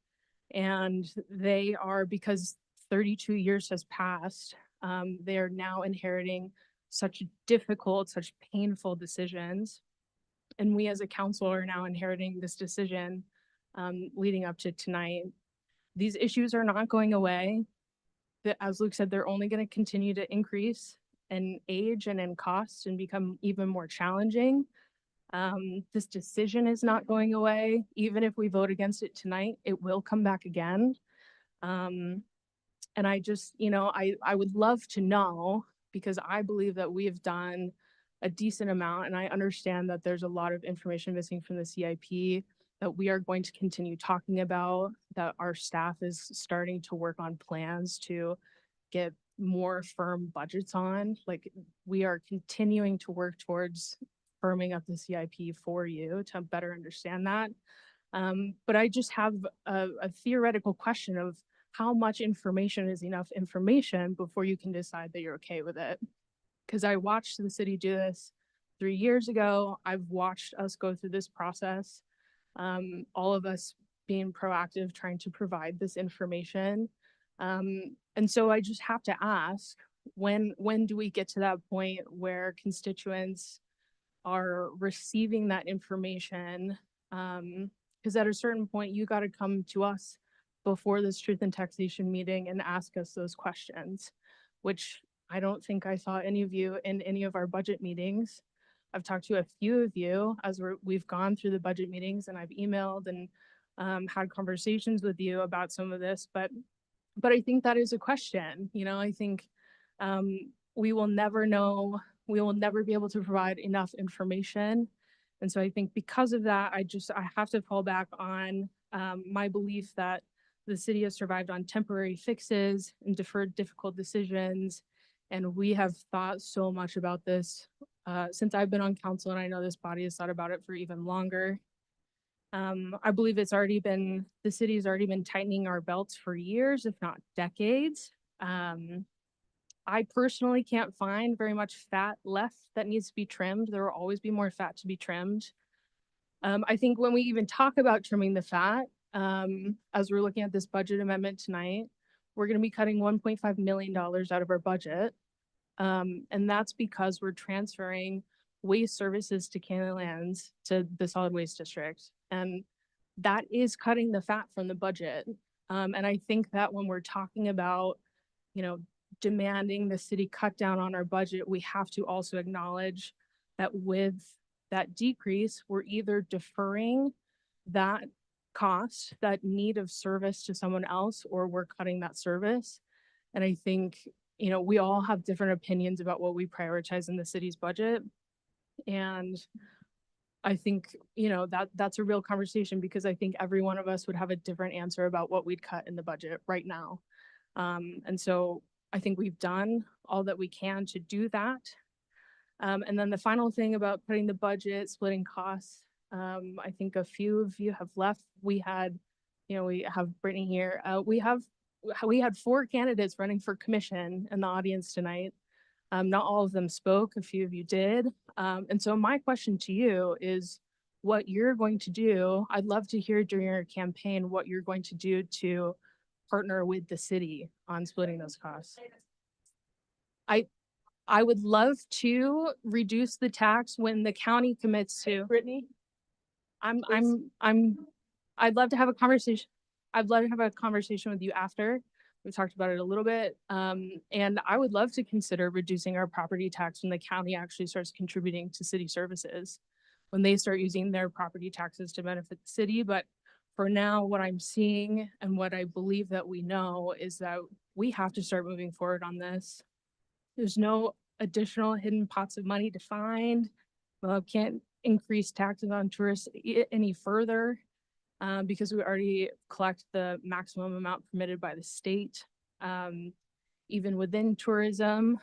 And they are, because 32 years has passed, they are now inheriting such difficult, such painful decisions. And we as a council are now inheriting this decision leading up to tonight. These issues are not going away. As Luke said, they're only going to continue to increase in age and in cost and become even more challenging. This decision is not going away. Even if we vote against it tonight, it will come back again. And I just, I would love to know, because I believe that we have done a decent amount, and I understand that there's a lot of information missing from the CIP that we are going to continue talking about, that our staff is starting to work on plans to get more firm budgets on. Like, we are continuing to work towards firming up the CIP for you to better understand that. But I just have a theoretical question of how much information is enough information before you can decide that you're okay with it. Because I watched the city do this 3 years ago. I've watched us go through this process. All of us being proactive, trying to provide this information. And so I just have to ask, when do we get to that point where constituents are receiving that information? Because at a certain point, you got to come to us before this truth and taxation meeting and ask us those questions, which I don't think I saw any of you in any of our budget meetings. I've talked to a few of you as we've gone through the budget meetings, and I've emailed and had conversations with you about some of this, but I think that is a question. I think we will never know, we will never be able to provide enough information. And so I think because of that, I have to fall back on my belief that the city has survived on temporary fixes and deferred difficult decisions. And we have thought so much about this since I've been on council, and I know this body has thought about it for even longer. I believe the city has already been tightening our belts for years, if not decades. I personally can't find very much fat left that needs to be trimmed. There will always be more fat to be trimmed. I think when we even talk about trimming the fat, as we're looking at this budget amendment tonight, we're going to be cutting $1.5 million out of our budget. And that's because we're transferring waste services to Canyonlands to the solid waste district. And that is cutting the fat from the budget. And I think that when we're talking about, demanding the city cut down on our budget, we have to also acknowledge that with that decrease, we're either deferring that cost, that need of service to someone else, or we're cutting that service. And I think, you know, we all have different opinions about what we prioritize in the city's budget. And I think, you know, that's a real conversation, because I think every one of us would have a different answer about what we'd cut in the budget right now. And so I think we've done all that we can to do that. And then the final thing about putting the budget, splitting costs, I think a few of you have left. We had, you know, we have Brittany here. We had 4 candidates running for commission in the audience tonight. Not all of them spoke, a few of you did. And so my question to you is what you're going to do. I'd love to hear during your campaign what you're going to do to partner with the city on splitting those costs. I would love to reduce the tax when the county commits to. Brittany? I'd love to have a conversation. I'd love to have a conversation with you after. We've talked about it a little bit. And I would love to consider reducing our property tax when the county actually starts contributing to city services, when they start using their property taxes to benefit the city. But for now, what I'm seeing and what I believe that we know is that we have to start moving forward on this. There's no additional hidden pots of money to find. Can't increase taxes on tourists any further because we already collect the maximum amount permitted by the state. Even within tourism,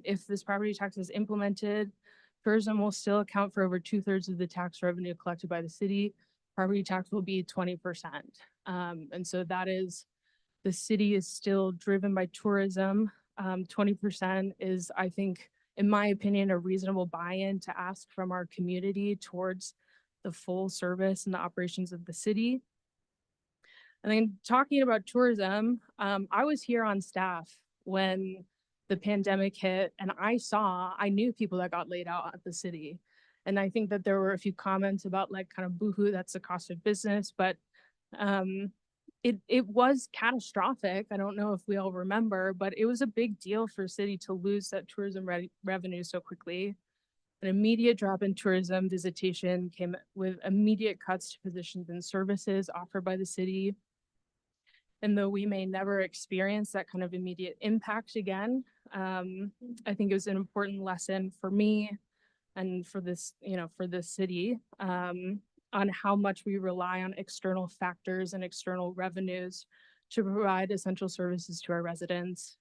if this property tax is implemented, tourism will still account for over 2/3 of the tax revenue collected by the city. Property tax will be 20%. And so that is, the city is still driven by tourism. 20% is, I think, in my opinion, a reasonable buy-in to ask from our community towards the full service and the operations of the city. And then talking about tourism, I was here on staff when the pandemic hit, and I knew people that got laid out at the city. And I think that there were a few comments about like kind of boohoo, that's the cost of business, but it was catastrophic. I don't know if we all remember, but it was a big deal for city to lose that tourism revenue so quickly. An immediate drop in tourism visitation came with immediate cuts to positions and services offered by the city. And though we may never experience that kind of immediate impact again, I think it was an important lesson for me and for this, you know, for this city, on how much we rely on external factors and external revenues to provide essential services to our residents.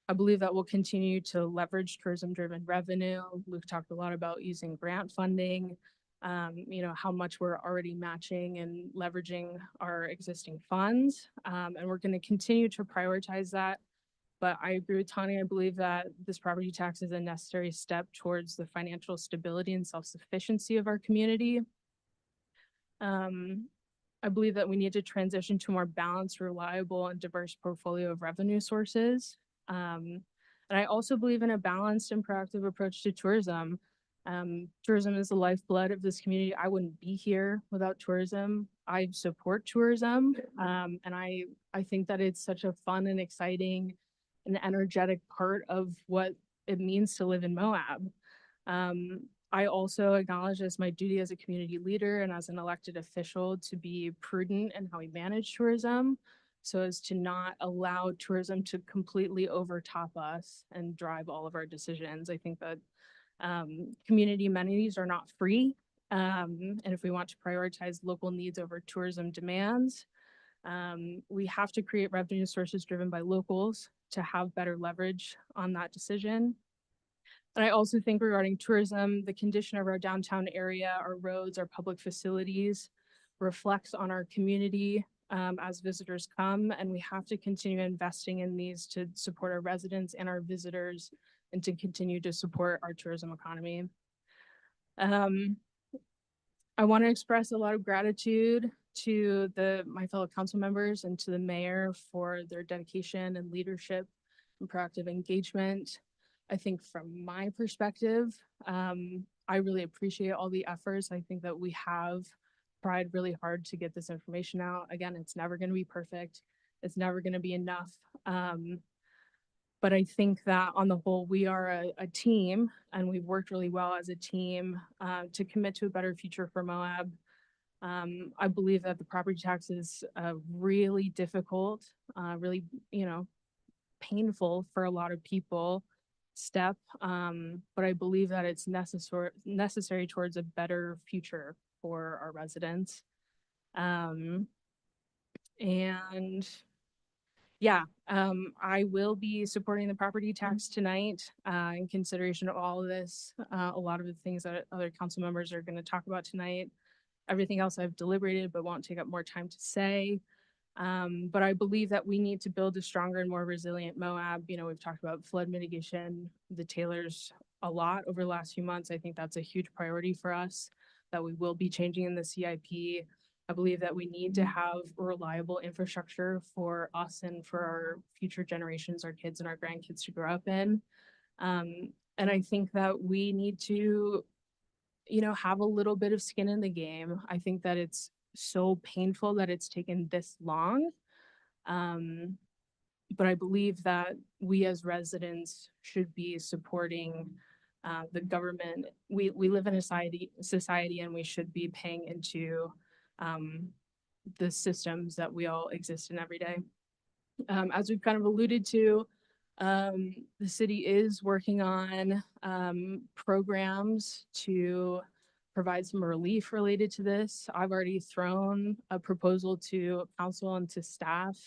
I believe that we'll continue to leverage tourism-driven revenue. Luke talked a lot about using grant funding, you know, how much we're already matching and leveraging our existing funds. And we're going to continue to prioritize that. But I agree with Tani. I believe that this property tax is a necessary step towards the financial stability and self-sufficiency of our community. I believe that we need to transition to a more balanced, reliable, and diverse portfolio of revenue sources. And I also believe in a balanced and proactive approach to tourism. Tourism is the lifeblood of this community. I wouldn't be here without tourism. I support tourism, and I think that it's such a fun and exciting and energetic part of what it means to live in Moab. I also acknowledge as my duty as a community leader and as an elected official to be prudent in how we manage tourism, so as to not allow tourism to completely overtop us and drive all of our decisions. I think that community amenities are not free. And if we want to prioritize local needs over tourism demands, we have to create revenue sources driven by locals to have better leverage on that decision. And I also think regarding tourism, the condition of our downtown area, our roads, our public facilities reflects on our community as visitors come, and we have to continue investing in these to support our residents and our visitors and to continue to support our tourism economy. I want to express a lot of gratitude to my fellow council members and to the mayor for their dedication and leadership and proactive engagement. I think from my perspective, I really appreciate all the efforts. I think that we have tried really hard to get this information out. Again, it's never going to be perfect. It's never going to be enough. But I think that on the whole, we are a team, and we've worked really well as a team to commit to a better future for Moab. I believe that the property tax is really difficult, really, painful for a lot of people step. But I believe that it's necessary towards a better future for our residents. And yeah, I will be supporting the property tax tonight in consideration of all of this. A lot of the things that other council members are going to talk about tonight. Everything else I've deliberated but won't take up more time to say. But I believe that we need to build a stronger and more resilient Moab. We've talked about flood mitigation, the Taylors a lot over the last few months. I think that's a huge priority for us that we will be changing in the CIP. I believe that we need to have reliable infrastructure for us and for our future generations, our kids and our grandkids to grow up in. And I think that we need to, have a little bit of skin in the game. I think that it's so painful that it's taken this long. But I believe that we as residents should be supporting the government. We live in a society and we should be paying into the systems that we all exist in every day. As we've kind of alluded to, the city is working on programs to provide some relief related to this. I've already thrown a proposal to council and to staff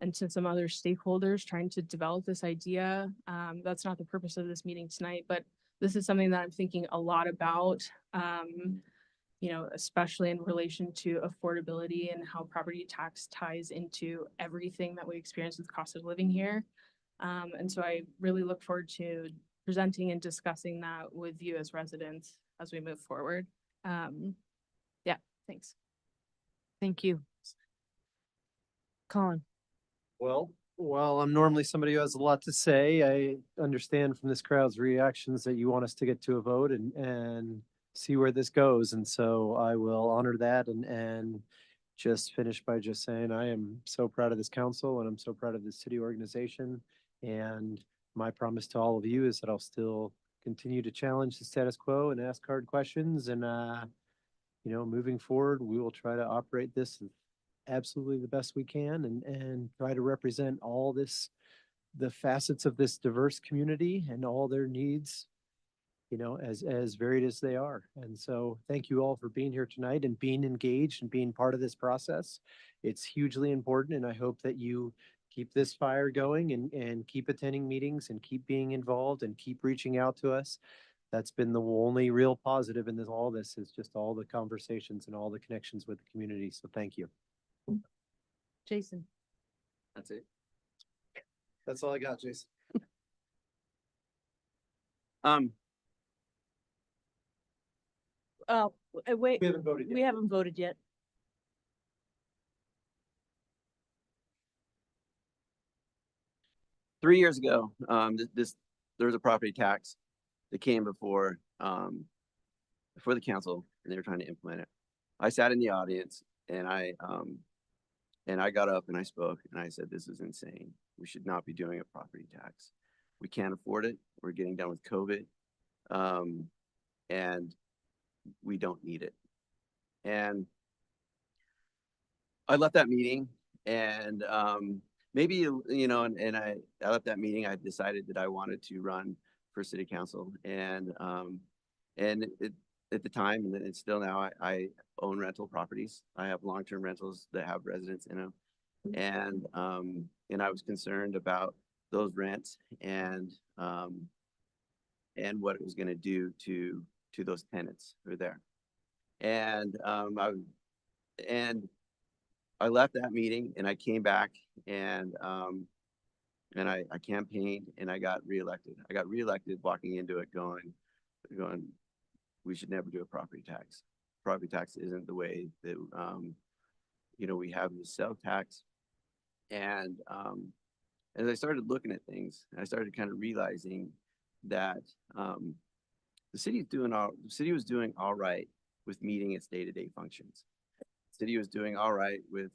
and to some other stakeholders trying to develop this idea. That's not the purpose of this meeting tonight, but this is something that I'm thinking a lot about, especially in relation to affordability and how property tax ties into everything that we experience with cost of living here. And so I really look forward to presenting and discussing that with you as residents as we move forward. Yeah, thanks. Thank you. Colin. Well, while I'm normally somebody who has a lot to say, I understand from this crowd's reactions that you want us to get to a vote and see where this goes. And so I will honor that and just finish by just saying I am so proud of this council and I'm so proud of this city organization. And my promise to all of you is that I'll still continue to challenge the status quo and ask hard questions. And, moving forward, we will try to operate this absolutely the best we can and try to represent all the facets of this diverse community and all their needs, as varied as they are. And so thank you all for being here tonight and being engaged and being part of this process. It's hugely important. And I hope that you keep this fire going and keep attending meetings and keep being involved and keep reaching out to us. That's been the only real positive in all this is just all the conversations and all the connections with the community. So thank you. Jason. That's it. That's all I got, Jason. Wait, We haven't voted yet. we haven't voted yet. Three years ago, there was a property tax that came before the council, and they were trying to implement it. I sat in the audience, and I got up and I spoke, and I said, "This is insane. We should not be doing a property tax. We can't afford it. We're getting done with COVID, and we don't need it." And I left that meeting, and maybe, and I left that meeting, I decided that I wanted to run for city council. And at the time, and then it's still now, I own rental properties. I have long-term rentals that have residents in them. And I was concerned about those rents and what it was going to do to those tenants who are there. And I left that meeting and I came back and I campaigned and I got reelected. I got reelected walking into it going, we should never do a property tax. Property tax isn't the way that, we have the sales tax. And as I started looking at things, I started kind of realizing that the city was doing all right with meeting its day-to-day functions. The city was doing all right with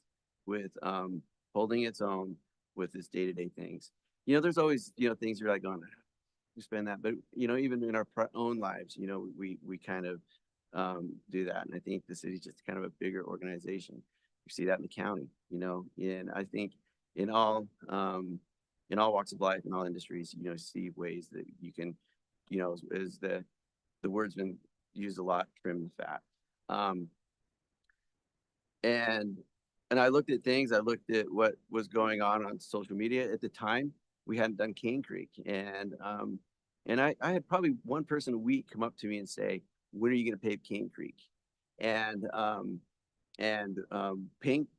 holding its own with its day-to-day things. there's always, things you're like going, you spend that, but even in our own lives, we kind of do that. And I think the city's just kind of a bigger organization. You see that in the county, and I think in all walks of life, in all industries, see ways that you can, as the word's been used a lot, trim the fat. And I looked at things, I looked at what was going on social media at the time. We hadn't done Cane Creek, and I had probably one person a week come up to me and say, when are you going to pave Cane Creek? And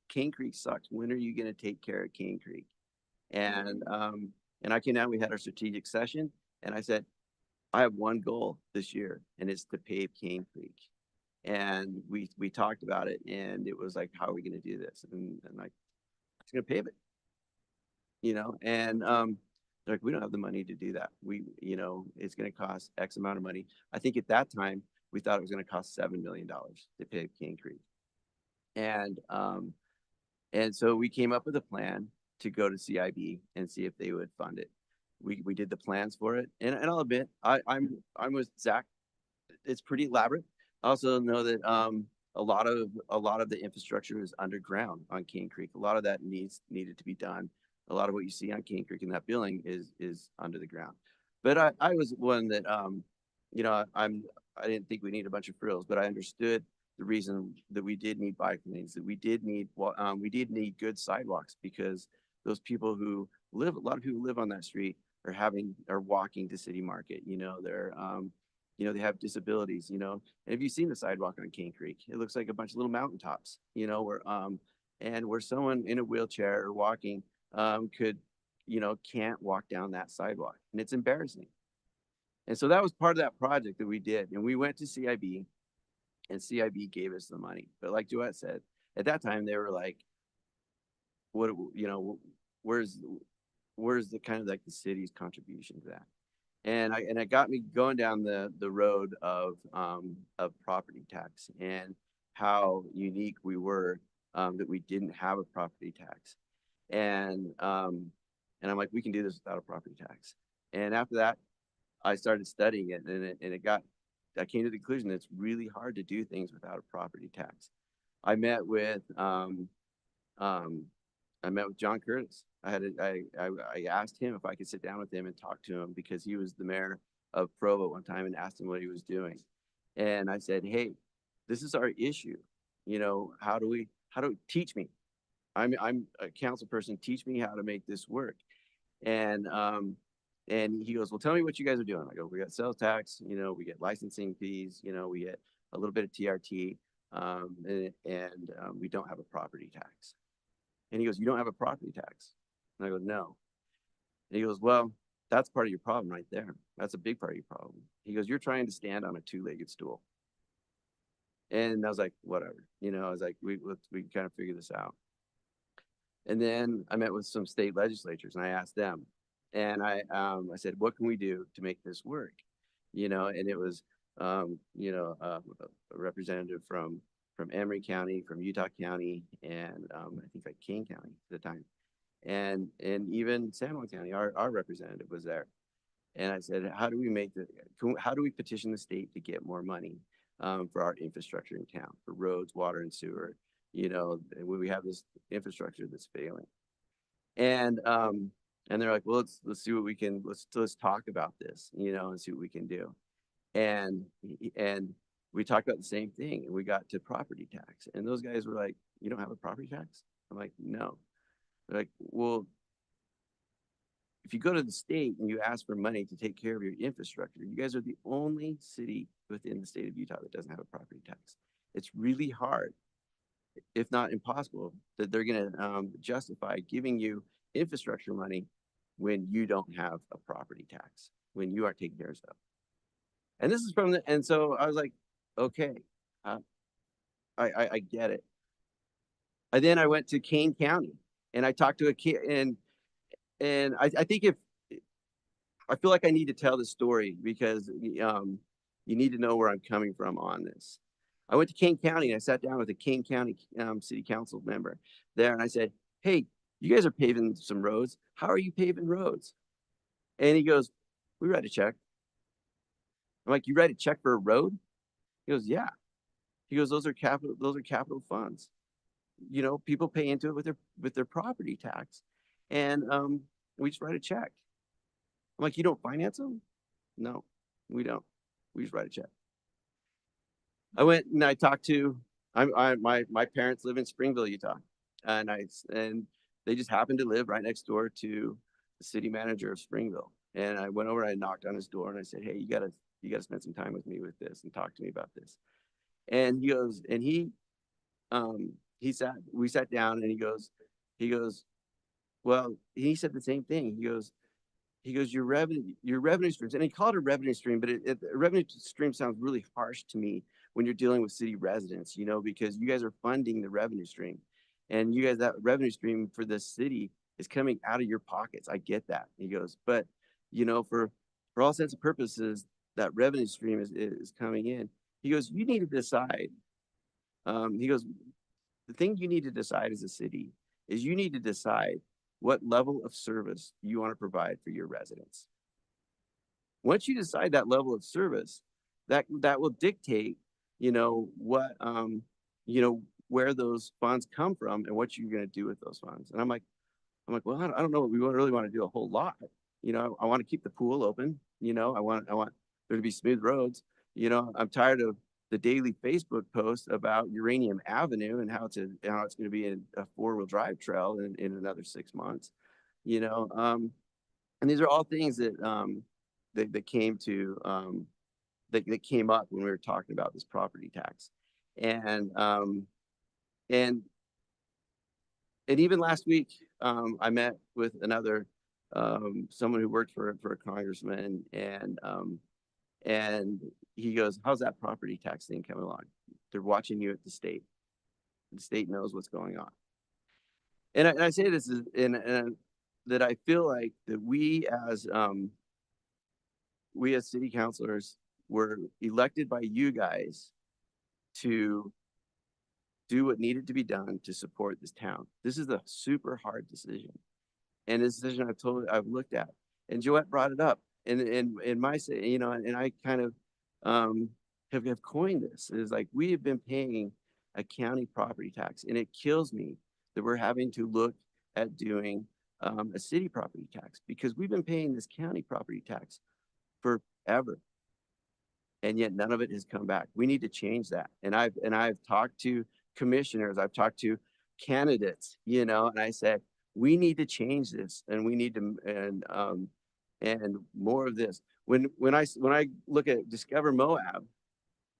Cane Creek sucks. When are you going to take care of Cane Creek? And I came down, we had our strategic session, and I said, I have one goal this year, and it's to pave Cane Creek. And we talked about it, and it was like, how are we going to do this? And like, it's going to pave it, and they're like, we don't have the money to do that. It's going to cost X amount of money. I think at that time, we thought it was going to cost $7 million to pave Cane Creek. And so we came up with a plan to go to CIB and see if they would fund it. We did the plans for it. And I'll admit, I'm with Zach. It's pretty elaborate. I also know that a lot of the infrastructure is underground on Cane Creek. A lot of that needed to be done. A lot of what you see on Cane Creek in that building is under the ground. But I was one that I didn't think we need a bunch of frills, but I understood the reason that we did need bike lanes, that we did need good sidewalks, because those people who live, a lot of people who live on that street are walking to City Market. They have disabilities, and if you've seen the sidewalk on Cane Creek, it looks like a bunch of little mountaintops, where someone in a wheelchair or walking can't walk down that sidewalk, and it's embarrassing. And so that was part of that project that we did, and we went to CIB, and CIB gave us the money. But like Joette said, at that time they were like, "What, where's the kind of like the city's contribution to that?" And it got me going down the road of property tax, and how unique we were, that we didn't have a property tax. And I'm like, we can do this without a property tax. And after that, I started studying it, and I came to the conclusion that it's really hard to do things without a property tax. I met with John Curtis. I asked him if I could sit down with him and talk to him, because he was the mayor of Provo at one time, and asked him what he was doing. And I said, hey, this is our issue. How do we teach me? I'm a council person. Teach me how to make this work. And he goes, well, tell me what you guys are doing. I go, we got sales tax, we get licensing fees, we get a little bit of TRT, and we don't have a property tax. And he goes, you don't have a property tax? And I go, no. And he goes, well, that's part of your problem right there. That's a big part of your problem. He goes, you're trying to stand on a two-legged stool. And I was like, whatever. I was like, we can kind of figure this out. And then I met with some state legislatures, and I asked them. And I said, what can we do to make this work? And it was, a representative from Emory County, from Utah County, and I think like Kane County at the time. And even San Juan County, our representative was there. And I said, how do we petition the state to get more money for our infrastructure in town, for roads, water, and sewer? When we have this infrastructure that's failing. And they're like, well, let's see what we can, let's talk about this, and see what we can do. And we talked about the same thing, and we got to property tax. And those guys were like, you don't have a property tax? I'm like, no. They're like, well, if you go to the state and you ask for money to take care of your infrastructure, you guys are the only city within the state of Utah that doesn't have a property tax. It's really hard, if not impossible, that they're going to justify giving you infrastructure money when you don't have a property tax, when you aren't taking care of stuff. And this is and so I was like, okay, I get it. And then I went to Kane County, and I talked to a kid, and I think I feel like I need to tell this story, because you need to know where I'm coming from on this. I went to Kane County, and I sat down with a Kane County city council member there, and I said, hey, you guys are paving some roads. How are you paving roads? And he goes, we write a check. I'm like, you write a check for a road? He goes, yeah. He goes, those are capital funds. You know, people pay into it with their property tax. And we just write a check. I'm like, you don't finance them? No, we don't. We just write a check. I went and I talked to my parents live in Springville, Utah. And they just happened to live right next door to the city manager of Springville. And I went over and I knocked on his door and I said, hey, you gotta spend some time with me with this and talk to me about this. And he goes, and we sat down and he goes, well, he said the same thing. He goes, your revenue streams, and he called it a revenue stream, but a revenue stream sounds really harsh to me when you're dealing with city residents, you know, because you guys are funding the revenue stream, and you guys, that revenue stream for the city is coming out of your pockets. I get that. He goes, but you know, for all intents and purposes, that revenue stream is coming in. He goes, you need to decide. He goes, the thing you need to decide as a city is you need to decide what level of service you want to provide for your residents. Once you decide that level of service, that will dictate, you know, what, you know, where those funds come from and what you're going to do with those funds. And I'm like, well, I don't know what we really want to do a whole lot. You know, I want to keep the pool open. You know, I want there to be smooth roads. You know, I'm tired of the daily Facebook post about Uranium Avenue and how it's going to be a 4-wheel drive trail in another 6 months, you know. And these are all things that that came to that came up when we were talking about this property tax, and even last week I met with another someone who worked for a congressman, and he goes, how's that property tax thing coming along? They're watching you at the state. The state knows what's going on. And I say this is that I feel like that we as city councilors were elected by you guys to do what needed to be done to support this town. This is a super hard decision. And a decision I've looked at. And Joette brought it up. And in my say, you know, and I kind of have coined this, is like, we have been paying a county property tax, and it kills me that we're having to look at doing a city property tax, because we've been paying this county property tax forever, and yet none of it has come back. We need to change that. And I've talked to commissioners, I've talked to candidates, you know, and I said, we need to change this, and we need to and more of this. When I look at Discover Moab,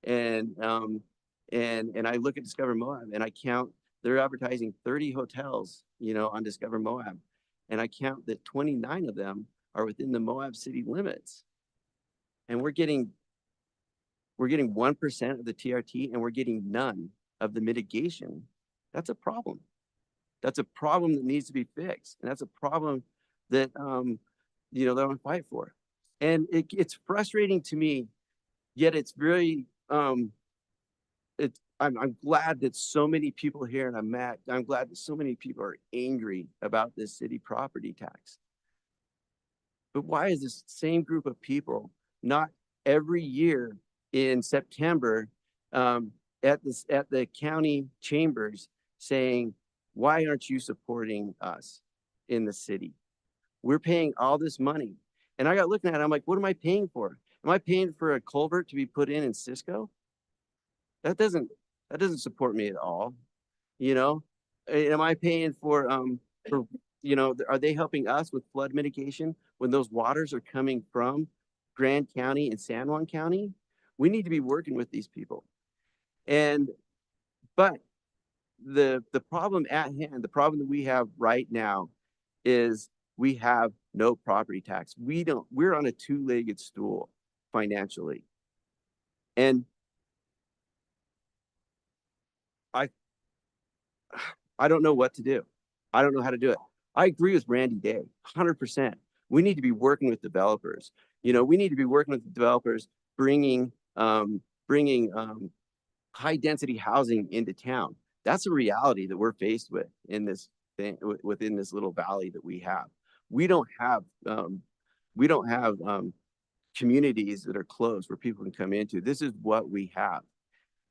and I look at Discover Moab, and I count, they're advertising 30 hotels, you know, on Discover Moab, and I count that 29 of them are within the Moab city limits, and we're getting 1% of the TRT, and we're getting none of the mitigation. That's a problem. That's a problem that needs to be fixed, and that's a problem that you know, that I want to fight for. And it's frustrating to me, yet it's very I'm glad that so many people here, and I'm glad that so many people are angry about this city property tax. But why is this same group of people not every year in September at the county chambers saying, why aren't you supporting us in the city? We're paying all this money. And I got looking at it, I'm like, what am I paying for? Am I paying for a culvert to be put in Cisco? That doesn't support me at all. You know, am I paying for, you know, are they helping us with flood mitigation when those waters are coming from Grand County and San Juan County? We need to be working with these people. But the problem at hand, the problem that we have right now is we have no property tax. We're on a two-legged stool financially. And I don't know what to do. I don't know how to do it. I agree with Randy Day, 100%. We need to be working with developers. You know, we need to be working with developers, bringing high density housing into town. That's a reality that we're faced with in this thing within this little valley that we have. We don't have we don't have communities that are close where people can come into. This is what we have.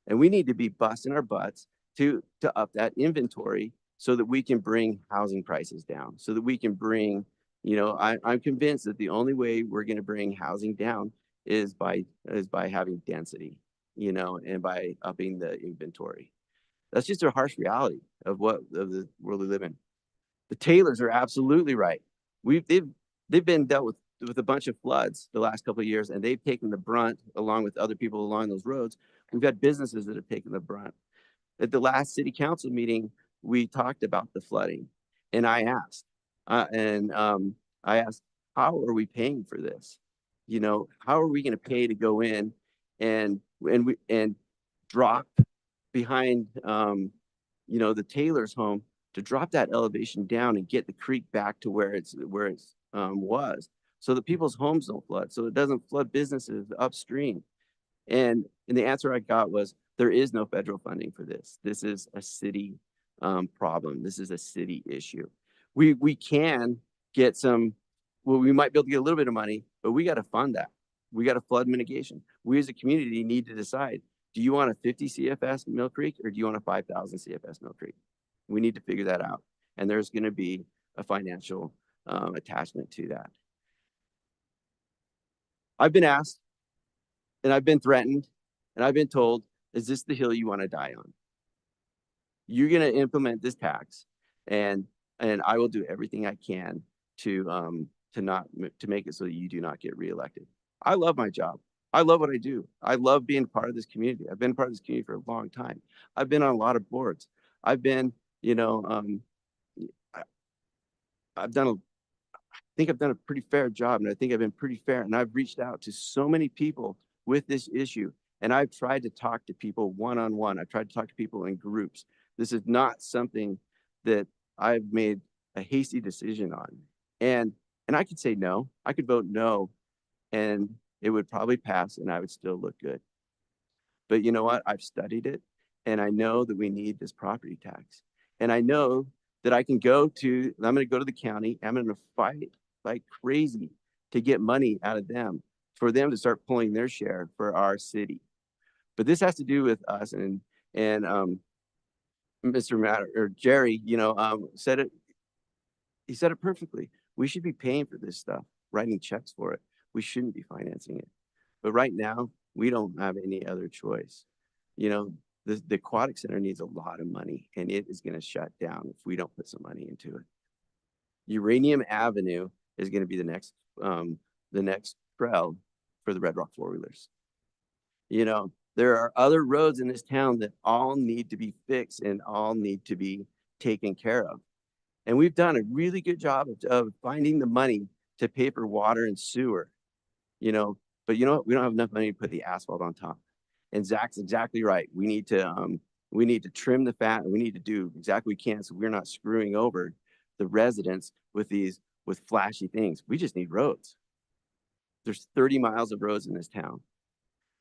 And we need to be busting our butts to up that inventory so that we can bring housing prices down, so that we can bring, you know, I'm convinced that the only way we're going to bring housing down is by having density, you know, and by upping the inventory. That's just a harsh reality of the world we live in. The Taylors are absolutely right. They've been dealt with a bunch of floods the last couple of years, and they've taken the brunt along with other people along those roads. We've got businesses that have taken the brunt. At the last city council meeting, we talked about the flooding, and I asked, how are we paying for this? You know, how are we going to pay to go in and drop behind, you know, the Taylor's home, to drop that elevation down and get the creek back to where it was, so that people's homes don't flood, so it doesn't flood businesses upstream. And the answer I got was, there is no federal funding for this. This is a city problem. This is a city issue. We can get some, well, we might be able to get a little bit of money, but we got to fund that. We got to flood mitigation. We as a community need to decide, do you want a 50 CFS Mill Creek, or do you want a 5,000 CFS Mill Creek? We need to figure that out. And there's going to be a financial attachment to that. I've been asked, and I've been threatened, and I've been told, is this the hill you want to die on? You're going to implement this tax, and I will do everything I can to make it so that you do not get reelected. I love my job. I love what I do. I love being part of this community. I've been part of this community for a long time. I've been on a lot of boards. I've been, you know, I think I've done a pretty fair job, and I think I've been pretty fair. And I've reached out to so many people with this issue, and I've tried to talk to people one-on-one. I've tried to talk to people in groups. This is not something that I've made a hasty decision on. And I could say no. I could vote no, and it would probably pass, and I would still look good. But you know what? I've studied it, and I know that we need this property tax. And I know that I'm going to go to the county. I'm going to fight like crazy to get money out of them, for them to start pulling their share for our city. But this has to do with us, and Mr. Matter, or Jerry, you know, said it. He said it perfectly. We should be paying for this stuff, writing checks for it. We shouldn't be financing it. But right now, we don't have any other choice. You know, the aquatic center needs a lot of money, and it is going to shut down if we don't put some money into it. Uranium Avenue is going to be the next trail for the Red Rock four-wheelers. You know, there are other roads in this town that all need to be fixed and all need to be taken care of. And we've done a really good job of finding the money to pay for water and sewer, you know, but you know what? We don't have enough money to put the asphalt on top. And Zach's exactly right. We need to trim the fat, and we need to do exactly what we can so we're not screwing over the residents with flashy things. We just need roads. There's 30 miles of roads in this town.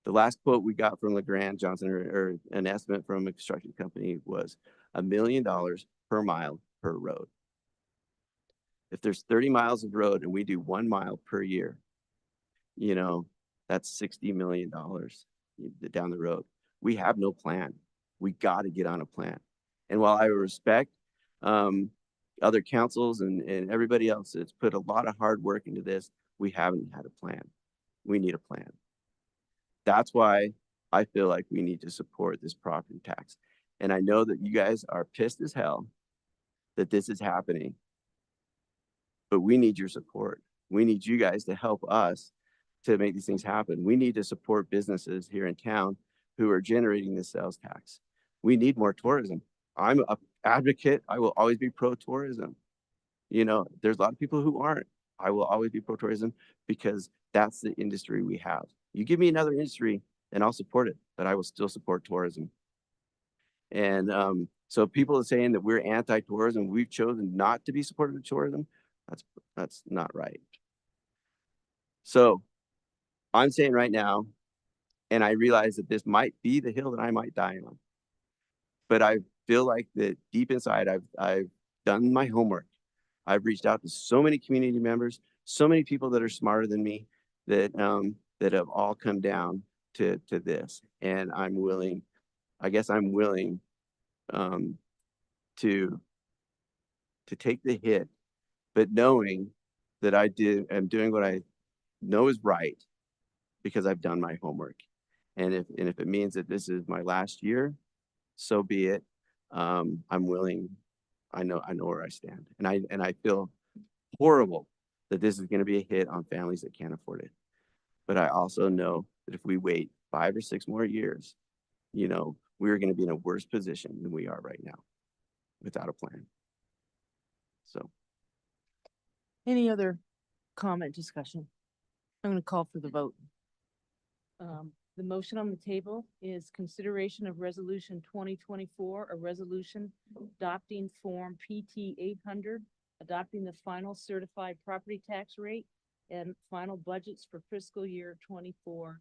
The last quote we got from LeGrand Johnson, or an estimate from a construction company, was $1 million per mile per road. If there's 30 miles of road and we do 1 mile per year, you know, that's $60 million down the road. We have no plan. We got to get on a plan. And while I respect other councils and everybody else that's put a lot of hard work into this, we haven't had a plan. We need a plan. That's why I feel like we need to support this property tax. And I know that you guys are pissed as hell that this is happening, but we need your support. We need you guys to help us to make these things happen. We need to support businesses here in town who are generating the sales tax. We need more tourism. I'm an advocate. I will always be pro-tourism. You know, there's a lot of people who aren't. I will always be pro-tourism because that's the industry we have. You give me another industry and I'll support it, but I will still support tourism. And so people are saying that we're anti-tourism. We've chosen not to be supportive of tourism. That's not right. So I'm saying right now, and I realize that this might be the hill that I might die on, but I feel like that deep inside, I've done my homework. I've reached out to so many community members, so many people that are smarter than me that that have all come down to this. And I'm willing, I guess I'm willing to take the hit, but knowing that I'm doing what I know is right because I've done my homework. And if it means that this is my last year, so be it. I'm willing. I know where I stand, and I feel horrible that this is going to be a hit on families that can't afford it. But I also know that if we wait 5 or 6 more years, you know, we're going to be in a worse position than we are right now without a plan. So. Any other comment, discussion? I'm going to call for the vote. The motion on the table is consideration of resolution 2024, a resolution adopting form PT 800, adopting the final certified property tax rate and final budgets for fiscal year 24-25.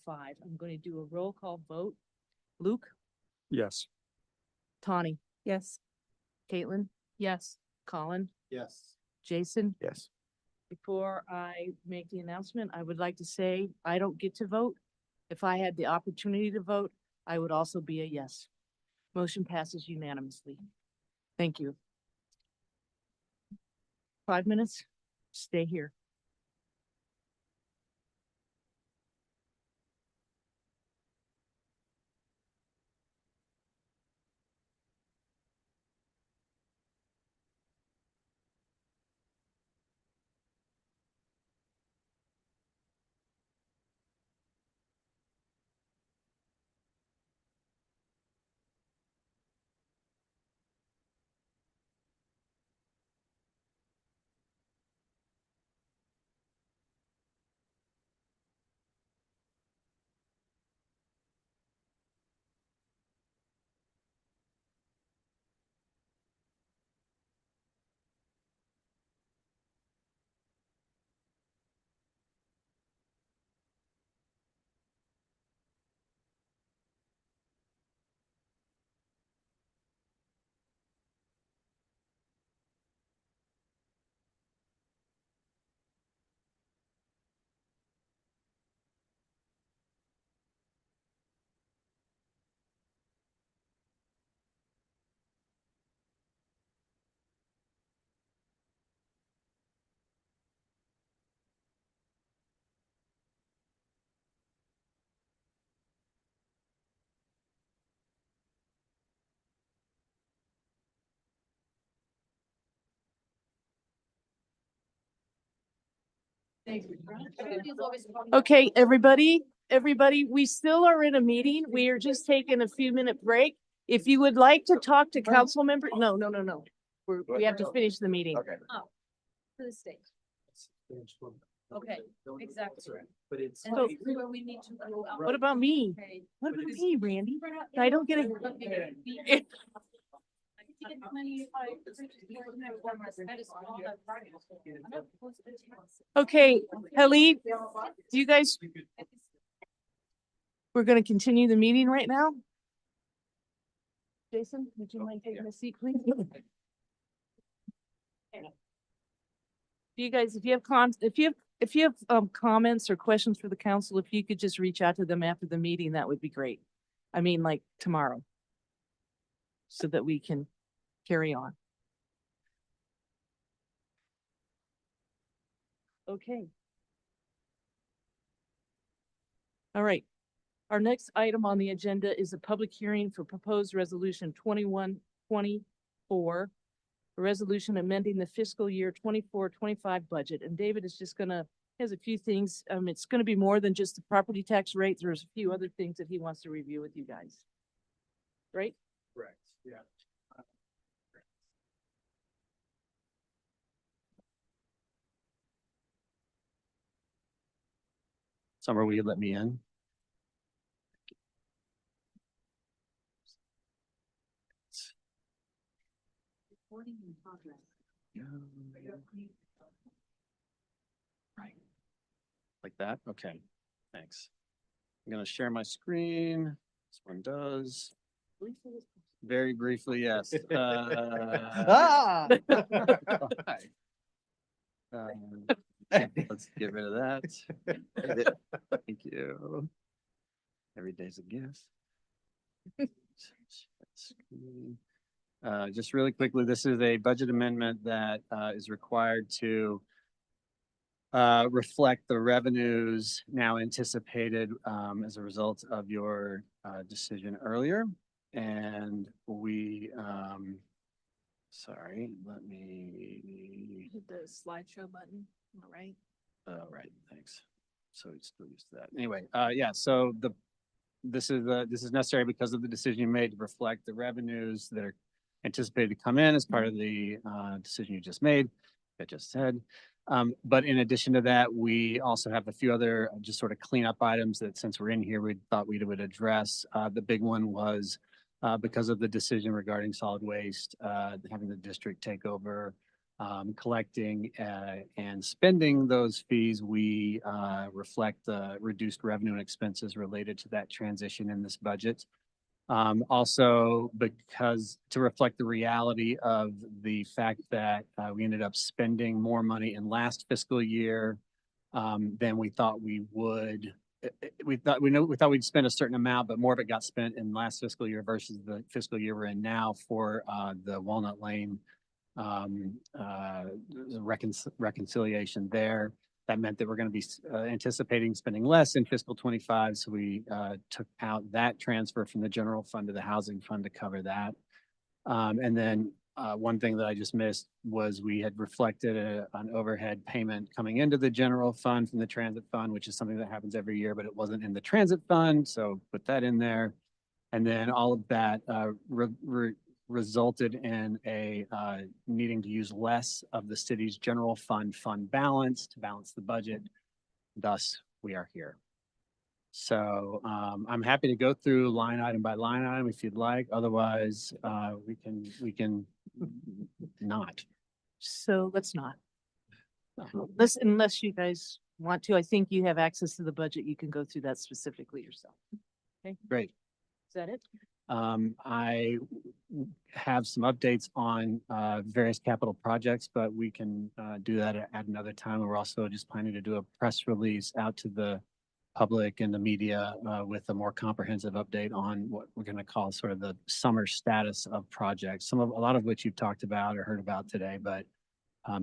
I'm going to do a roll call vote. Luke? Yes. Tawny? Yes. Caitlin? Yes. Colin? Yes. Jason? Yes. Before I make the announcement, I would like to say I don't get to vote. If I had the opportunity to vote, I would also be a yes. Motion passes unanimously. Thank you. 5 minutes, stay here. Okay, everybody, we still are in a meeting. We are just taking a few-minute break. If you would like to talk to council members, no. We have to finish the meeting. Okay. Oh, for the state. Okay, exactly. But it's. So, We need to go out. what about me? What about me, Randy? I don't get it. Okay, Halid, do you guys? We're going to continue the meeting right now. Jason, would you mind taking a seat, please? You guys, if you have comments or questions for the council, if you could just reach out to them after the meeting, that would be great. I mean, like tomorrow, so that we can carry on. Okay. All right. Our next item on the agenda is a public hearing for proposed resolution 2124, a resolution amending the fiscal year 24-25 budget. And David is just has a few things. It's going to be more than just the property tax rate. There's a few other things that he wants to review with you guys. Right? Correct, yeah. Summer, will you let me in? Right. Like that? Okay, thanks. I'm gonna share my screen. This one does. Very briefly, yes. Ah! Let's get rid of that. Thank you. Every day's a gift. Just really quickly, this is a budget amendment that is required to reflect the revenues now anticipated as a result of your decision earlier. And we, sorry, let me. Hit the slideshow button, all right? Oh, right, thanks. So it's still used to that. Anyway, yeah, so this is necessary because of the decision you made to reflect the revenues that are anticipated to come in as part of the decision you just made, I just said. But in addition to that, we also have a few other just sort of cleanup items that since we're in here, we thought we would address. The big one was because of the decision regarding solid waste, having the district take over collecting and spending those fees, we reflect the reduced revenue and expenses related to that transition in this budget. Also, because to reflect the reality of the fact that we ended up spending more money in last fiscal year than we thought we would. We thought we'd spend a certain amount, but more of it got spent in last fiscal year versus the fiscal year we're in now for the Walnut Lane reconciliation there. That meant that we're going to be anticipating spending less in fiscal 25. So we took out that transfer from the general fund to the housing fund to cover that. And then one thing that I just missed was we had reflected an overhead payment coming into the general fund from the transit fund, which is something that happens every year, but it wasn't in the transit fund. So put that in there. And then all of that resulted in a needing to use less of the city's general fund balance to balance the budget. Thus, we are here. So I'm happy to go through line item by line item if you'd like. Otherwise, we can not. So let's not. Unless you guys want to, I think you have access to the budget. You can go through that specifically yourself. Okay, Great. is that it? I have some updates on various capital projects, but we can do that at another time. We're also just planning to do a press release out to the public and the media with a more comprehensive update on what we're going to call sort of the summer status of projects. A lot of which you've talked about or heard about today, but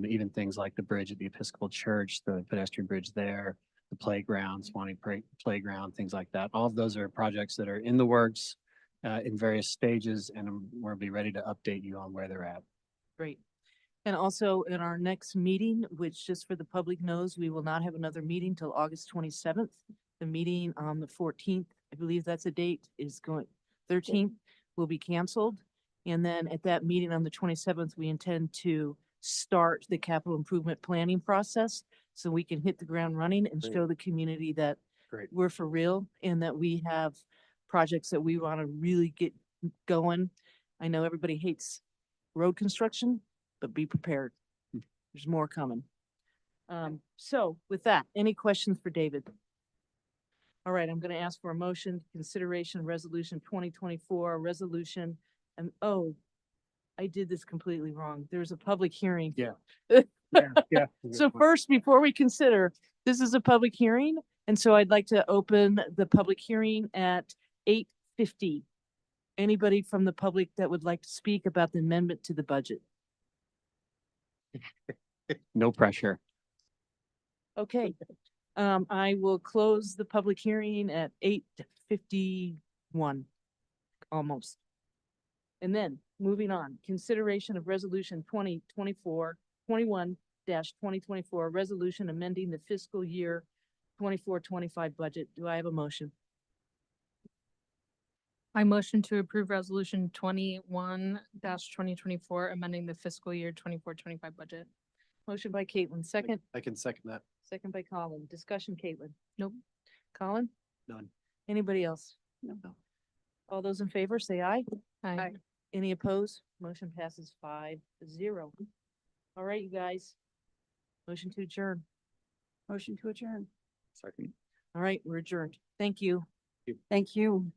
even things like the bridge at the Episcopal Church, the pedestrian bridge there, the playground, Swanee Playground, things like that. All of those are projects that are in the works. In various stages, and we'll be ready to update you on where they're at. Great. And also in our next meeting, which just for the public knows, we will not have another meeting till August 27th. The meeting on the 14th, I believe that's a date, is going, 13th will be canceled. And then at that meeting on the 27th, we intend to start the capital improvement planning process so we can hit the ground running and show the community that we're for real and that we have projects that we want to really get going. I know everybody hates road construction, but be prepared. There's more coming. So with that, any questions for David? All right, I'm going to ask for a motion, consideration resolution 2024 resolution. And oh, I did this completely wrong. There's a public hearing. Yeah. Yeah. So first, before we consider, this is a public hearing. And so I'd like to open the public hearing at 8:50. Anybody from the public that would like to speak about the amendment to the budget? No pressure. Okay. I will close the public hearing at 8:51, almost. And then moving on, consideration of resolution 21-2024, resolution amending the fiscal year 24-25 budget. Do I have a motion? I motion to approve resolution 21-2024, amending the fiscal year 24-25 budget. Motion by Caitlin, second. I can second that. Second by Colin. Discussion, Caitlin. Nope. Colin? None. Anybody else? No. All those in favor, say aye. Aye. Any opposed? Motion passes 5-0. All right, you guys. Motion to adjourn. Motion to adjourn. Second. All right, we're adjourned. Thank you. Thank you.